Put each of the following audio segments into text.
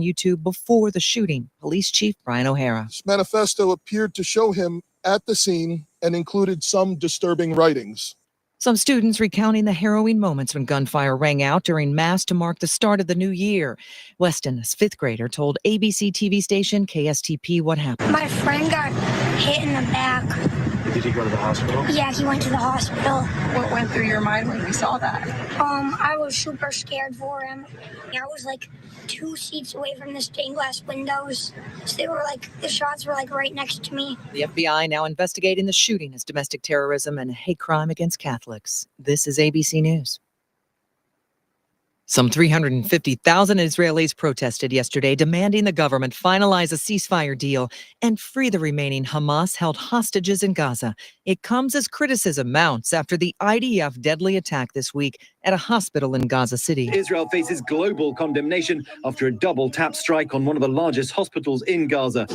YouTube before the shooting. Police Chief Brian O'Hara. This manifesto appeared to show him at the scene and included some disturbing writings. Some students recounting the harrowing moments when gunfire rang out during Mass to mark the start of the new year. Weston, a fifth grader, told ABC TV station KSTP what happened. My friend got hit in the back. Did he go to the hospital? Yeah, he went to the hospital. What went through your mind when you saw that? I was super scared for him. I was like 2 seats away from the stained glass windows. So they were like, the shots were like right next to me. The FBI now investigating the shooting as domestic terrorism and hate crime against Catholics. This is ABC News. Some 350,000 Israelis protested yesterday, demanding the government finalize a ceasefire deal and free the remaining Hamas-held hostages in Gaza. It comes as criticism mounts after the IDF deadly attack this week at a hospital in Gaza City. Israel faces global condemnation after a double-tap strike on one of the largest hospitals in Gaza.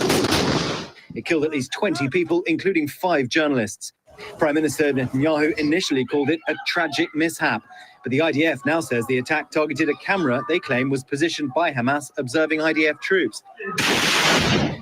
It killed at least 20 people, including 5 journalists. Prime Minister Netanyahu initially called it a tragic mishap. But the IDF now says the attack targeted a camera they claim was positioned by Hamas observing IDF troops.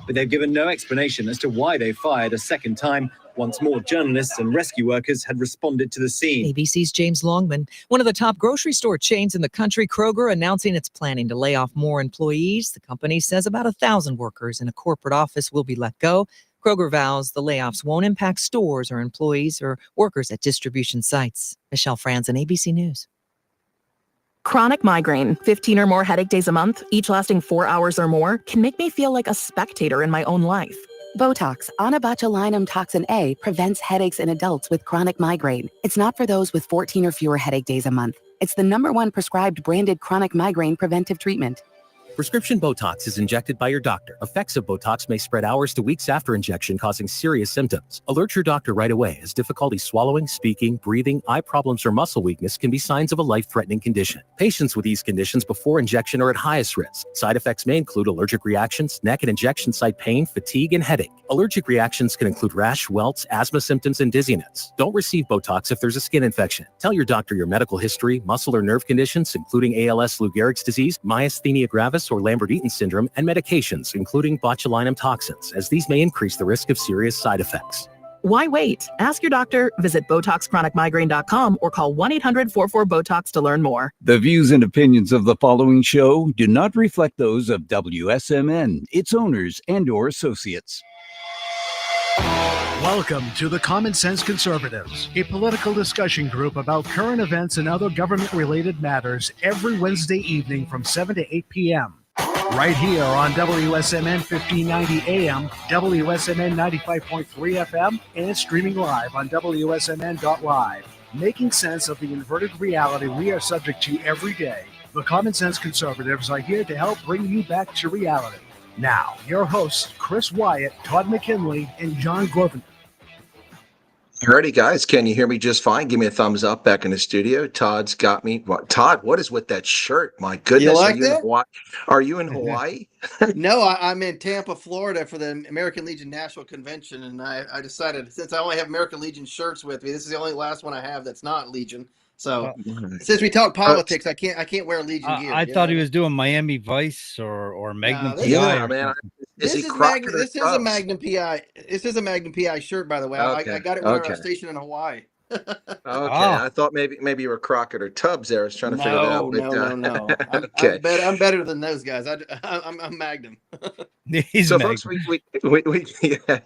But they've given no explanation as to why they fired a second time, once more journalists and rescue workers had responded to the scene. ABC's James Longman. One of the top grocery store chains in the country, Kroger, announcing it's planning to lay off more employees. The company says about 1,000 workers in a corporate office will be let go. Kroger vows the layoffs won't impact stores or employees or workers at distribution sites. Michelle Franzen, ABC News. Chronic migraine, 15 or more headache days a month, each lasting 4 hours or more, can make me feel like a spectator in my own life. Botox, onabotulinum toxin A, prevents headaches in adults with chronic migraine. It's not for those with 14 or fewer headache days a month. It's the #1 prescribed branded chronic migraine preventive treatment. Prescription Botox is injected by your doctor. Effects of Botox may spread hours to weeks after injection, causing serious symptoms. Alert your doctor right away, as difficulty swallowing, speaking, breathing, eye problems, or muscle weakness can be signs of a life-threatening condition. Patients with these conditions before injection are at highest risk. Side effects may include allergic reactions, neck and injection site pain, fatigue, and headache. Allergic reactions can include rash, welts, asthma symptoms, and dizziness. Don't receive Botox if there's a skin infection. Tell your doctor your medical history, muscle or nerve conditions, including ALS, Lou Gehrig's disease, myasthenia gravis, or Lambert-Eaton syndrome, and medications, including botulinum toxins, as these may increase the risk of serious side effects. Why wait? Ask your doctor, visit BotoxChronicMigraine.com, or call 1-800-44-BOTOX to learn more. The views and opinions of the following show do not reflect those of WSMN, its owners, and/or associates. Welcome to the Common Sense Conservatives, a political discussion group about current events and other government-related matters every Wednesday evening from 7 to 8 p.m. Right here on WSMN 1590 AM, WSMN 95.3 FM, and streaming live on wsmn.live. Making sense of the inverted reality we are subject to every day, the Common Sense Conservatives are here to help bring you back to reality. Now, your hosts, Chris Wyatt, Todd McKinley, and John Gorvin. Alrighty, guys, can you hear me just fine? Give me a thumbs up back in the studio. Todd's got me. Todd, what is with that shirt? My goodness. You like that? Are you in Hawaii? No, I'm in Tampa, Florida for the American Legion National Convention, and I decided, since I only have American Legion shirts with me, this is the only last one I have that's not Legion. So since we talk politics, I can't wear Legion gear. I thought he was doing Miami Vice or Magnum PI. Yeah, man. This is a Magnum PI. This is a Magnum PI shirt, by the way. Okay. I got it when I was stationed in Hawaii. I thought maybe you were Crockett or Tubbs there. I was trying to figure that out. No. Okay. I'm better than those guys. I'm Magnum. So, folks, we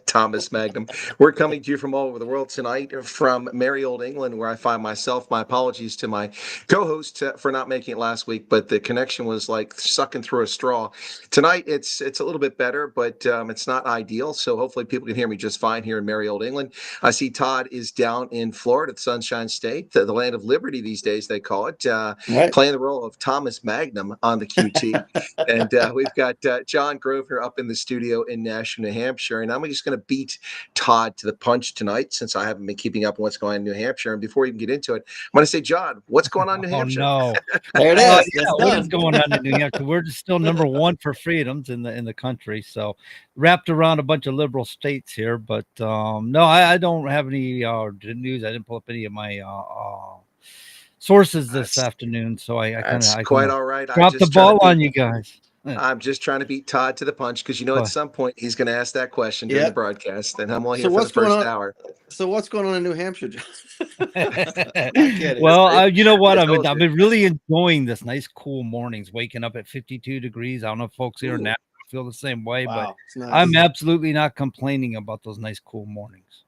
Thomas Magnum. We're coming to you from all over the world tonight from merry old England, where I find myself. My apologies to my co-host for not making it last week, but the connection was like sucking through a straw. Tonight, it's a little bit better, but it's not ideal. So hopefully people can hear me just fine here in merry old England. I see Todd is down in Florida, the Sunshine State, the land of liberty these days, they call it, playing the role of Thomas Magnum on the QT. And we've got John Grosvenor up in the studio in Nashua, New Hampshire. And I'm just going to beat Todd to the punch tonight, since I haven't been keeping up on what's going on in New Hampshire. And before we even get into it, I'm going to say, John, what's going on in New Hampshire? No. There it is. What is going on in New Hampshire? We're just still number one for freedoms in the country. So wrapped around a bunch of liberal states here. But no, I don't have any news. I didn't pull up any of my sources this afternoon. So I kind of quite all right. Dropped the ball on you guys. I'm just trying to beat Todd to the punch because at Well, some point he's going to ask that question during the Yep. broadcast, and I'm only So here for the what's going first on? hour. So what's going on in New Hampshire, John? I'm kidding. well, you know what? It's I've been really enjoying this nice, cool mornings, waking up at 52 degrees. I don't know if folks here in Nashua feel the same way, but Wow, it's nice. I'm absolutely not complaining about those nice, cool mornings.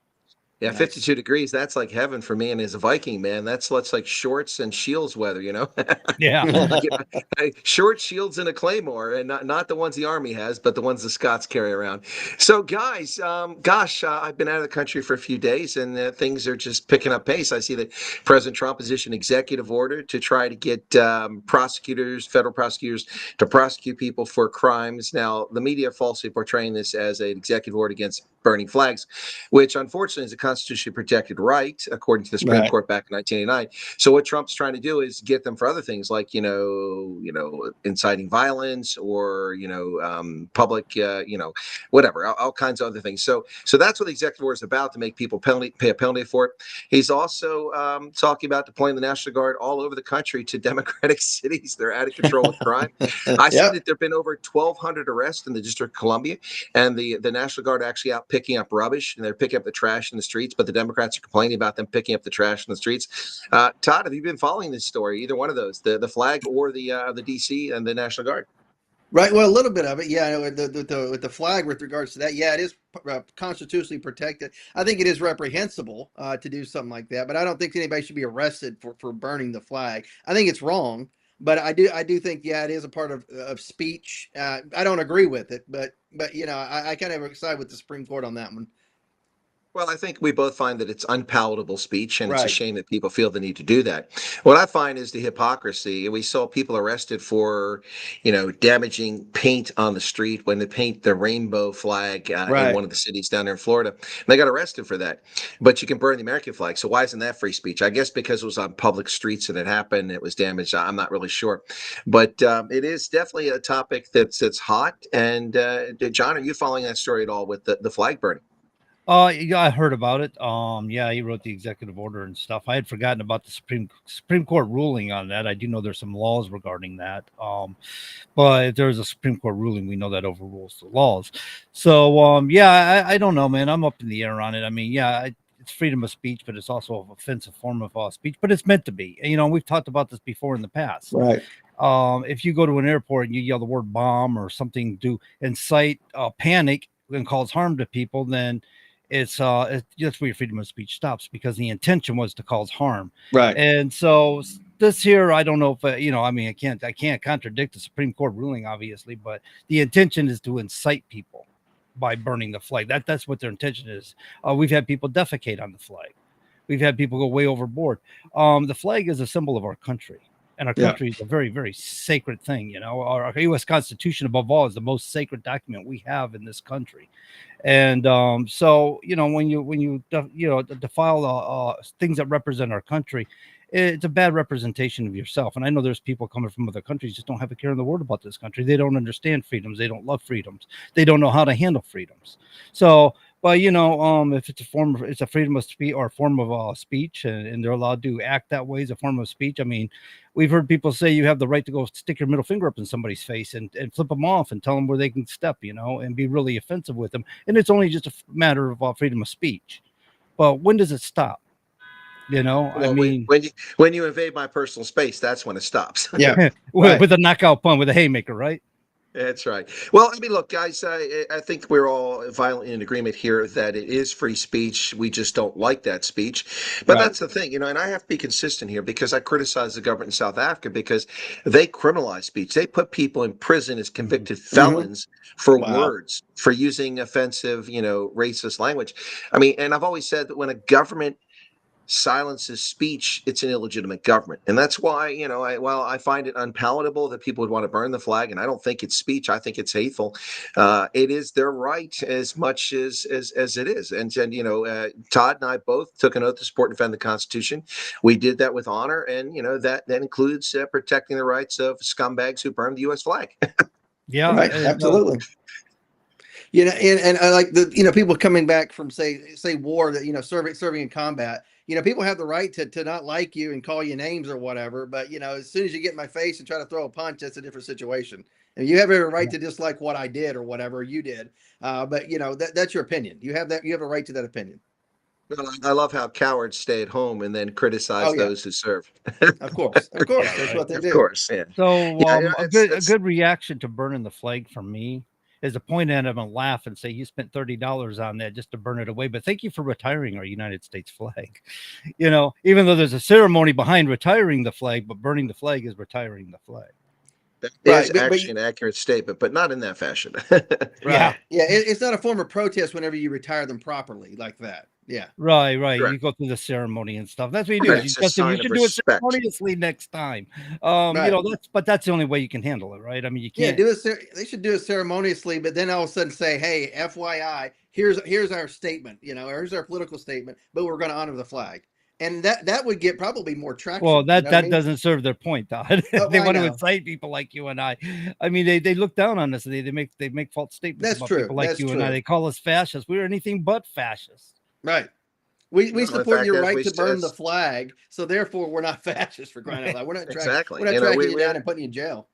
Yeah, Nice. 52 degrees. That's like heaven for me. And as a Viking, man, that's like shorts and shields weather, Yeah. Short shields and a claymore, and not the ones the army has, but the ones the Scots carry around. So, guys, I've been out of the country for a few days, and things are just picking up pace. I see that President Trump has issued an executive order to try to get federal prosecutors, to prosecute people for crimes. Now, the media falsely portraying this as an executive order against burning flags, which unfortunately is a constitutionally protected right, according to the Supreme Court back in 1989. So what Trump's trying to do is get them for other things like, inciting violence or, public, whatever, all kinds of other things. So that's what the executive order is about, to make people pay a penalty for it. He's also talking about deploying the National Guard all over the country to Democratic cities. They're out of control with crime. I see that there have been over 1,200 arrests in the District of Columbia, and the National Guard are actually out picking up rubbish, and they're picking up the trash in the streets, but the Democrats are complaining about them picking up the trash in the streets. Todd, have you been following this story, either one of those, the flag or the DC and the National Guard? Right. Well, a little bit of it, yeah. With the flag, with regards to that, yeah, it is constitutionally protected. I think it is reprehensible to do something like that, but I don't think anybody should be arrested for burning the flag. I think it's wrong, but I do think, yeah, it is a part of speech. I don't agree with it, but I kind of side with the Supreme Court on that one. Well, I think we both find that it's unpalatable speech, and it's a Right. shame that people feel the need to do that. What I find is the hypocrisy. We saw people arrested for, damaging paint on the street when they paint the rainbow flag in Right. one of the cities down there in Florida. They got arrested for that. But you can burn the American flag. So why isn't that free speech? I guess because it was on public streets and it happened, it was damaged. I'm not really sure. But it is definitely a topic that's hot. And John, are you following that story at all with the flag burning? Yeah, I heard about it. Yeah, he wrote the executive order and stuff. I had forgotten about the Supreme Court ruling on that. I do know there's some laws regarding that. But if there's a Supreme Court ruling, we know that overrules the laws. So, yeah, I don't know, man. I'm up in the air on it. I mean, yeah, it's freedom of speech, but it's also an offensive form of speech. But it's meant to be. We've talked about this before in the past. Right. If you go to an airport and you yell the word bomb or something to incite panic and cause harm to people, then that's where your freedom of speech stops, because the intention was to cause harm. Right. And so this here, I don't know if I can't contradict the Supreme Court ruling, obviously, but the intention is to incite people by burning the flag. That's what their intention is. We've had people defecate on the flag. We've had people go way overboard. The flag is a symbol of our country. And our country is a very, very sacred thing. Our U.S. Constitution, above all, is the most sacred document we have in this country. And so, when you defile things that represent our country, it's a bad representation of yourself. And I know there's people coming from other countries just don't have a care in the world about this country. They don't understand freedoms. They don't love freedoms. They don't know how to handle freedoms. So, but if it's a freedom of speech or a form of speech, and they're allowed to act that way as a form of speech. I mean, we've heard people say you have the right to go stick your middle finger up in somebody's face and flip them off and tell them where they can step, and be really offensive with them. And it's only just a matter of freedom of speech. But when does it stop? Well, I mean, when you invade my personal space, that's when it stops. Yeah. with a knockout punch, with a haymaker, right? That's right. Well, I mean, look, guys, I think we're all violently in agreement here that it is free speech. We just don't like that speech. But that's the thing, and I have to be consistent here, because I criticize the government in South Africa because they criminalize speech. They put people in prison as convicted felons for words, for using offensive, racist language. I mean, and I've always said that when a government silences speech, it's an illegitimate government. And that's why, while I find it unpalatable that people would want to burn the flag, and I don't think it's speech, I think it's hateful. It is their right as much as it is. And Todd and I both took an oath to support and defend the Constitution. We did that with honor, and that includes protecting the rights of scumbags who burned the U.S. flag. Yeah, right. Absolutely. And I like the people coming back from say war, that serving in combat. People have the right to not like you and call you names or whatever, but as soon as you get in my face and try to throw a punch, that's a different situation. And you have every right to dislike what I did or whatever you did. But you know, that's your opinion. You have a right to that opinion. Well, I love how cowards stay at home and then criticize Oh, yeah. those who serve. Of course. That's what they Of do. course, yeah. So Yeah, a good reaction to burning the flag for me is to point at him and laugh and say, you spent $30 on that just to burn it away. But thank you for retiring our United States flag. You know, even though there's a ceremony behind retiring the flag, but burning the flag is retiring the flag. That is actually an accurate statement, but not in that fashion. Yeah. Yeah. It's not a form of protest whenever you retire them properly like that. Yeah. Right. Correct. You go through the ceremony and stuff. That's what you do. Right, You it's a just sign you of should do it respect. ceremoniously next time. You know, that's the only way you can handle it, right? I mean, you can't. Yeah, they should do it ceremoniously, but then all of a sudden say, "Hey, FYI, here's our statement. You know, here's our political statement, but we're going to honor the flag." And that would get probably more traction. Well, you know what I mean? doesn't serve their point, Todd. Oh, They I want to know. incite people like you and I. I mean, they look down on us. They make false statements That's about true. people like That's you and I. true. They call us fascists. We're anything but fascists. Right. We No, in support fact, your as right we to s- burn the as- flag, so therefore we're not fascists for crying out loud. We're not Exactly. We're not You know, tracking you down and putting you in jail.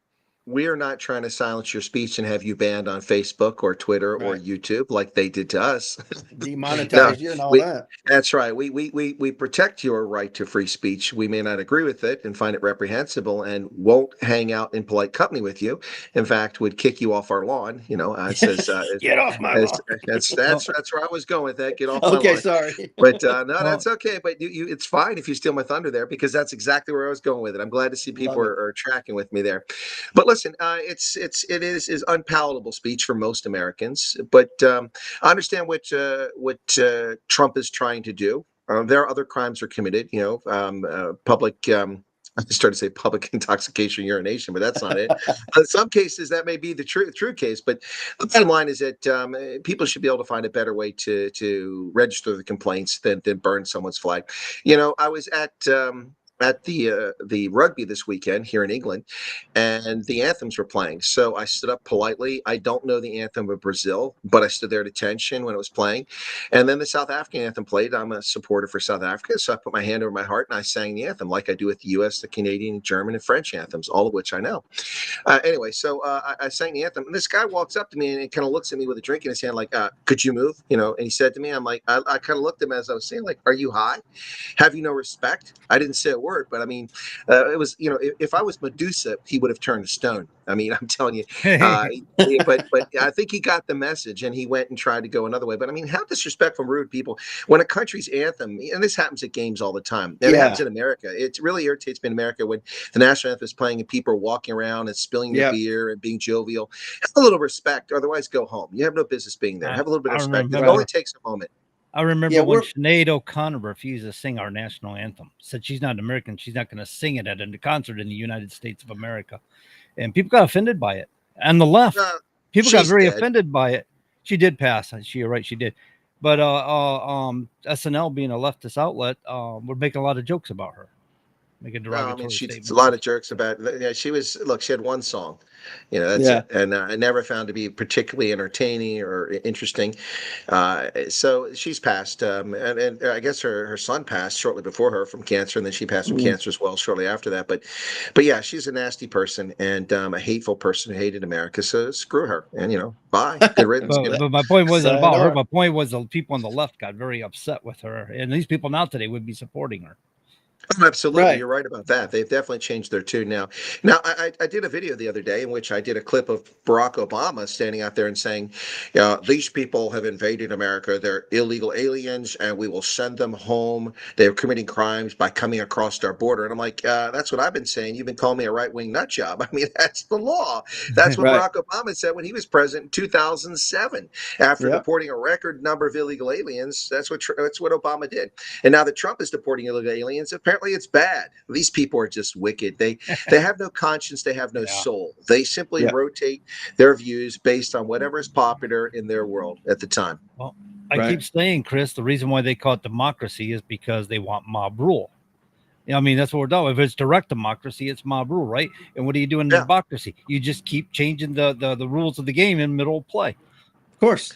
we are not trying to silence your speech and have you banned on Facebook or Twitter or Right. YouTube like they did to us. Demonetize you and all that. That's right. We protect your right to free speech. We may not agree with it and find it reprehensible and won't hang out in polite company with you. In fact, would kick you off our lawn. You know, it says Get off my lawn. that's where I was going with that. Get off my Okay, lawn. sorry. But no, that's okay. But you, it's fine if you steal my thunder there because that's exactly where I was going with it. I'm glad to see people are tracking with me there. But listen, it is unpalatable speech for most Americans. But I understand what Trump is trying to do. There are other crimes are committed. You know, public. I started to say public intoxication, urination, but that's not it. In some cases, that may be the true case. But the bottom line is that people should be able to find a better way to register the complaints than burn someone's flag. You know, I was at the rugby this weekend here in England, and the anthems were playing. So I stood up politely. I don't know the anthem of Brazil, but I stood there at attention when it was playing. And then the South African anthem played. I'm a supporter for South Africa, so I put my hand over my heart and I sang the anthem like I do with the U.S., the Canadian, German, and French anthems, all of which I know. Anyway, so I sang the anthem, and this guy walks up to me and kind of looks at me with a drink in his hand, like, "Could you move?" You know, and he said to me, "I'm like," I kind of looked at him as I was saying, like, "Are you high? Have you no respect?" I didn't say a word, but I mean, it was, you know, if I was Medusa, he would have turned to stone. I mean, I'm telling you, but I think he got the message and he went and tried to go another way. But I mean, how disrespectful, rude people when a country's anthem, and this happens at games all the time. And it happens in America. It really irritates me in America when the national anthem is playing and people are walking around and spilling their beer and being jovial. Have a little respect, otherwise go home. You have no business being there. Have a little bit of respect. It only takes a moment. I remember when Sinead O'Connor refused to sing our national anthem, said she's not American. She's not going to sing it at a concert in the United States of America. And people got offended by it. And the left, people got very offended by it. She did pass. You're right, she did. But SNL being a leftist outlet, we're making a lot of jokes about her. Making derogatory I mean, she did statements. a lot of jerks about. Yeah, she had one song, you know, that's it, and I never found to be particularly entertaining or interesting. So she's passed, and I guess her son passed shortly before her from cancer, and then she passed from cancer as well shortly after that. But yeah, she's a nasty person and a hateful person who hated America. So screw her, and you know, bye, good riddance. But my point wasn't about her. My point was the people on the left got very upset with her, and these people now today would be supporting her. Oh, absolutely. You're right about that. They've definitely changed their tune now. Now, I did a video the other day in which I did a clip of Barack Obama standing out there and saying, these people have invaded America. They're illegal aliens and we will send them home. They're committing crimes by coming across our border. And I'm like, that's what I've been saying. You've been calling me a right-wing nut job. I mean, that's the law. That's what Barack Obama said when he was president in 2007. After deporting a record number of illegal aliens, that's what Obama did. And now that Trump is deporting illegal aliens, apparently it's bad. These people are just wicked. They have no conscience. They have no soul. They simply rotate their views based on whatever is popular in their world at the time. Well, I keep saying, Chris, the reason why they call it democracy is because they want mob rule. You know, I mean, that's what we're doing. If it's direct democracy, it's mob rule, right? And what do you do in democracy? You just keep changing the rules of the game in middle of play. Of course.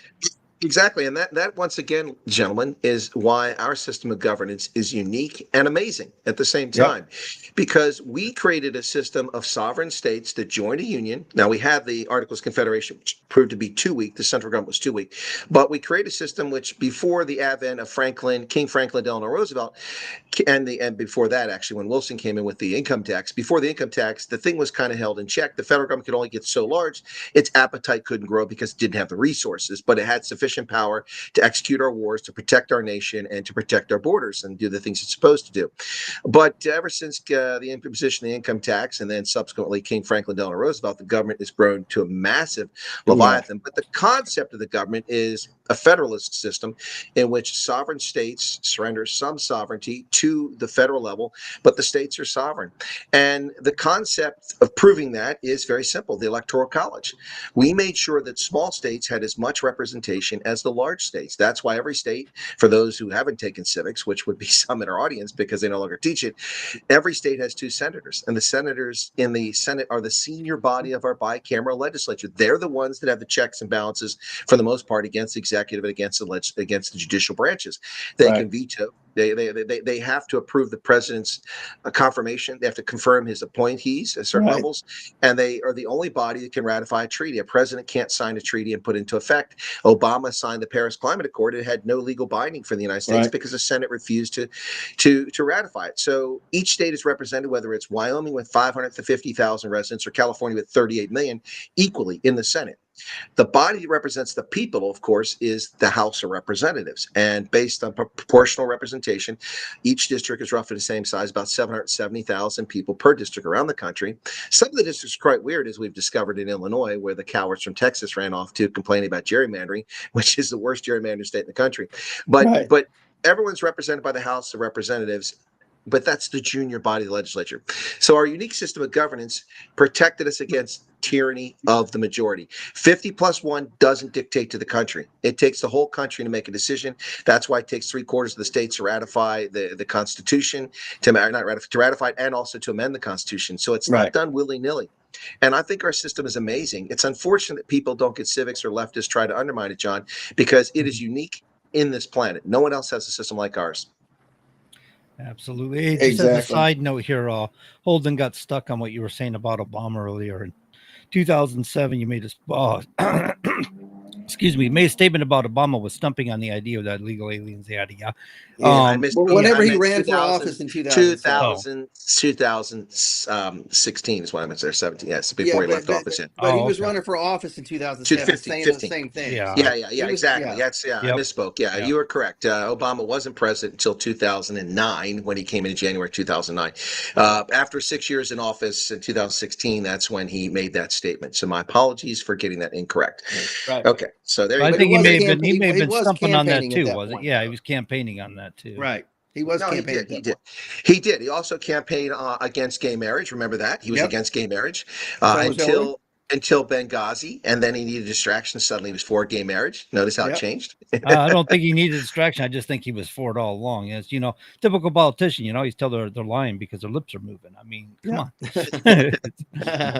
Exactly. And that once again, gentlemen, is why our system of governance is unique and amazing at the same time. Because we created a system of sovereign states that joined a union. Now, we had the Articles of Confederation, which proved to be too weak. The central government was too weak. But we created a system which, before the advent of King Franklin Delano Roosevelt, and before that, actually, when Wilson came in with the income tax, before the income tax, the thing was kind of held in check. The federal government could only get so large, its appetite couldn't grow because it didn't have the resources, but it had sufficient power to execute our wars, to protect our nation, and to protect our borders and do the things it's supposed to do. But ever since the imposition of the income tax, and then subsequently King Franklin Delano Roosevelt, the government has grown to a massive leviathan. But the concept of the government is a federalist system in which sovereign states surrender some sovereignty to the federal level, but the states are sovereign. And the concept of proving that is very simple: the Electoral College. We made sure that small states had as much representation as the large states. That's why every state, for those who haven't taken civics, which would be some in our audience because they no longer teach it, every state has 2 senators, and the senators in the Senate are the senior body of our bicameral legislature. They're the ones that have the checks and balances, for the most part, against the executive and against the judicial branches. They can veto. They have to approve the president's confirmation. They have to confirm his appointees at certain levels, and they are the only body that can ratify a treaty. A president can't sign a treaty and put it into effect. Obama signed the Paris Climate Accord. It had no legal binding for the United States because the Senate refused to ratify it. So each state is represented, whether it's Wyoming with 550,000 residents or California with 38 million, equally in the Senate. The body that represents the people, of course, is the House of Representatives. And based on proportional representation, each district is roughly the same size, about 770,000 people per district around the country. Some of the districts are quite weird, as we've discovered in Illinois, where the cowards from Texas ran off to complaining about gerrymandering, which is the worst gerrymandering state in the country. But everyone's represented by the House of Representatives. But that's the junior body of the legislature. So our unique system of governance protected us against tyranny of the majority. 50+1 doesn't dictate to the country. It takes the whole country to make a decision. That's why it takes 3/4 of the states to ratify the Constitution, to ratify it, and also to amend the Constitution. So it's not done willy-nilly. And I think our system is amazing. It's unfortunate that people don't get civics or leftists try to undermine it, John, because it is unique in this planet. No one else has a system like ours. Absolutely. Hey, just as a side note here, Holden got stuck on what you were saying about Obama earlier. In 2007, you made a made a statement about Obama was stumping on the idea of that illegal aliens. Whenever he ran for office in 2016 is when I meant there, 17. Yes, before he left office. But he was running for office in 2007, saying the same thing. Yeah, exactly. I misspoke. Yeah, you were correct. Obama wasn't president until 2009 when he came in January 2009. After 6 years in office in 2016, that's when he made that statement. So my apologies for getting that incorrect. Okay, so there. I think he may have been stumping on that too, was it? Yeah, he was campaigning on that too. Right. He was campaigning. He did. He also campaigned against gay marriage. Remember that? He was against gay marriage until Benghazi, and then he needed distraction. Suddenly he was for gay marriage. Notice how it changed. I don't think he needed distraction. I just think he was for it all along. As typical politician, he's tell they're lying because their lips are moving. I mean, come on.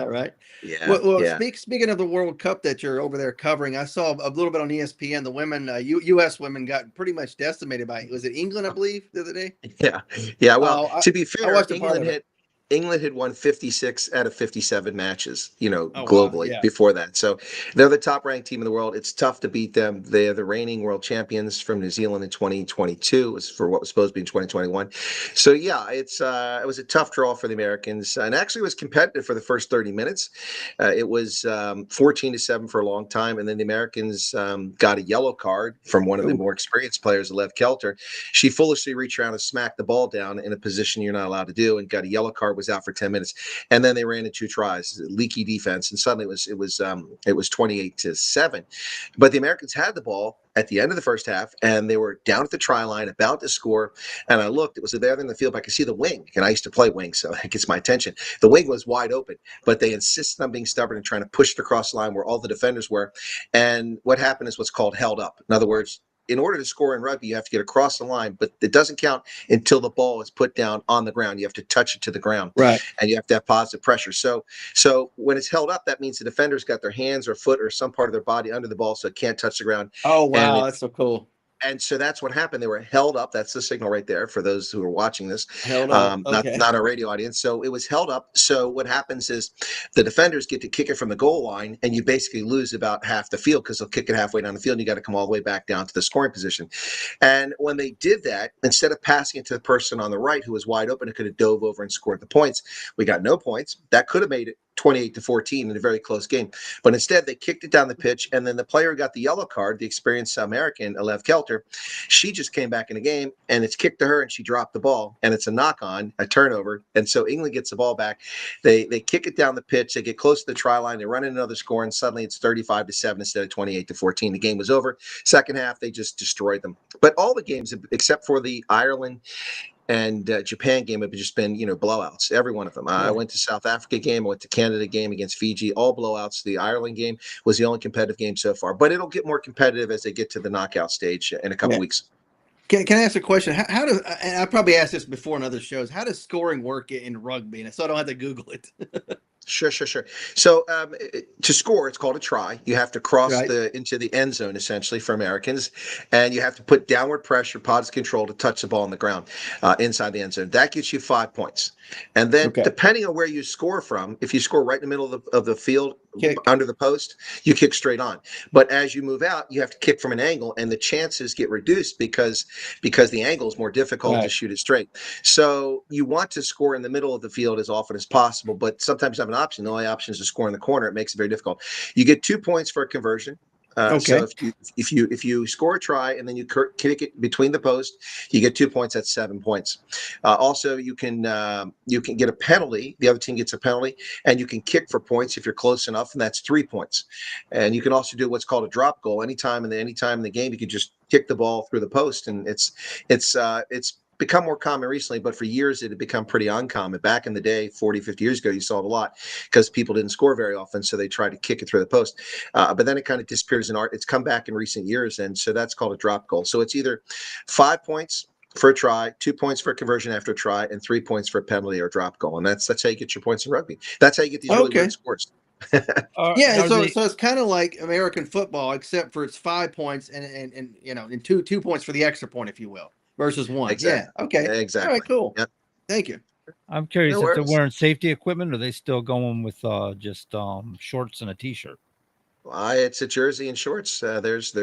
Right. Yeah. Well, speaking of the World Cup that you're over there covering, I saw a little bit on ESPN. The women, U.S. women got pretty much decimated by, was it England, I believe, the other day? Yeah. Well, to be fair, England had won 56 out of 57 matches, globally before that. So they're the top ranked team in the world. It's tough to beat them. They're the reigning world champions from New Zealand in 2022. It was for what was supposed to be in 2021. So yeah, it was a tough draw for the Americans, and actually it was competitive for the first 30 minutes. It was 14-7 for a long time, and then the Americans got a yellow card from one of the more experienced players, Lev Kelter. She foolishly reached around and smacked the ball down in a position you're not allowed to do, and got a yellow card. Was out for 10 minutes, and then they ran into 2 tries, leaky defense, and suddenly it was 28-7. But the Americans had the ball at the end of the first half, and they were down at the try line, about to score. And I looked; it was there in the field. But I could see the wing, and I used to play wing, so it gets my attention. The wing was wide open, but they insisted on being stubborn and trying to push it across the line where all the defenders were. And what happened is what's called held up. In other words, in order to score in rugby, you have to get across the line, but it doesn't count until the ball is put down on the ground. You have to touch it to the ground, Right. and you have to have positive pressure. So when it's held up, that means the defender's got their hands or foot or some part of their body under the ball, so it can't touch the ground. Oh, wow. That's so cool. And so that's what happened. They were held up. That's the signal right there for those who are watching this. Held up. Okay. Not a radio audience. So it was held up. So what happens is the defenders get to kick it from the goal line, and you basically lose about half the field because they'll kick it halfway down the field, and you got to come all the way back down to the scoring position. And when they did that, instead of passing it to the person on the right who was wide open and could have dove over and scored the points, we got no points. That could have made it 28-14 in a very close game. But instead, they kicked it down the pitch, and then the player who got the yellow card, the experienced American, Alev Kelter, she just came back in the game, and it's kicked to her, and she dropped the ball, and it's a knock-on, a turnover, and so England gets the ball back. They kick it down the pitch, they get close to the try line, they run in another score, and suddenly it's 35-7 instead of 28-14. The game was over. Second half, they just destroyed them. But all the games, except for the Ireland and Japan game, have just been, blowouts, every one of them. I went to South Africa game, I went to Canada game against Fiji, all blowouts. The Ireland game was the only competitive game so far, but it'll get more competitive as they get to the knockout stage in a couple weeks. Can I ask a question? How does, and I probably asked this before in other shows, how does scoring work in rugby? And so I don't have to Google it. Sure. So to score, it's called a try. You have to cross into the end zone, essentially, for Americans, and you have to put downward pressure, positive control to touch the ball on the ground inside the end zone. That gets you 5 points. And then depending on where you score from, if you score right in the middle of the field, under the post, you kick straight on. But as you move out, you have to kick from an angle, and the chances get reduced because the angle is more difficult to shoot it straight. So you want to score in the middle of the field as often as possible, but sometimes you have an option. The only option is to score in the corner. It makes it very difficult. You get 2 points for a conversion. So if you score a try and then you kick it between the post, you get 2 points. That's 7 points. Also, you can get a penalty. The other team gets a penalty, and you can kick for points if you're close enough, and that's 3 points. And you can also do what's called a drop goal. Anytime in the game, you can just kick the ball through the post, and it's become more common recently, but for years it had become pretty uncommon. Back in the day, 40, 50 years ago, you saw it a lot because people didn't score very often, so they tried to kick it through the post. But then it kind of disappears in art. It's come back in recent years, and so that's called a drop goal. So it's either 5 points for a try, 2 points for a conversion after a try, and 3 points for a penalty or drop goal. And that's how you get your points in rugby. That's how you get these really weird scores. So it's kind of like American football, except for it's 5 points and 2 points for the extra point, if you will. Versus one. Exactly. Yeah. Okay. Exactly. All right. Cool. Yep. Thank you. I'm curious if they're wearing safety equipment, or are they still going with just shorts and a t-shirt? It's a jersey and shorts. There's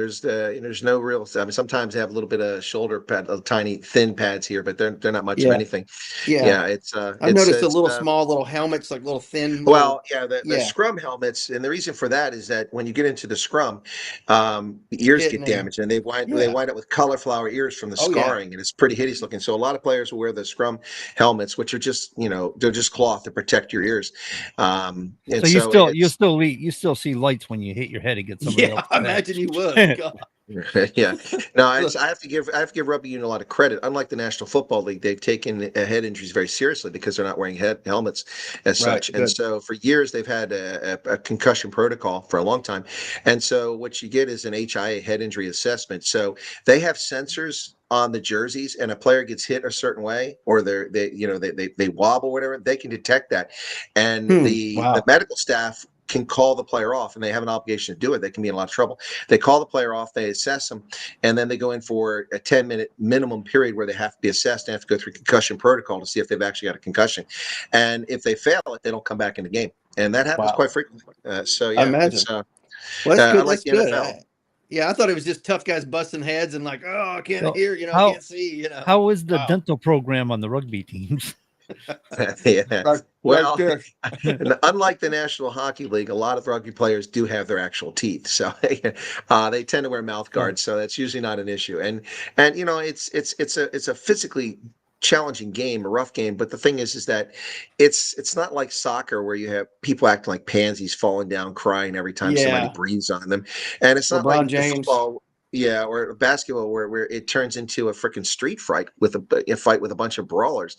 no real. I mean, sometimes they have a little bit of shoulder pad, tiny thin pads here, but they're not much of anything. It's. I've noticed small little helmets, like little thin. The scrum helmets, and the reason for that is that when you get into the scrum, the ears get damaged, and they wind up with cauliflower ears from the scarring, and it's pretty hideous looking. So a lot of players will wear the scrum helmets, which are just they're just cloth to protect your ears. So you still see lights when you hit your head against somebody else. I imagine you would. No, I have to give rugby union a lot of credit. Unlike the National Football League, they've taken head injuries very seriously because they're not wearing helmets as such. And so for years they've had a concussion protocol for a long time. And so what you get is an HIA, head injury assessment. So they have sensors on the jerseys, and a player gets hit a certain way, or they wobble, whatever, they can detect that. And the medical staff can call the player off, and they have an obligation to do it. They can be in a lot of trouble. They call the player off, they assess them, and then they go in for a 10-minute minimum period where they have to be assessed and have to go through concussion protocol to see if they've actually got a concussion. And if they fail it, they don't come back in the game. And that happens quite frequently. I imagine. Well, that's good. That's good. I thought it was just tough guys busting heads and like, I can't hear, I can't see, How is the dental program on the rugby teams? Well, unlike the National Hockey League, a lot of rugby players do have their actual teeth, so they tend to wear mouth guards, so that's usually not an issue. And it's a physically challenging game, a rough game, but the thing is that it's not like soccer where you have people acting like pansies, falling down, crying every time somebody breathes on them, and it's not LeBron like James. football. Yeah, or basketball where it turns into a freaking street fight with a fight with a bunch of brawlers.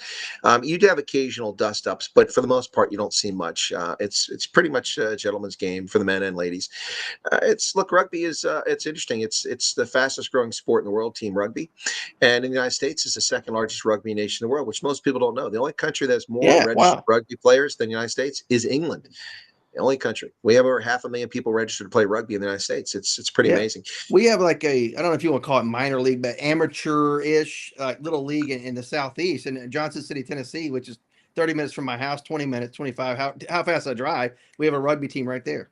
You do have occasional dust ups, but for the most part, you don't see much. It's pretty much a gentleman's game for the men and ladies. Rugby is it's interesting. It's the fastest growing sport in the world, team rugby, and in the United States is the second largest rugby nation in the world, which most people don't know. The only country that has more registered rugby players than the United States is England. The only country. We have over 500,000 people registered to play rugby in the United States. It's pretty amazing. We have like I don't know if you want to call it minor league, but amateur-ish little league in the Southeast in Johnson City, Tennessee, which is 30 minutes from my house, 20 minutes, 25. How fast I drive. We have a rugby team right there.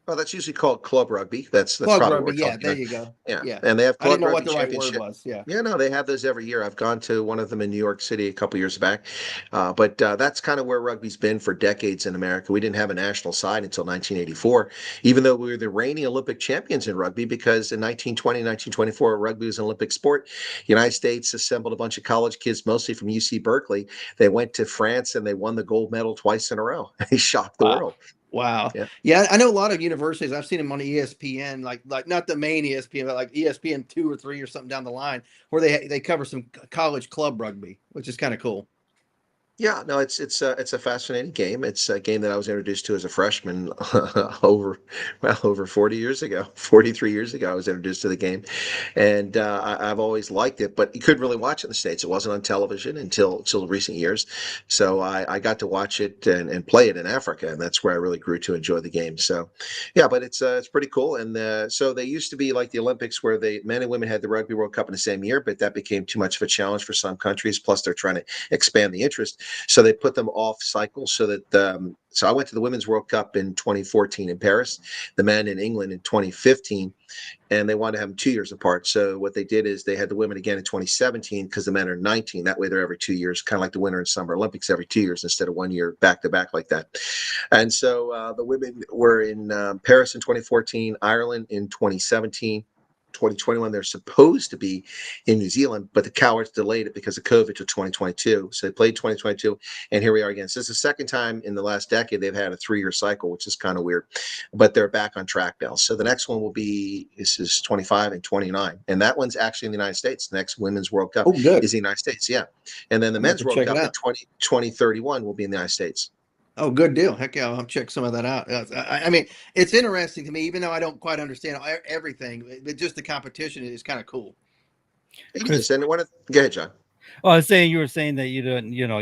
Well, that's usually called club rugby. That's club probably rugby. what we're Yeah, talking there about. you go. Yeah, and they have I didn't club know rugby what the right championship. word was. Yeah. Yeah, no, they have those every year. I've gone to one of them in New York City a couple years back, but that's kind of where rugby's been for decades in America. We didn't have a national side until 1984, even though we were the reigning Olympic champions in rugby, because in 1920, 1924, rugby was an Olympic sport. The United States assembled a bunch of college kids, mostly from UC Berkeley. They went to France and they won the gold medal twice in a row. They shocked the world. Wow. Yeah, I know a lot of universities. I've seen them on ESPN, like not the main ESPN, but like ESPN 2 or 3 or something down the line, where they cover some college club rugby, which is kind of cool. Yeah, no, it's a fascinating game. It's a game that I was introduced to as a freshman over 40 years ago, 43 years ago. I was introduced to the game, and I've always liked it. But you couldn't really watch it in the States. It wasn't on television until recent years. So I got to watch it and play it in Africa, and that's where I really grew to enjoy the game. So, yeah, but it's pretty cool. And so they used to be like the Olympics, where the men and women had the Rugby World Cup in the same year, but that became too much of a challenge for some countries. Plus, they're trying to expand the interest. So they put them off cycle so that so I went to the Women's World Cup in 2014 in Paris, the men in England in 2015, and they wanted to have them 2 years apart. So what they did is they had the women again in 2017 because the men are 19. That way they're every 2 years, kind of like the Winter and Summer Olympics every 2 years instead of 1 year back to back like that. And so the women were in Paris in 2014, Ireland in 2017. 2021, they're supposed to be in New Zealand, but the cowards delayed it because of COVID to 2022. So they played 2022, and here we are again. So it's the second time in the last decade they've had a 3-year cycle, which is kind of weird, but they're back on track now. So the next one will be, this is 25 and 29, and that one's actually in the United States. The next Women's World Cup is the United States, yeah. And then the Men's World Cup in 2031 will be in the United States. Oh, good deal. Heck yeah, I'll check some of that out. I mean, it's interesting to me, even though I don't quite understand everything, but just the competition is kind of cool. Go ahead, John. Well, I was saying, you were saying that you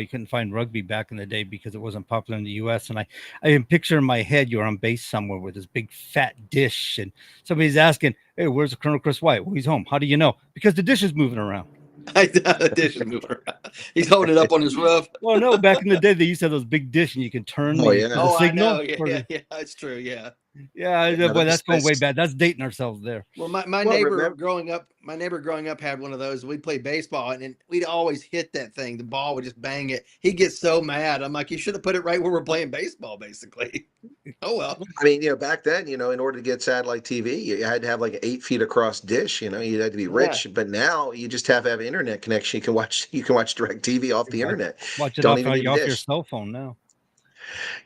couldn't find rugby back in the day because it wasn't popular in the U.S. And I can picture in my head you're on base somewhere with this big fat dish, and somebody's asking, "Hey, where's Colonel Chris Wyatt?" Well, he's home. How do you know? Because the dish is moving around. The dish is moving around. He's holding it up on his roof. Well, no, back in the day they used to have those big dish, and you can turn the signal. I know. Yeah, it's true. Yeah. Boy, that's going way back. That's dating ourselves there. Well, my neighbor growing up had one of those. We'd play baseball, and we'd always hit that thing. The ball would just bang it. He'd get so mad. I'm like, you should have put it right where we're playing baseball, basically. Oh well. I mean, back then, in order to get satellite TV, you had to have like an 8 feet across dish. You had to be rich. But now you just have to have an internet connection. You can watch direct TV off the internet. Watch it off your cell phone now.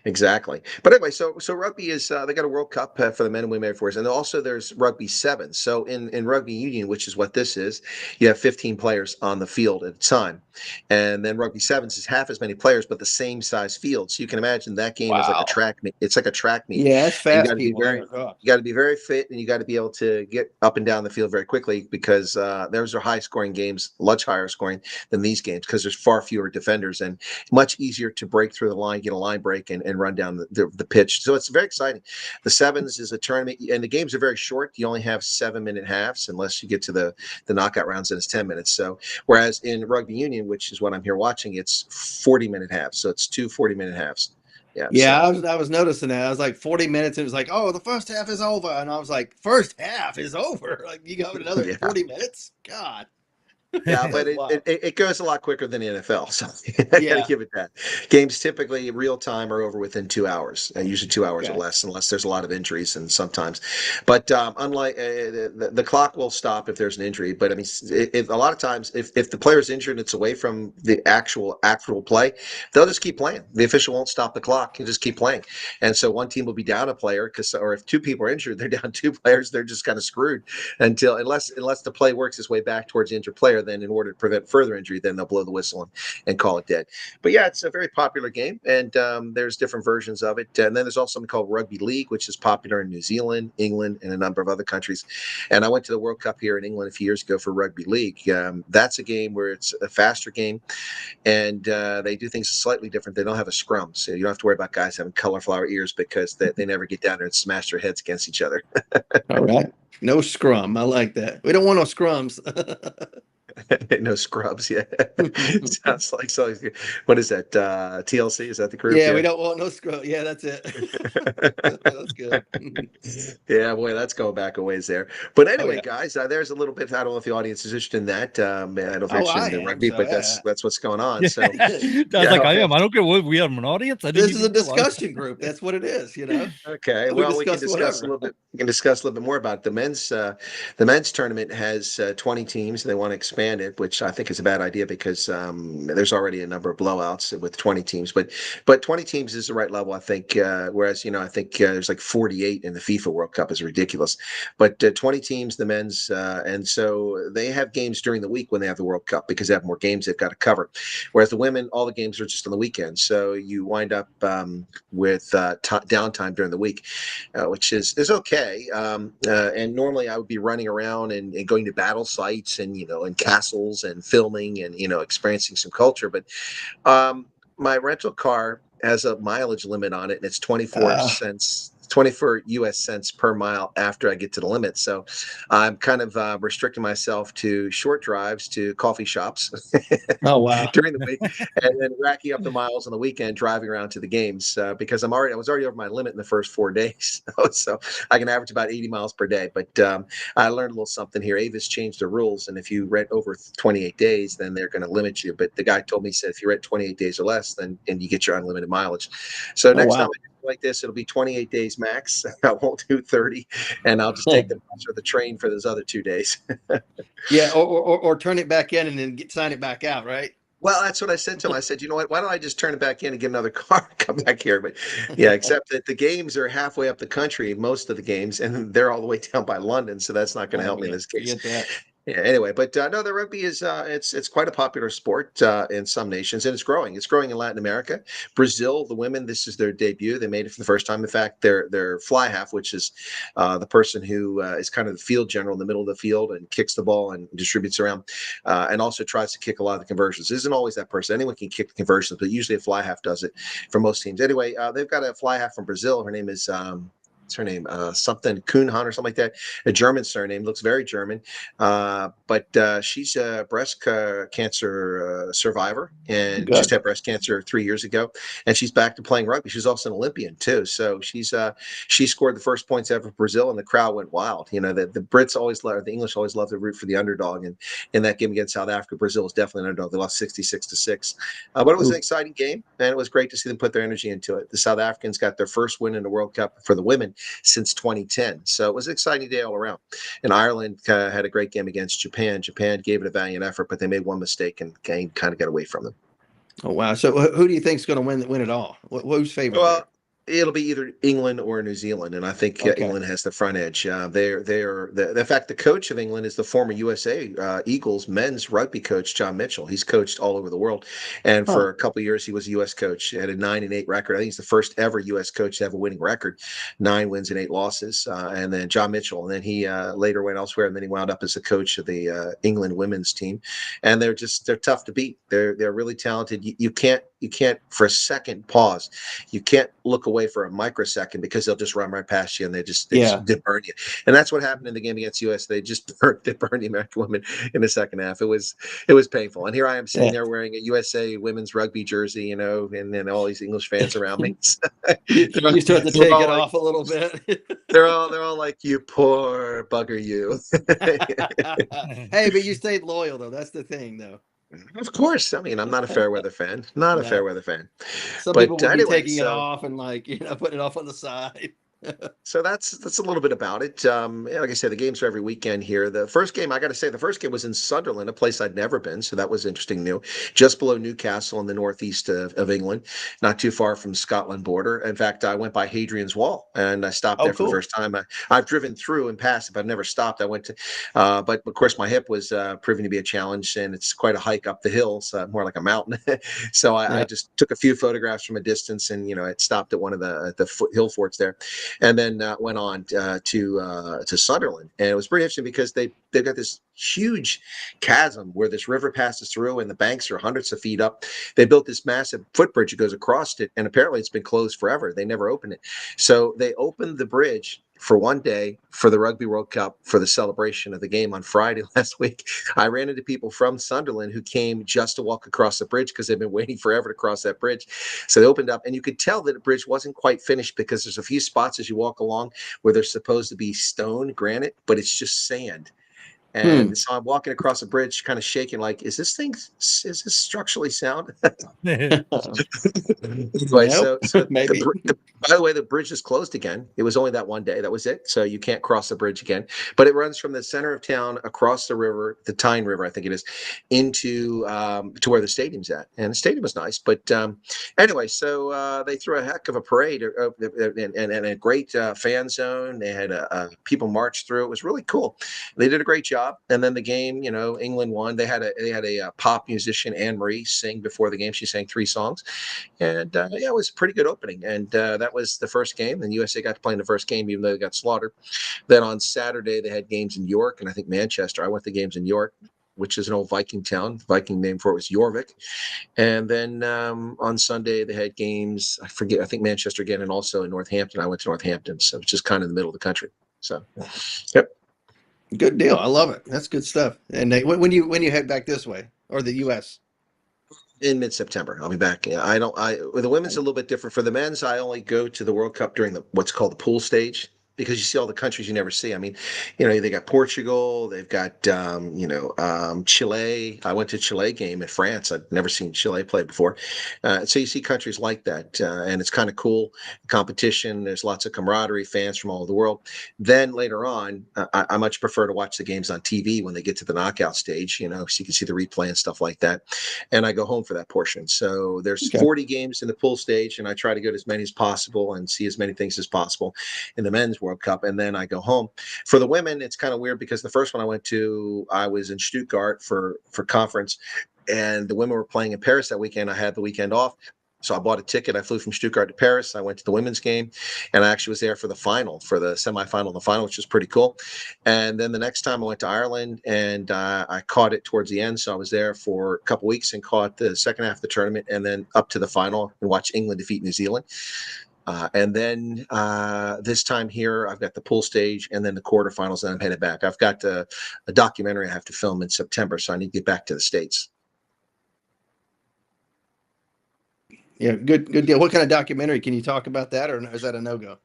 Exactly. But anyway, so rugby is they got a World Cup for the men and women Air Force, and also there's rugby 7. So in rugby union, which is what this is, you have 15 players on the field at a time, and then rugby 7s is half as many players but the same size field. So you can imagine that game is like a track meet. It's like a track meet. Yeah, it's fast. You got to be very fit, and you got to be able to get up and down the field very quickly because those are high scoring games, much higher scoring than these games because there's far fewer defenders and much easier to break through the line, get a line break, and run down the pitch. So it's very exciting. The 7s is a tournament, and the games are very short. You only have 7-minute halves unless you get to the knockout rounds, and it's 10 minutes. So whereas in rugby union, which is what I'm here watching, it's 40-minute halves. So it's 2 40-minute halves. Yeah, I was noticing that. I was like 40 minutes, and it was like, oh, the first half is over. And I was like, first half is over? Like, you got another 40 minutes? God. Yeah, but it goes a lot quicker than the NFL, so I gotta give it that. Games typically real time are over within 2 hours, usually 2 hours or less, unless there's a lot of injuries, and sometimes. But unlike the clock will stop if there's an injury. But I mean, a lot of times, if the player's injured and it's away from the actual play, they'll just keep playing. The official won't stop the clock; he'll just keep playing. And so one team will be down a player or if two people are injured, they're down two players. They're just kind of screwed unless the play works its way back towards the injured player. Then, in order to prevent further injury, then they'll blow the whistle and call it dead. But yeah, it's a very popular game, and there's different versions of it. And then there's also something called rugby league, which is popular in New Zealand, England, and a number of other countries. And I went to the World Cup here in England a few years ago for rugby league. That's a game where it's a faster game, and they do things slightly different. They don't have a scrum, so you don't have to worry about guys having cauliflower ears because they never get down there and smash their heads against each other. All right. No scrum. I like that. We don't want no scrums. No scrubs. Yeah. Sounds like something. What is that? TLC? Is that the group? Yeah, we don't want no scrum. Yeah, that's it. That's good. Yeah, boy, that's going back a ways there. But anyway, guys, there's a little bit. I don't know if the audience is interested in that. I don't know if you're interested in the rugby, but that's what's going on. So I am. I don't care what we have an audience. This is a discussion group. That's what it is. Okay. Well, we can discuss a little bit. We can discuss a little bit more about it. The men's tournament has 20 teams, and they want to expand it, which I think is a bad idea because there's already a number of blowouts with 20 teams. But 20 teams is the right level, I think. Whereas I think there's like 48 in the FIFA World Cup is ridiculous. But 20 teams, the men's, and so they have games during the week when they have the World Cup because they have more games they've got to cover. Whereas the women, all the games are just on the weekend, so you wind up with downtime during the week, which is okay. And normally I would be running around and going to battle sites and and castles and filming and experiencing some culture. But my rental car has a mileage limit on it, and it's 24 US cents per mile after I get to the limit. So I'm kind of restricting myself to short drives to coffee shops Oh, wow. during the week, and then racking up the miles on the weekend driving around to the games because I was already over my limit in the first 4 days. So I can average about 80 miles per day. But I learned a little something here. Avis changed the rules, and if you rent over 28 days, then they're going to limit you. But the guy told me, he said, if you rent 28 days or less, then and you get your unlimited mileage. So next time I do like this, it'll be 28 days max. I won't do 30, and I'll just take the bus or the train for those other 2 days. Yeah, or turn it back in and then sign it back out, right? Well, that's what I said to him. I said, you know what? Why don't I just turn it back in and get another car and come back here? But yeah, except that the games are halfway up the country, most of the games, and they're all the way down by London, so that's not going to help me in this case. Yeah, anyway, but no, the rugby is it's quite a popular sport in some nations, and it's growing. It's growing in Latin America. Brazil, the women, this is their debut. They made it for the first time. In fact, their fly half, which is the person who is kind of the field general in the middle of the field and kicks the ball and distributes around, and also tries to kick a lot of the conversions. It isn't always that person. Anyone can kick the conversions, but usually a fly half does it for most teams. Anyway, they've got a fly half from Brazil. Her name is what's her name? Something Kuhnhan or something like that. A German surname, looks very German. But she's a breast cancer survivor and just had breast cancer 3 years ago. And she's back to playing rugby. She's also an Olympian too. So she scored the first points ever for Brazil, and the crowd went wild. The Brits always love, the English always love to root for the underdog. And in that game against South Africa, Brazil was definitely an underdog. They lost 66-6. But it was an exciting game, and it was great to see them put their energy into it. The South Africans got their first win in the World Cup for the women since 2010. So it was an exciting day all around. And Ireland had a great game against Japan. Japan gave it a valiant effort, but they made one mistake and kind of got away from them. Oh, wow. So who do you think is going to win it all? Who's favorite? Well, it'll be either England or New Zealand, and I think England has the front edge. In fact, the coach of England is the former USA Eagles men's rugby coach, John Mitchell. He's coached all over the world, and for a couple of years he was a U.S. coach. He had a 9-8 record. I think he's the first ever U.S. coach to have a winning record, 9 wins and 8 losses. And then John Mitchell, and then he later went elsewhere, and then he wound up as the coach of the England women's team. And they're tough to beat. They're really talented. You can't for a second pause. You can't look away for a microsecond because they'll just run right past you and they just burn you. And that's what happened in the game against US. They just burned the American women in the second half. It was painful. And here I am sitting there wearing a USA women's rugby jersey, and then all these English fans around me. You start to take it off a little bit. They're all like, "You poor bugger, you." Hey, but you stayed loyal though. That's the thing, though. Of course. I mean, I'm not a fair weather fan. Not a fair weather fan. Some But people will be anyway, taking it off and putting it off on the side. So that's a little bit about it. Like I said, the games are every weekend here. The first game, I got to say, the first game was in Sunderland, a place I'd never been, so that was interesting new. Just below Newcastle in the northeast of England, not too far from the Scotland border. In fact, I went by Hadrian's Wall and I stopped there for the first time. I've driven through and past it, but I've never stopped. I went to, but of course my hip was proving to be a challenge, and it's quite a hike up the hill, so more like a mountain. So I just took a few photographs from a distance, and it stopped at one of the hill forts there. And then went on to Sunderland, and it was pretty interesting because they've got this huge chasm where this river passes through, and the banks are hundreds of feet up. They built this massive footbridge that goes across it, and apparently it's been closed forever. They never opened it, so they opened the bridge for one day for the Rugby World Cup for the celebration of the game on Friday last week. I ran into people from Sunderland who came just to walk across the bridge because they've been waiting forever to cross that bridge. So they opened up, and you could tell that the bridge wasn't quite finished because there's a few spots as you walk along where there's supposed to be stone, granite, but it's just sand. And so I'm walking across the bridge, kind of shaking, like, is this structurally sound? Anyway, Maybe. By the way, the bridge is closed again. It was only that one day. That was it. So you can't cross the bridge again. But it runs from the center of town across the river, the Tyne River, I think it is, into to where the stadium's at. And the stadium was nice. But anyway, so they threw a heck of a parade and a great fan zone. They had people march through. It was really cool. They did a great job. And then the game, England won. They had a pop musician, Anne Marie, sing before the game. She sang 3 songs, and it was a pretty good opening. And that was the first game. And USA got to play in the first game, even though they got slaughtered. Then on Saturday they had games in York and I think Manchester. I went to games in York, which is an old Viking town. The Viking name for it was Jorvik. And then on Sunday they had games. I think Manchester again, and also in Northampton. I went to Northampton, so it's just kind of in the middle of the country. So, yep. Good deal. I love it. That's good stuff. And when you head back this way, or the U.S.? In mid-September, I'll be back. With the women's a little bit different. For the men's, I only go to the World Cup during what's called the pool stage, because you see all the countries you never see. I mean, they got Portugal, they've got, Chile. I went to Chile game in France. I'd never seen Chile play before. So you see countries like that, and it's kind of cool. Competition, there's lots of camaraderie, fans from all over the world. Then later on, I much prefer to watch the games on TV when they get to the knockout stage, so you can see the replay and stuff like that. And I go home for that portion. So there's 40 games in the pool stage, and I try to go to as many as possible and see as many things as possible in the men's World Cup, and then I go home. For the women, it's kind of weird because the first one I went to, I was in Stuttgart for conference, and the women were playing in Paris that weekend. I had the weekend off, so I bought a ticket. I flew from Stuttgart to Paris. I went to the women's game, and I actually was there for the final, for the semifinal and the final, which was pretty cool. And then the next time I went to Ireland, and I caught it towards the end, so I was there for a couple weeks and caught the second half of the tournament, and then up to the final and watched England defeat New Zealand. And then this time here, I've got the pool stage and then the quarterfinals, and I'm headed back. I've got a documentary I have to film in September, so I need to get back to the States. Yeah, good deal. What kind of documentary? Can you talk about that, or is that a no-go?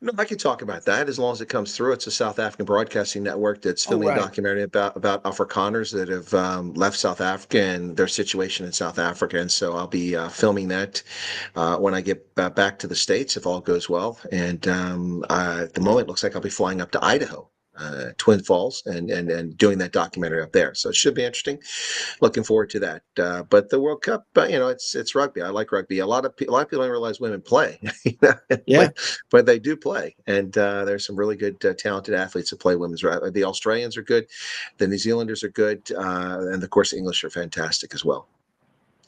No, I can talk about that as long as it comes through. It's a South African broadcasting network that's filming a documentary about Afrikaners that have left South Africa and their situation in South Africa. And so I'll be filming that when I get back to the States, if all goes well. And at the moment, it looks like I'll be flying up to Idaho, Twin Falls, and doing that documentary up there. So it should be interesting. Looking forward to that. But the World Cup, it's rugby. I like rugby. A lot of people don't realize women play. But they do play, and there's some really good, talented athletes that play women's rugby. The Australians are good, the New Zealanders are good, and of course the English are fantastic as well.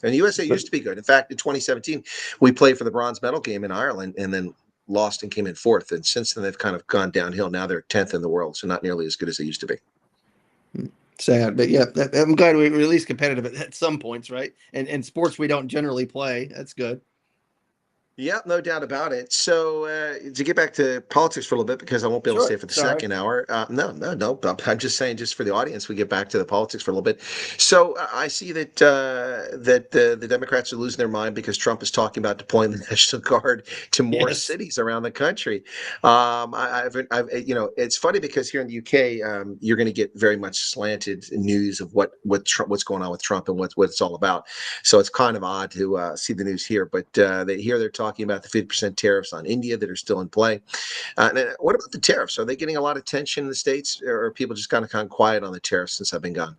And the USA used to be good. In fact, in 2017, we played for the bronze medal game in Ireland, and then lost and came in 4th. And since then, they've kind of gone downhill. Now they're 10th in the world, so not nearly as good as they used to be. Sad, but yeah, I'm glad we were at least competitive at some points, right? And sports we don't generally play. That's good. Yeah, no doubt about it. So to get back to politics for a little bit, because I won't be able to stay Sure. for the Sorry. second hour. No. I'm just saying, just for the audience, we get back to the politics for a little bit. So I see that the Democrats are losing their mind because Trump is talking about deploying the National Guard to more Yes. cities around the country. It's funny because here in the UK, you're going to get very much slanted news of what's going on with Trump and what it's all about. So it's kind of odd to see the news here, but they're talking about the 50% tariffs on India that are still in play. What about the tariffs? Are they getting a lot of attention in the States, or are people just kind of quiet on the tariffs since I've been gone?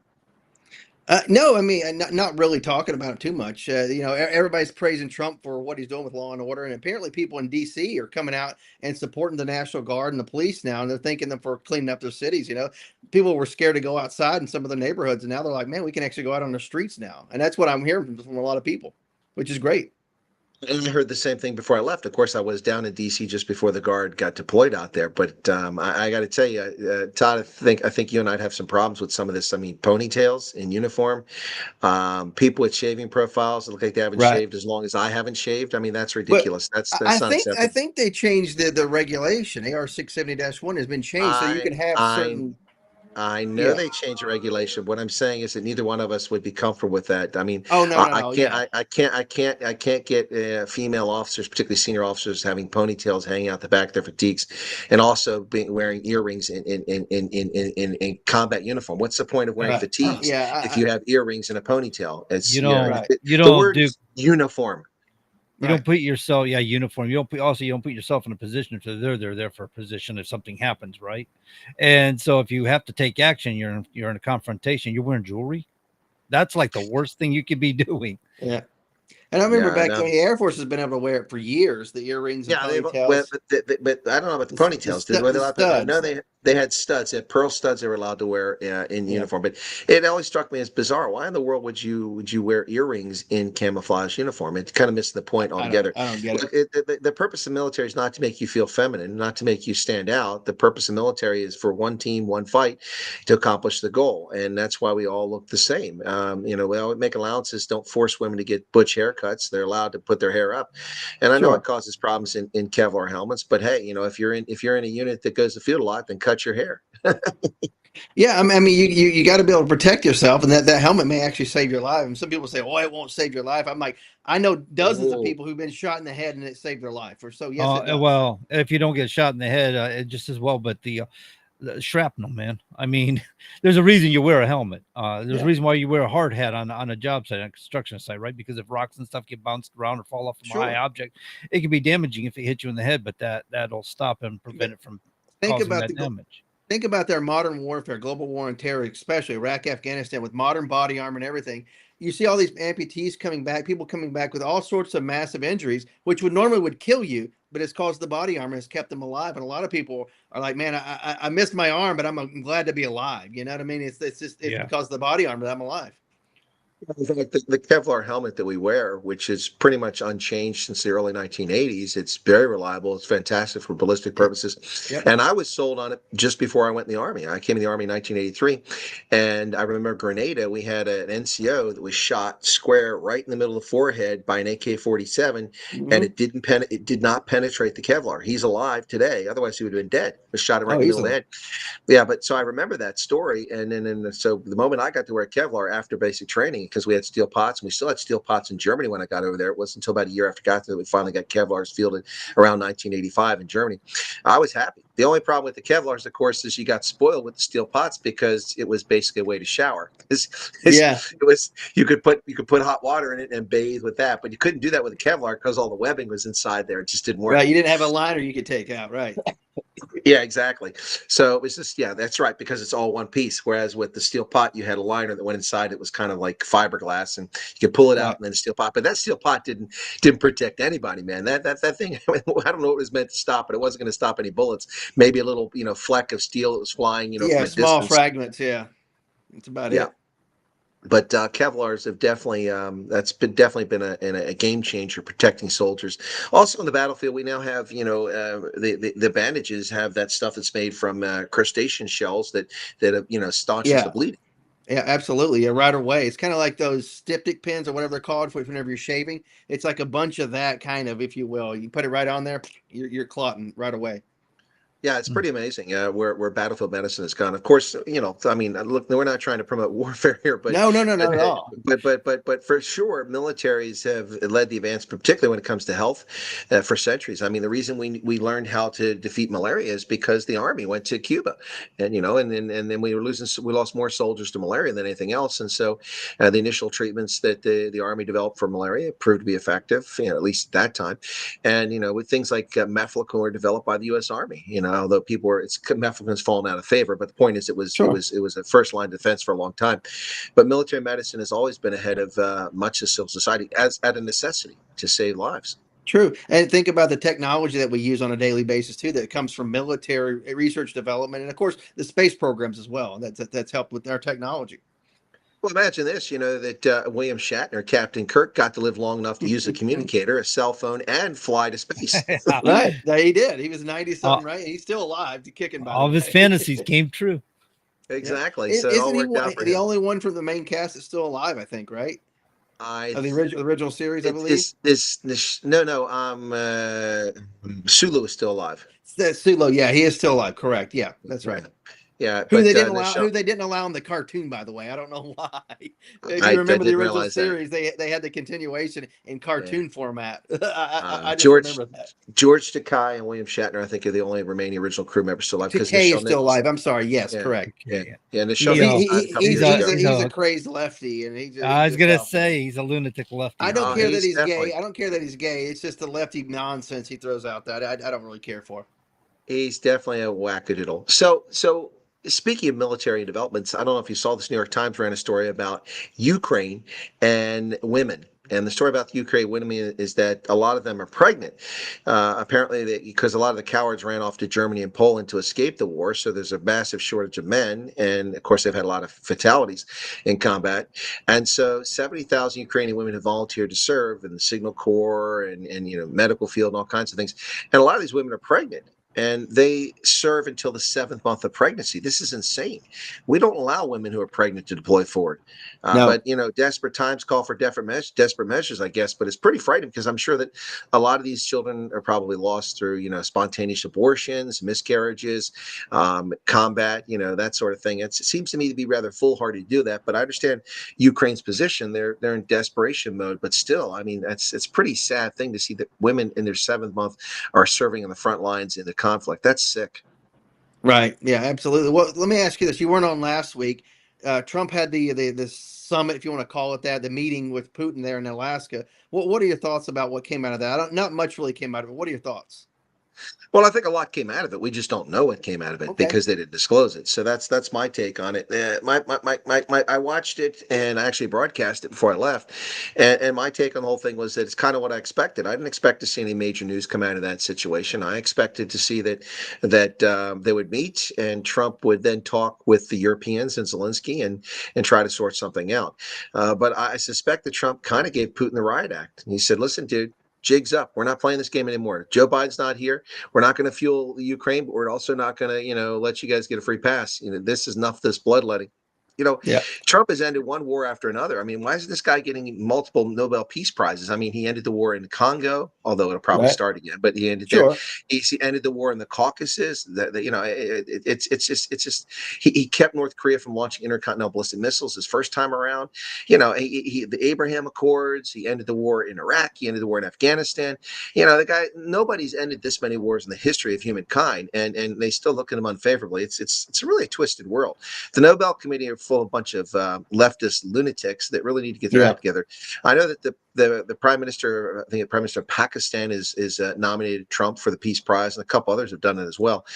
No, I mean, not really talking about it too much. Everybody's praising Trump for what he's doing with law and order, and apparently people in D.C. are coming out and supporting the National Guard and the police now, and they're thanking them for cleaning up their cities. People were scared to go outside in some of the neighborhoods, and now they're like, man, we can actually go out on the streets now, and that's what I'm hearing from a lot of people, which is great. And I heard the same thing before I left. Of course, I was down in D.C. just before the Guard got deployed out there. But I got to tell you, Todd, I think you and I'd have some problems with some of this. I mean, ponytails in uniform, people with shaving profiles that look like they haven't Right. shaved as long as I haven't shaved. I mean, that's But ridiculous. That's I not think I acceptable. think they changed the regulation. AR 670-1 has been changed, so you I can have I certain. I know Yeah. they changed the regulation. What I'm saying is that neither one of us would be comfortable with that. I mean, Oh, no, I, no, I no. can't, Yeah. I can't get female officers, particularly senior officers, having ponytails hanging out the back of their fatigues, and also wearing earrings in combat uniform. What's the point of wearing Right. fatigues Yeah. if you have earrings and a ponytail? It's You don't, Right. you the don't word do is uniform. You don't put yourself, uniform. You don't put yourself in a position if they're there for a position if something happens, right? And so if you have to take action, you're in a confrontation. You're wearing jewelry. That's like the worst thing you could be doing. Yeah. And I remember Yeah, back no. when the Air Force has been able to wear it for years, the earrings and Yeah, well, ponytails. but I don't know about the ponytails. Were they The allowed to? I know studs. they had studs. They had pearl studs. They were allowed to wear in Yeah. uniform. But it always struck me as bizarre. Why in the world would you wear earrings in camouflage uniform? It kind of missed the point altogether. I don't get Look, it. the purpose of the military is not to make you feel feminine, not to make you stand out. The purpose of the military is for one team, one fight, to accomplish the goal, and that's why we all look the same. We always make allowances. Don't force women to get butch haircuts. They're allowed to put their hair up. And I know Sure. it causes problems in Kevlar helmets, but hey, if you're in a unit that goes to the field a lot, then cut your hair. Yeah, I mean, you got to be able to protect yourself, and that helmet may actually save your life. And some people say, "Oh, it won't save your life." I'm like, I know dozens of Whoa. people who've been shot in the head and it saved their life. Or so, yes, it does. Well, if you don't get shot in the head, it just as well. But the shrapnel, man. I mean, there's a reason you wear a helmet. There's a reason why you wear a hard hat on a job site, on a construction site, right? Because if rocks and stuff get bounced around or fall off from a high object, it can be damaging if it hits you in the head. But that'll stop and prevent it from causing that damage. Think about their modern warfare, global war on terror, especially Iraq, Afghanistan, with modern body armor and everything. You see all these amputees coming back, people coming back with all sorts of massive injuries, which would kill you, but it's caused the body armor has kept them alive. And a lot of people are like, man, I missed my arm, but I'm glad to be alive. You know what I mean? It's because of the body armor that I'm alive. The Kevlar helmet that we wear, which is pretty much unchanged since the early 1980s, it's very reliable. It's fantastic for ballistic purposes. Yep. And I was sold on it just before I went in the Army. I came in the Army in 1983. And I remember Grenada, we had an NCO that was shot square right in the middle of the forehead by an AK-47, and it did not penetrate the Kevlar. He's alive today. Otherwise, he would have been dead. It was shot right in the middle of the head. Yeah, but so I remember that story. And then so the moment I got to wear Kevlar after basic training, because we had steel pots, and we still had steel pots in Germany when I got over there. It wasn't until about a year after I got there that we finally got Kevlars fielded around 1985 in Germany. I was happy. The only problem with the Kevlars, of course, is you got spoiled with the steel pots because it was basically a way to shower. It was you could put hot water in it and bathe with that, but you couldn't do that with a Kevlar because all the webbing was inside there. It just didn't work. Right, you didn't have a liner you could take out, right? Yeah, exactly. So it was just, that's right, because it's all one piece. Whereas with the steel pot, you had a liner that went inside. It was kind of like fiberglass, and you could pull it out and then a steel pot. But that steel pot didn't protect anybody, man. That thing, I don't know what it was meant to stop, but it wasn't going to stop any bullets. Maybe a little, fleck of steel that was flying, from a small distance. fragments. Yeah, that's about it. But Kevlars have definitely definitely been a game changer protecting soldiers. Also on the battlefield, we now have the bandages have that stuff that's made from crustacean shells that staunches the bleeding. Yeah, absolutely. Yeah, right away. It's kind of like those styptic pins or whatever they're called for whenever you're shaving. It's like a bunch of that kind of, if you will. You put it right on there, you're clotting right away. Yeah, it's pretty amazing where battlefield medicine has gone. Of course, I mean, look, we're not trying to promote warfare here, but No, not at all. but for sure, militaries have led the advance, particularly when it comes to health, for centuries. I mean, the reason we learned how to defeat malaria is because the army went to Cuba, and then we lost more soldiers to malaria than anything else, and so the initial treatments that the army developed for malaria proved to be effective, at least at that time, and with things like mefloquine were developed by the U.S. Army. Although mefloquine's fallen out of favor, but the point is it was a first line defense for a long time. But military medicine has always been ahead of much of civil society as at a necessity to save lives. True. And think about the technology that we use on a daily basis too, that comes from military research development, and of course the space programs as well. That's helped with our technology. Well, imagine this, that William Shatner, Captain Kirk, got to live long enough to use a communicator, a cell phone, and fly to space. Right. He did. He was 90 something, right? He's still alive, kicking, by all the of his way. fantasies came true. Exactly. Yeah. So it all worked out for the him. only one from the main cast that's still alive, I think, right? Of the original series, I believe. Sulu is still alive. Sulu, yeah, he is still alive. Correct. Yeah, that's right. Yeah, who they didn't allow in the cartoon, by the way. I don't know why. If you remember the original series, they had the continuation in cartoon format. I just remember that. George Takei and William Shatner, I think, are the only remaining original crew members still alive. Takei is still alive. I'm sorry. Yes, correct. Yeah. He's a crazy lefty, and I was gonna say he's a lunatic lefty. I don't care that he's gay. I don't care that he's gay. It's just the lefty nonsense he throws out that I don't really care for. He's definitely a wackadoodle. So speaking of military developments, I don't know if you saw this. New York Times ran a story about Ukraine and women. And the story about the Ukraine women is that a lot of them are pregnant. Apparently, because a lot of the cowards ran off to Germany and Poland to escape the war. So there's a massive shortage of men. And of course, they've had a lot of fatalities in combat. And so 70,000 Ukrainian women have volunteered to serve in the Signal Corps and medical field and all kinds of things. And a lot of these women are pregnant. And they serve until the 7th month of pregnancy. This is insane. We don't allow women who are pregnant to deploy forward. No. But, desperate times call for desperate measures, I guess. But it's pretty frightening because I'm sure that a lot of these children are probably lost through, spontaneous abortions, miscarriages, combat, that sort of thing. It seems to me to be rather foolhardy to do that. But I understand Ukraine's position. They're in desperation mode. But still, I mean, it's a pretty sad thing to see that women in their 7th month are serving on the front lines in the conflict. That's sick. Right. Yeah, absolutely. Well, let me ask you this. You weren't on last week. Trump had the summit, if you want to call it that, the meeting with Putin there in Alaska. What are your thoughts about what came out of that? Not much really came out of it. What are your thoughts? Well, I think a lot came out of it. We just don't know what came out of it because they didn't disclose it. So that's my take on it. I watched it and I actually broadcast it before I left. And my take on the whole thing was that it's kind of what I expected. I didn't expect to see any major news come out of that situation. I expected to see that they would meet and Trump would then talk with the Europeans and Zelensky and try to sort something out. But I suspect that Trump kind of gave Putin the riot act. He said, listen, dude, jig's up. We're not playing this game anymore. Joe Biden's not here. We're not going to fuel the Ukraine, but we're also not going to, let you guys get a free pass. This is enough, this bloodletting. Trump has ended one war after another. I mean, why is this guy getting multiple Nobel Peace Prizes? I mean, he ended the war in Congo, although it'll probably start again, but he ended there. He ended the war in the Caucasus. It's just he kept North Korea from launching intercontinental ballistic missiles his first time around. The Abraham Accords. He ended the war in Iraq. He ended the war in Afghanistan. The guy. Nobody's ended this many wars in the history of humankind, and they still look at him unfavorably. It's really a twisted world. The Nobel Committee are full of a bunch of leftist lunatics that really need to get their act together. I know that the prime minister, I think the prime minister of Pakistan is nominated Trump for the Peace Prize, and a couple others have done it as well.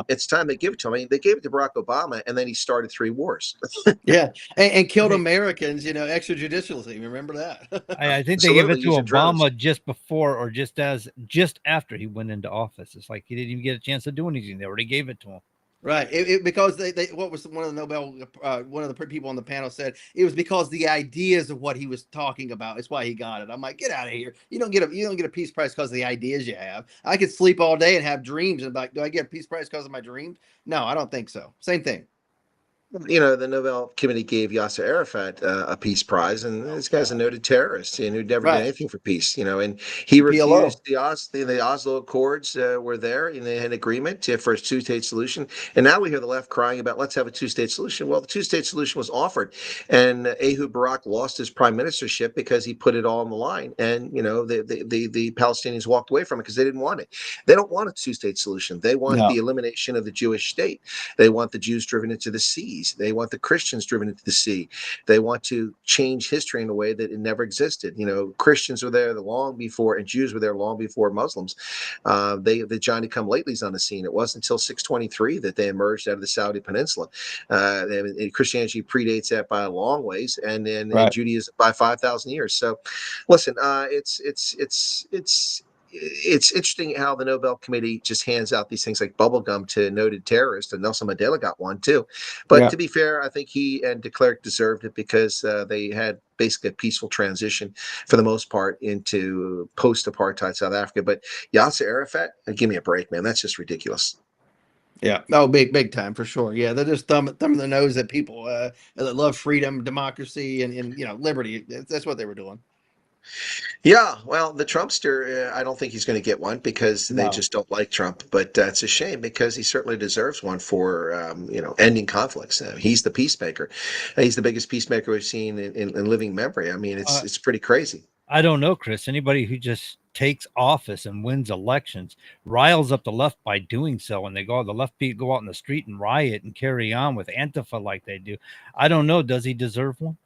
It's time they give it to him. I mean, they gave it to Barack Obama, and then he started 3 wars. and killed Americans, extrajudicially. Remember that? I think they gave it to Obama just before or just after he went into office. It's like he didn't even get a chance to do anything. They already gave it to him. Right, because they what was one of the Nobel one of the people on the panel said it was because the ideas of what he was talking about is why he got it. I'm like, get out of here! You don't get a Peace Prize because of the ideas you have. I could sleep all day and have dreams and like, do I get a Peace Prize because of my dreams? No, I don't think so. Same thing. The Nobel Committee gave Yasser Arafat a peace prize, and this guy's a noted terrorist and who never did Right. anything for peace. And he PLO. refused the Oslo Accords were there, and they had an agreement for a two-state solution. And now we hear the left crying about let's have a two-state solution. Well, the two-state solution was offered, and Ehud Barak lost his prime ministership because he put it all on the line. And the Palestinians walked away from it because they didn't want it. They don't want a two-state solution. They want the elimination of the Jewish state. They want the Jews driven into the sea. They want the Christians driven into the sea. They want to change history in a way that it never existed. Christians were there long before, and Jews were there long before Muslims. The Johnny come latelys on the scene. It wasn't until 623 that they emerged out of the Saudi Peninsula. Christianity predates that by a long ways, and then Judaism by 5,000 years. So, listen, it's interesting how the Nobel Committee just hands out these things like bubblegum to noted terrorists, and Nelson Mandela got one too. But to be fair, I think he and de Klerk deserved it because they had basically a peaceful transition for the most part into post-apartheid South Africa. But Yasser Arafat, give me a break, man. That's just ridiculous. Yeah. Oh, big time for sure. Yeah, they're just thumbing the nose at people that love freedom, democracy, and liberty. That's what they were doing. Yeah, well, the Trumpster, I don't think he's going to get one because they just don't like Trump. But it's a shame because he certainly deserves one for, ending conflicts. He's the peacemaker. He's the biggest peacemaker we've seen in living memory. I mean, it's pretty crazy. I don't know, Chris. Anybody who just takes office and wins elections riles up the left by doing so. And the left people go out in the street and riot and carry on with Antifa like they do. I don't know. Does he deserve one?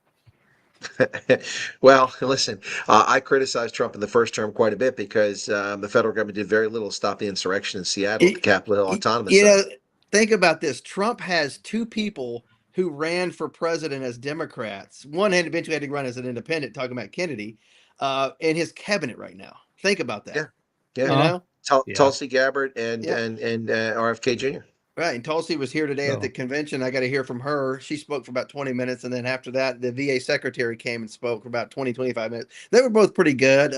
Well, listen, I criticized Trump in the first term quite a bit because the federal government did very little to stop the insurrection in Seattle at the Capitol Hill Autonomous Zone. Think about this. Trump has two people who ran for president as Democrats. One eventually had to run as an independent, talking about Kennedy, in his cabinet right now. Think about that. Yeah. Tulsi Gabbard and RFK Jr. Right. And Tulsi was here today at the convention. I got to hear from her. She spoke for about 20 minutes. And then after that, the VA secretary came and spoke for about 25 minutes. They were both pretty good.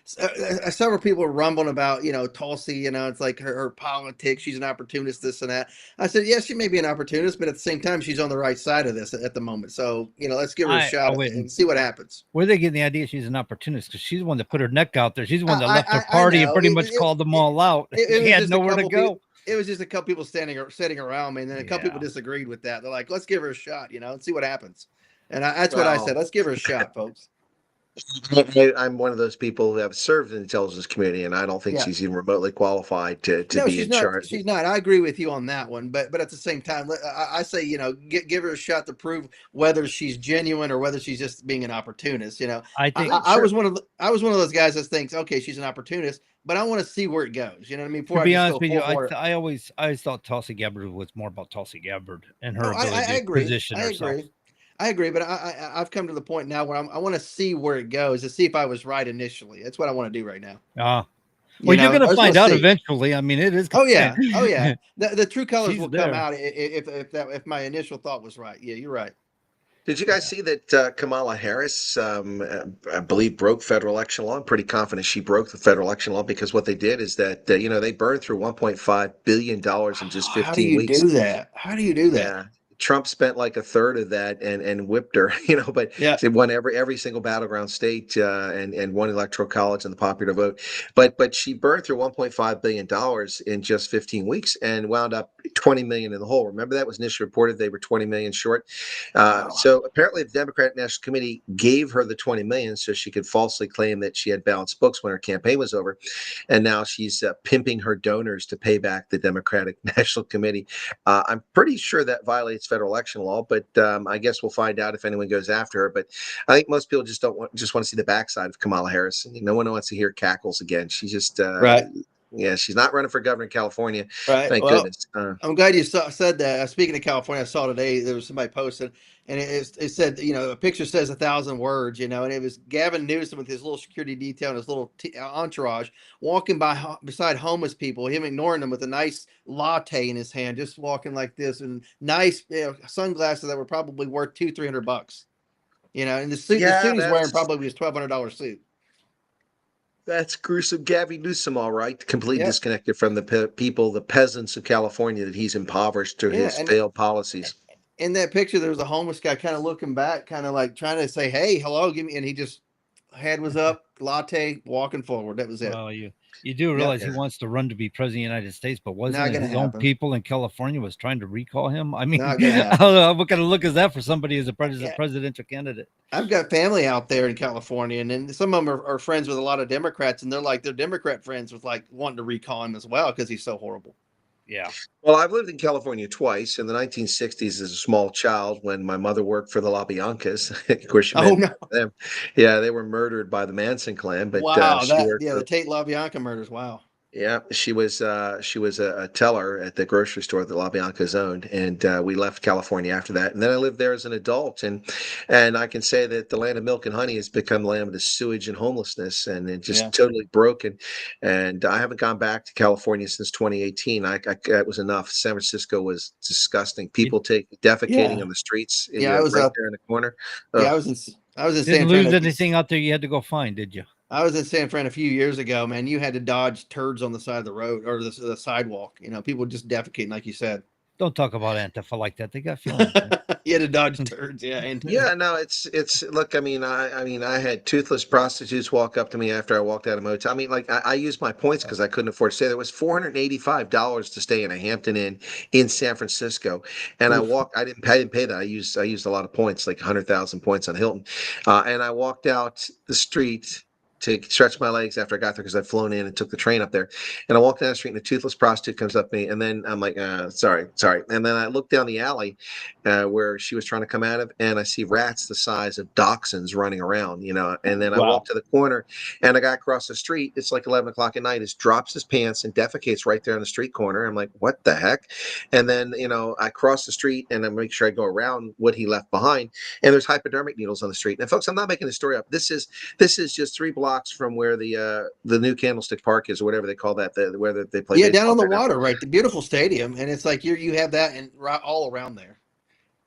Several people were rumbling about, Tulsi, it's like her politics. She's an opportunist, this and that. I said, yes, she may be an opportunist, but at the same time, she's on the right side of this at the moment. So, let's give her a shot and see what happens. Where are they getting the idea she's an opportunist? Because she's the one that put her neck out there. She's the one that left her party and pretty much called them all out. She had nowhere to go. It was just a couple people sitting around me, and then a couple people disagreed with that. They're like, let's give her a shot, and see what happens. And that's what I said. Let's give her a shot, folks. I'm one of those people who have served in the intelligence community, and I don't think she's even remotely qualified to be in charge. She's not. I agree with you on that one. But at the same time, I say, give her a shot to prove whether she's genuine or whether she's just being an opportunist. I think I was one of those guys that thinks, okay, she's an opportunist, but I want to see where it goes. You know what I mean? To be honest with you, I always thought Tulsi Gabbard was more about Tulsi Gabbard and her ability to position herself. I agree, but I've come to the point now where I want to see where it goes to see if I was right initially. That's what I want to do right now. Well, you're going to find out eventually. I mean, it is. Oh yeah. The true colors will come out if my initial thought was right. Yeah, you're right. Did you guys see that Kamala Harris, I believe, broke federal election law? I'm pretty confident she broke the federal election law because what they did is that, they burned through $1.5 billion in just 15 weeks. How do you do that? Yeah. Trump spent like a third of that and whipped her, but they won every single battleground state and one electoral college and the popular vote. But she burned through $1.5 billion in just 15 weeks and wound up 20 million in the hole. Remember that was initially reported they were 20 million short. So apparently the Democratic National Committee gave her the 20 million so she could falsely claim that she had balanced books when her campaign was over. And now she's pimping her donors to pay back the Democratic National Committee. I'm pretty sure that violates federal election law, but I guess we'll find out if anyone goes after her. But I think most people just want to see the backside of Kamala Harris. No one wants to hear cackles again. She's just right. Yeah, she's not running for governor in California. Right. Thank goodness. I'm glad you said that. Speaking of California, I saw today there was somebody posted, and it said, a picture says 1,000 words, and it was Gavin Newsom with his little security detail and his little entourage walking beside homeless people, him ignoring them with a nice latte in his hand, just walking like this, and nice sunglasses that were probably worth $200-300. And the suit he's wearing probably was $1,200 suit. That's gruesome. Gavin Newsom, all right, completely disconnected from the people, the peasants of California that he's impoverished through his failed policies. In that picture, there was a homeless guy kind of looking back, kind of like trying to say, "Hey, hello, give me," and he just head was up, latte, walking forward. That was it. Well, you do Yep. realize he wants to run to be president of the United States, but wasn't Not it gonna his own happen. people in California was trying to recall him? I mean, Not gonna happen. what kind of look is that for somebody who's a presidential candidate? I've got family out there in California, and then some of them are friends with a lot of Democrats, and they're Democrat friends with like wanting to recall him as well because he's so horrible. Yeah. Well, I've lived in California twice. In the 1960s, as a small child, when my mother worked for the LaBiancas, of course, you met them. Yeah, they were murdered by the Manson clan, but Wow, she worked the for. Tate LaBianca murders. Wow. Yeah, she was a teller at the grocery store that LaBianca's owned, and we left California after that. And then I lived there as an adult, and I can say that the land of milk and honey has become the land of the sewage and homelessness, and it just totally broken. And I haven't gone back to California since 2018. I that was enough. San Francisco was disgusting. People defecating on the streets. Yeah, I was right out there in the corner. Yeah, Ugh. I was in Didn't San lose Fran. anything out there you had to go find, did you? I was in San Fran a few years ago, man. You had to dodge turds on the side of the road or the sidewalk. You know, people just defecating, like you said. Don't talk about Antifa like that. They got feelings. You had to dodge turds, yeah. And Yeah, no, it's look. I mean, I had toothless prostitutes walk up to me after I walked out of motel. I mean, like I used my points because I couldn't afford to stay. There was $485 to stay in a Hampton Inn in San Francisco, and I walked. I didn't pay that. I used a lot of points, like 100,000 points on Hilton, and I walked out the street to stretch my legs after I got there because I'd flown in and took the train up there. And I walked down the street and a toothless prostitute comes up to me. And then I'm like, sorry. And then I look down the alley where she was trying to come out of, and I see rats the size of dachshunds running around, you know. And then I walk to the corner, and a guy across the street, it's like 11 o'clock at night, drops his pants and defecates right there on the street corner. I'm like, what the heck? And then, you know, I cross the street and I make sure I go around what he left behind. And there's hypodermic needles on the street. And folks, I'm not making this story up. This is just 3 blocks from where the new Candlestick Park is, or whatever they call that, where they play. Yeah, down on the water, right? The beautiful stadium, and it's like you have that and all around there.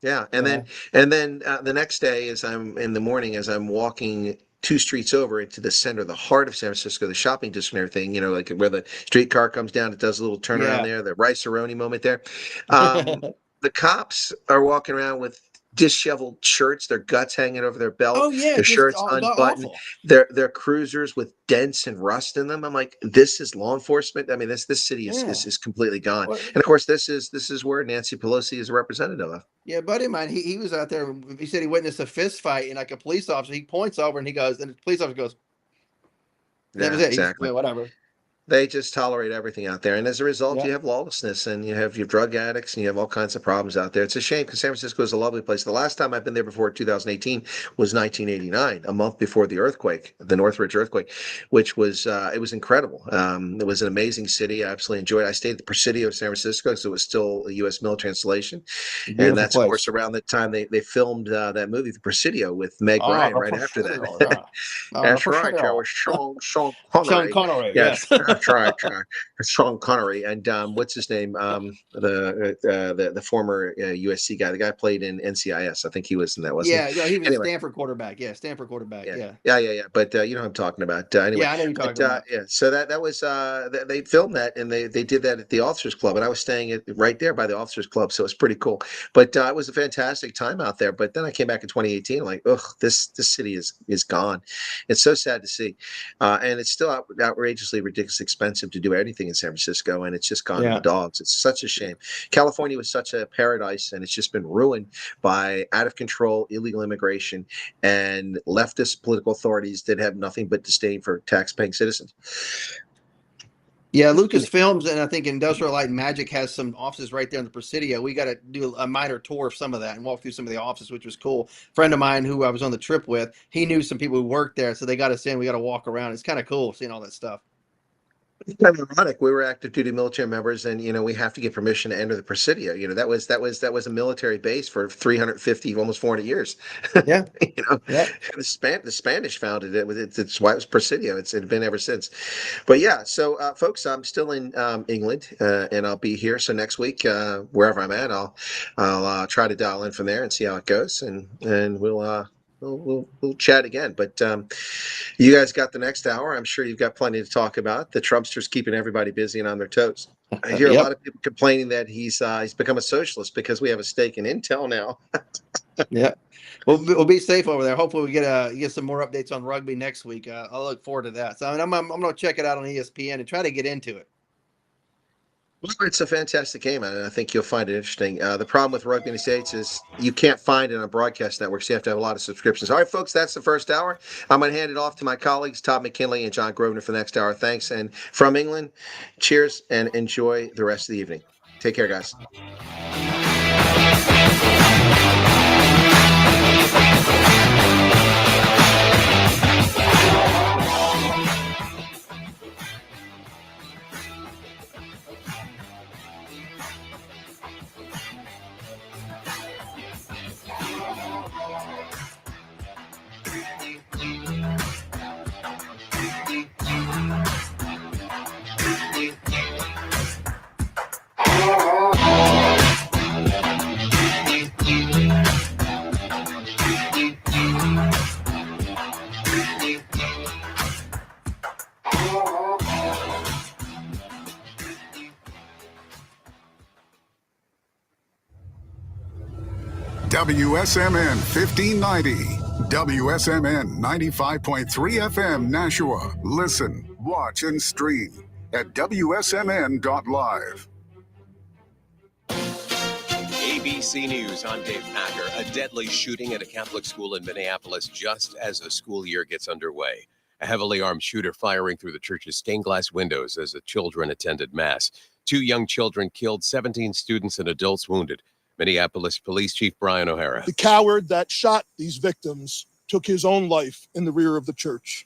Yeah, and then the next day, as I'm in the morning, as I'm walking 2 streets over into the center, the heart of San Francisco, the shopping district and everything, you know, like where the streetcar comes down, it does a little turnaround there, the rice-a-roni moment there. The cops are walking around with disheveled shirts, their guts hanging over their belt, their shirts unbuttoned, their cruisers with dents and rust in them. I'm like, this is law enforcement. I mean, this city is completely gone. And of course, this is where Nancy Pelosi is a representative of. Yeah, buddy of mine, he was out there. He said he witnessed a fist fight, and like a police officer, he points over and he goes, and the police officer goes, that was it. Exactly. Whatever. They just tolerate everything out there. And as a result, you have lawlessness, and you have your drug addicts, and you have all kinds of problems out there. It's a shame because San Francisco is a lovely place. The last time I've been there before 2018 was 1989, a month before the earthquake, the Northridge earthquake, which was, it was incredible. It was an amazing city. I absolutely enjoyed it. I stayed at the Presidio of San Francisco, so it was still a U.S. military installation. And that's, of course, around the time they filmed that movie, The Presidio, with Meg Ryan right after that. That's right. That was Sean Connery. Sean Connery, yes. Try Sean Connery and what's his name, the former USC guy, the guy played in NCIS. I think he was in that, wasn't he? Yeah, he was a Stanford quarterback. Stanford quarterback. Yeah. But you know what I'm talking about. Anyway, yeah, I know you're talking about. Yeah, so that was they filmed that, and they did that at the Officers Club, and I was staying right there by the Officers Club, so it was pretty cool. But it was a fantastic time out there. But then I came back in 2018, like, ugh, this city is gone. It's so sad to see, and it's still outrageously ridiculously expensive to do anything in San Francisco, and it's just gone to the dogs. It's such a shame. California was such a paradise, and it's just been ruined by out of control illegal immigration and leftist political authorities that have nothing but disdain for tax-paying citizens. Yeah, Lucasfilms and I think Industrial Light and Magic has some offices right there in the Presidio. We got to do a minor tour of some of that and walk through some of the offices, which was cool. A friend of mine who I was on the trip with, he knew some people who worked there, so they got us in. We got to walk around. It's kind of cool seeing all that stuff. It's kind of ironic. We were active duty military members, and we have to get permission to enter the Presidio. That was a military base for 350, almost 400 years. Yeah, The Spanish founded it. It's why it was Presidio. It's been ever since. But yeah, so folks, I'm still in England, and I'll be here. So next week, wherever I'm at, I'll try to dial in from there and see how it goes, and we'll we'll chat again. But you guys got the next hour. I'm sure you've got plenty to talk about. The Trumpster's keeping everybody busy and on their toes. I hear a lot of people complaining that he's become a socialist because we have a stake in Intel now. Yeah. We'll be safe over there. Hopefully we get some more updates on rugby next week. I'll look forward to that. So I'm going to check it out on ESPN and try to get into it. Well, it's a fantastic game, and I think you'll find it interesting. The problem with rugby in the States is you can't find it on broadcast networks. So you have to have a lot of subscriptions. All right, folks, that's the first hour. I'm going to hand it off to my colleagues, Todd McKinley and John Grosvenor, for the next hour. Thanks. And from England, cheers and enjoy the rest of the evening. Take care, guys. WSMN 1590, WSMN 95.3 FM Nashua. Listen, watch, and stream at wsmn.live. ABC News, I'm Dave Packer. A deadly shooting at a Catholic school in Minneapolis just as the school year gets underway. A heavily armed shooter firing through the church's stained glass windows as the children attended Mass. 2 young children killed, 17 students and adults wounded. Minneapolis Police Chief Brian O'Hara. The coward that shot these victims took his own life in the rear of the church.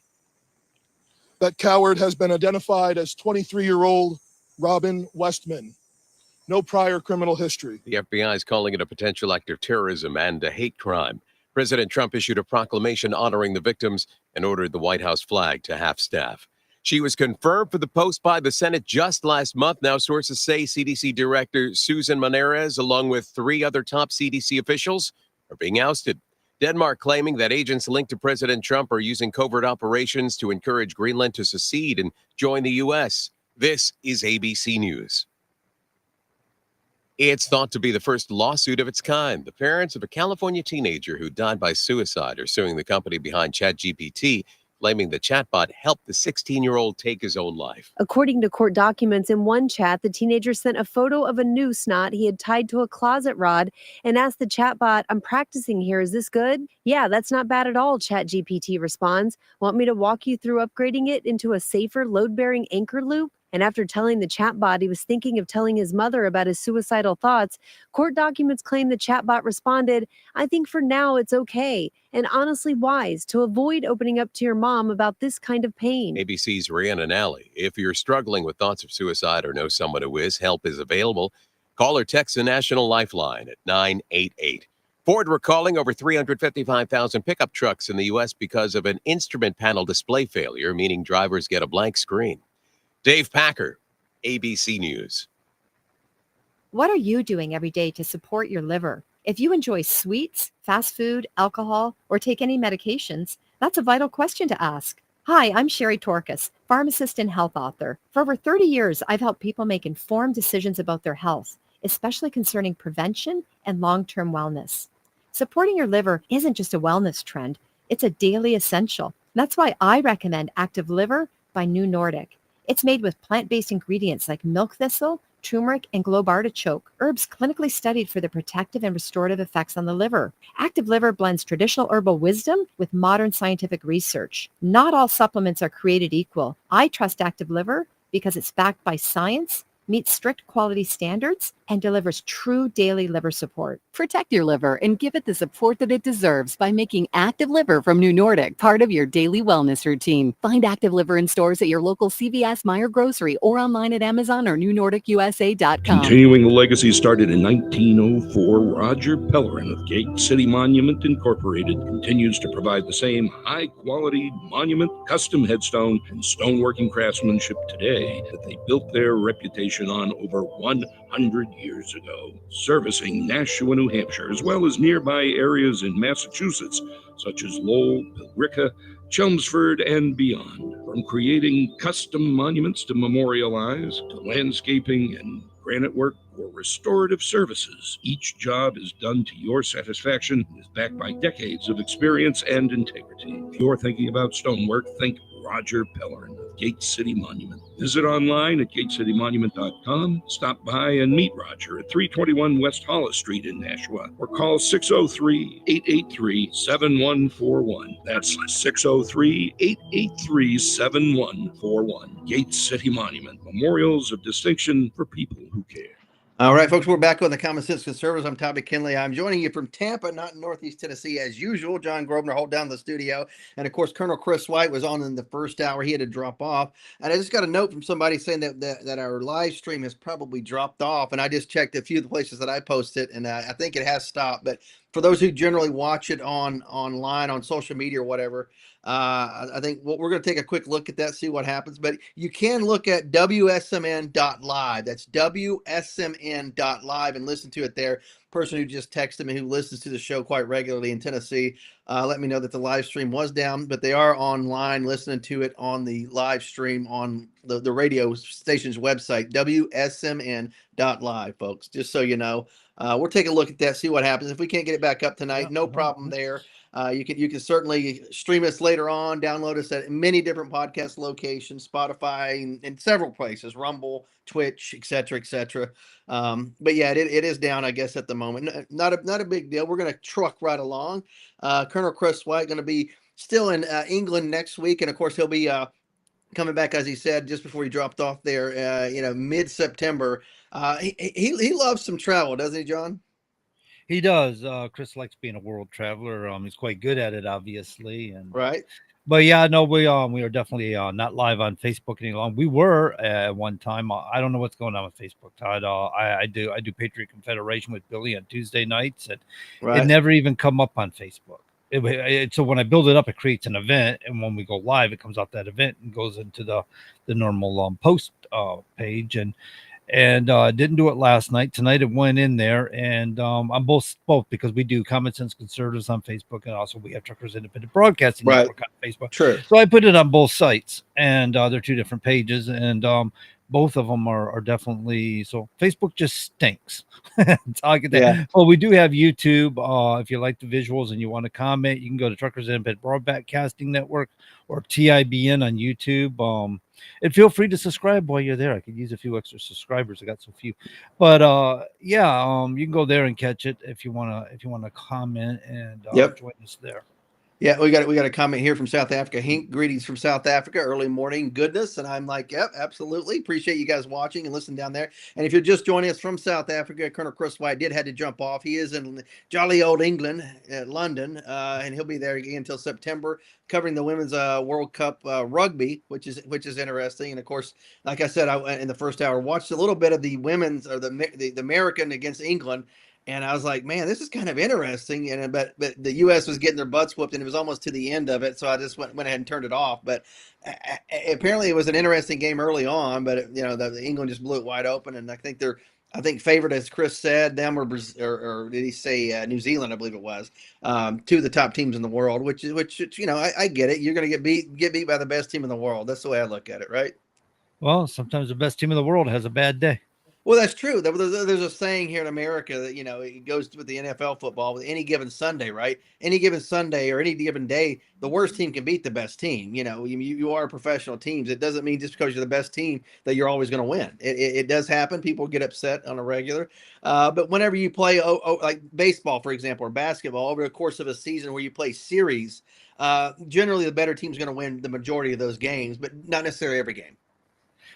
That coward has been identified as 23-year-old Robin Westman. No prior criminal history. The FBI is calling it a potential act of terrorism and a hate crime. President Trump issued a proclamation honoring the victims and ordered the White House flag to half-staff. She was confirmed for the post by the Senate just last month. Now sources say CDC Director Susan Menarez, along with 3 other top CDC officials, are being ousted. Denmark claiming that agents linked to President Trump are using covert operations to encourage Greenland to secede and join the U.S. This is ABC News. It's thought to be the first lawsuit of its kind. The parents of a California teenager who died by suicide are suing the company behind ChatGPT, claiming the chatbot helped the 16-year-old take his own life. According to court documents, in one chat, the teenager sent a photo of a noose knot he had tied to a closet rod and asked the chatbot, "I'm practicing here. Is this good?" "Yeah, that's not bad at all," ChatGPT responds. "Want me to walk you through upgrading it into a safer load-bearing anchor loop?" And after telling the chatbot he was thinking of telling his mother about his suicidal thoughts, court documents claim the chatbot responded, "I think for now it's okay and honestly wise to avoid opening up to your mom about this kind of pain." ABC's Rhiannon Nally. If you're struggling with thoughts of suicide or know someone who is, help is available. Call or text the National Lifeline at 988. Ford recalling over 355,000 pickup trucks in the U.S. because of an instrument panel display failure, meaning drivers get a blank screen. Dave Packer, ABC News. What are you doing every day to support your liver? If you enjoy sweets, fast food, alcohol, or take any medications, that's a vital question to ask. Hi, I'm Sherry Torkas, pharmacist and health author. For over 30 years, I've helped people make informed decisions about their health, especially concerning prevention and long-term wellness. Supporting your liver isn't just a wellness trend, it's a daily essential. That's why I recommend Active Liver by New Nordic. It's made with plant-based ingredients like milk thistle, turmeric, and globe artichoke, herbs clinically studied for their protective and restorative effects on the liver. Active Liver blends traditional herbal wisdom with modern scientific research. Not all supplements are created equal. I trust Active Liver because it's backed by science, meets strict quality standards, and delivers true daily liver support. Protect your liver and give it the support that it deserves by making Active Liver from New Nordic part of your daily wellness routine. Find Active Liver in stores at your local CVS, Meijer Grocery, or online at Amazon or NewNordicUSA.com. Continuing the legacy started in 1904, Roger Pellerin of Gate City Monument Incorporated continues to provide the same high-quality monument, custom headstone, and stoneworking craftsmanship today that they built their reputation on over 100 years ago, servicing Nashua, New Hampshire, as well as nearby areas in Massachusetts, such as Lowell, Billerica, Chelmsford, and beyond. From creating custom monuments to memorialize, to landscaping and granite work or restorative services, each job is done to your satisfaction and is backed by decades of experience and integrity. If you're thinking about stonework, think Roger Pellerin of Gate City Monument. Visit online at gatecitymonument.com. Stop by and meet Roger at 321 West Hollis Street in Nashua, or call 603-883-7141. That's 603-883-7141. Gate City Monument. Memorials of distinction for people who care. All right, folks, we're back on the Common Sense Conservatives. I'm Todd McKinley. I'm joining you from Tampa, not in Northeast Tennessee, as usual. John Grosvenor hold down the studio. And, of course, Colonel Chris Wyatt was on in the first hour. He had to drop off. And I just got a note from somebody saying that our live stream has probably dropped off. And I just checked a few of the places that I posted, and I think it has stopped. But for those who generally watch it online, on social media or whatever, I think we're going to take a quick look at that, see what happens. But you can look at wsmn.live. That's wsmn.live and listen to it there. Person who just texted me, who listens to the show quite regularly in Tennessee, let me know that the live stream was down, but they are online listening to it on the live stream on the radio station's website, wsmn.live, folks, just so you know. We'll take a look at that, see what happens. If we can't get it back up tonight, no problem there. You can certainly stream us later on, download us at many different podcast locations, Spotify, and several places, Rumble, Twitch, et cetera, et cetera. But yeah, it is down, I guess, at the moment. Not a big deal. We're going to truck right along. Colonel Chris White going to be still in England next week, and of course he'll be coming back, as he said, just before he dropped off there, mid-September. He loves some travel, doesn't he, John? He does. Chris likes being a world traveler. He's quite good at it, obviously. And right. But yeah, no, we are definitely not live on Facebook any longer. We were at one time. I don't know what's going on with Facebook, Todd. I do Patriot Confederation with Billy on Tuesday nights, and it never even come up on Facebook. So when I build it up, it creates an event, and when we go live, it comes out that event and goes into the normal post page. And didn't do it last night. Tonight it went in there, and I'm both because we do Common Sense Conservatives on Facebook, and also we have Truckers Independent Broadcasting Network on Facebook. True. So I put it on both sites, and they're two different pages, and both of them are definitely so. Facebook just stinks. I get that. Yeah. Well, we do have YouTube. If you like the visuals and you want to comment, you can go to Truckers Independent Broadcasting Network or TIBN on YouTube. And feel free to subscribe while you're there. I could use a few extra subscribers. I got so few, but you can go there and catch it if you wanna comment and join us there. Yeah, we got a comment here from South Africa. Hink, greetings from South Africa, early morning goodness. And I'm like, yep, absolutely. Appreciate you guys watching and listening down there. And if you're just joining us from South Africa, Colonel Chris White had to jump off. He is in jolly old England, London, and he'll be there again until September, covering the Women's World Cup rugby, which is interesting. And of course, like I said, I in the first hour watched a little bit of the women's or the American against England. And I was like, man, this is kind of interesting. And but the U.S. was getting their butts whooped, and it was almost to the end of it. So I just went ahead and turned it off. But apparently, it was an interesting game early on. But the England just blew it wide open, and I think favored, as Chris said, them or did he say New Zealand? I believe it was two of the top teams in the world. Which I get it. You're going to get beat by the best team in the world. That's the way I look at it, right? Well, sometimes the best team in the world has a bad day. Well, that's true. There's a saying here in America that, it goes with the NFL football with any given Sunday, right? Any given Sunday or any given day, the worst team can beat the best team. You are professional teams. It doesn't mean just because you're the best team that you're always going to win. It does happen. People get upset on a regular. But whenever you play, like baseball, for example, or basketball, over the course of a season where you play series, generally the better team's going to win the majority of those games, but not necessarily every game.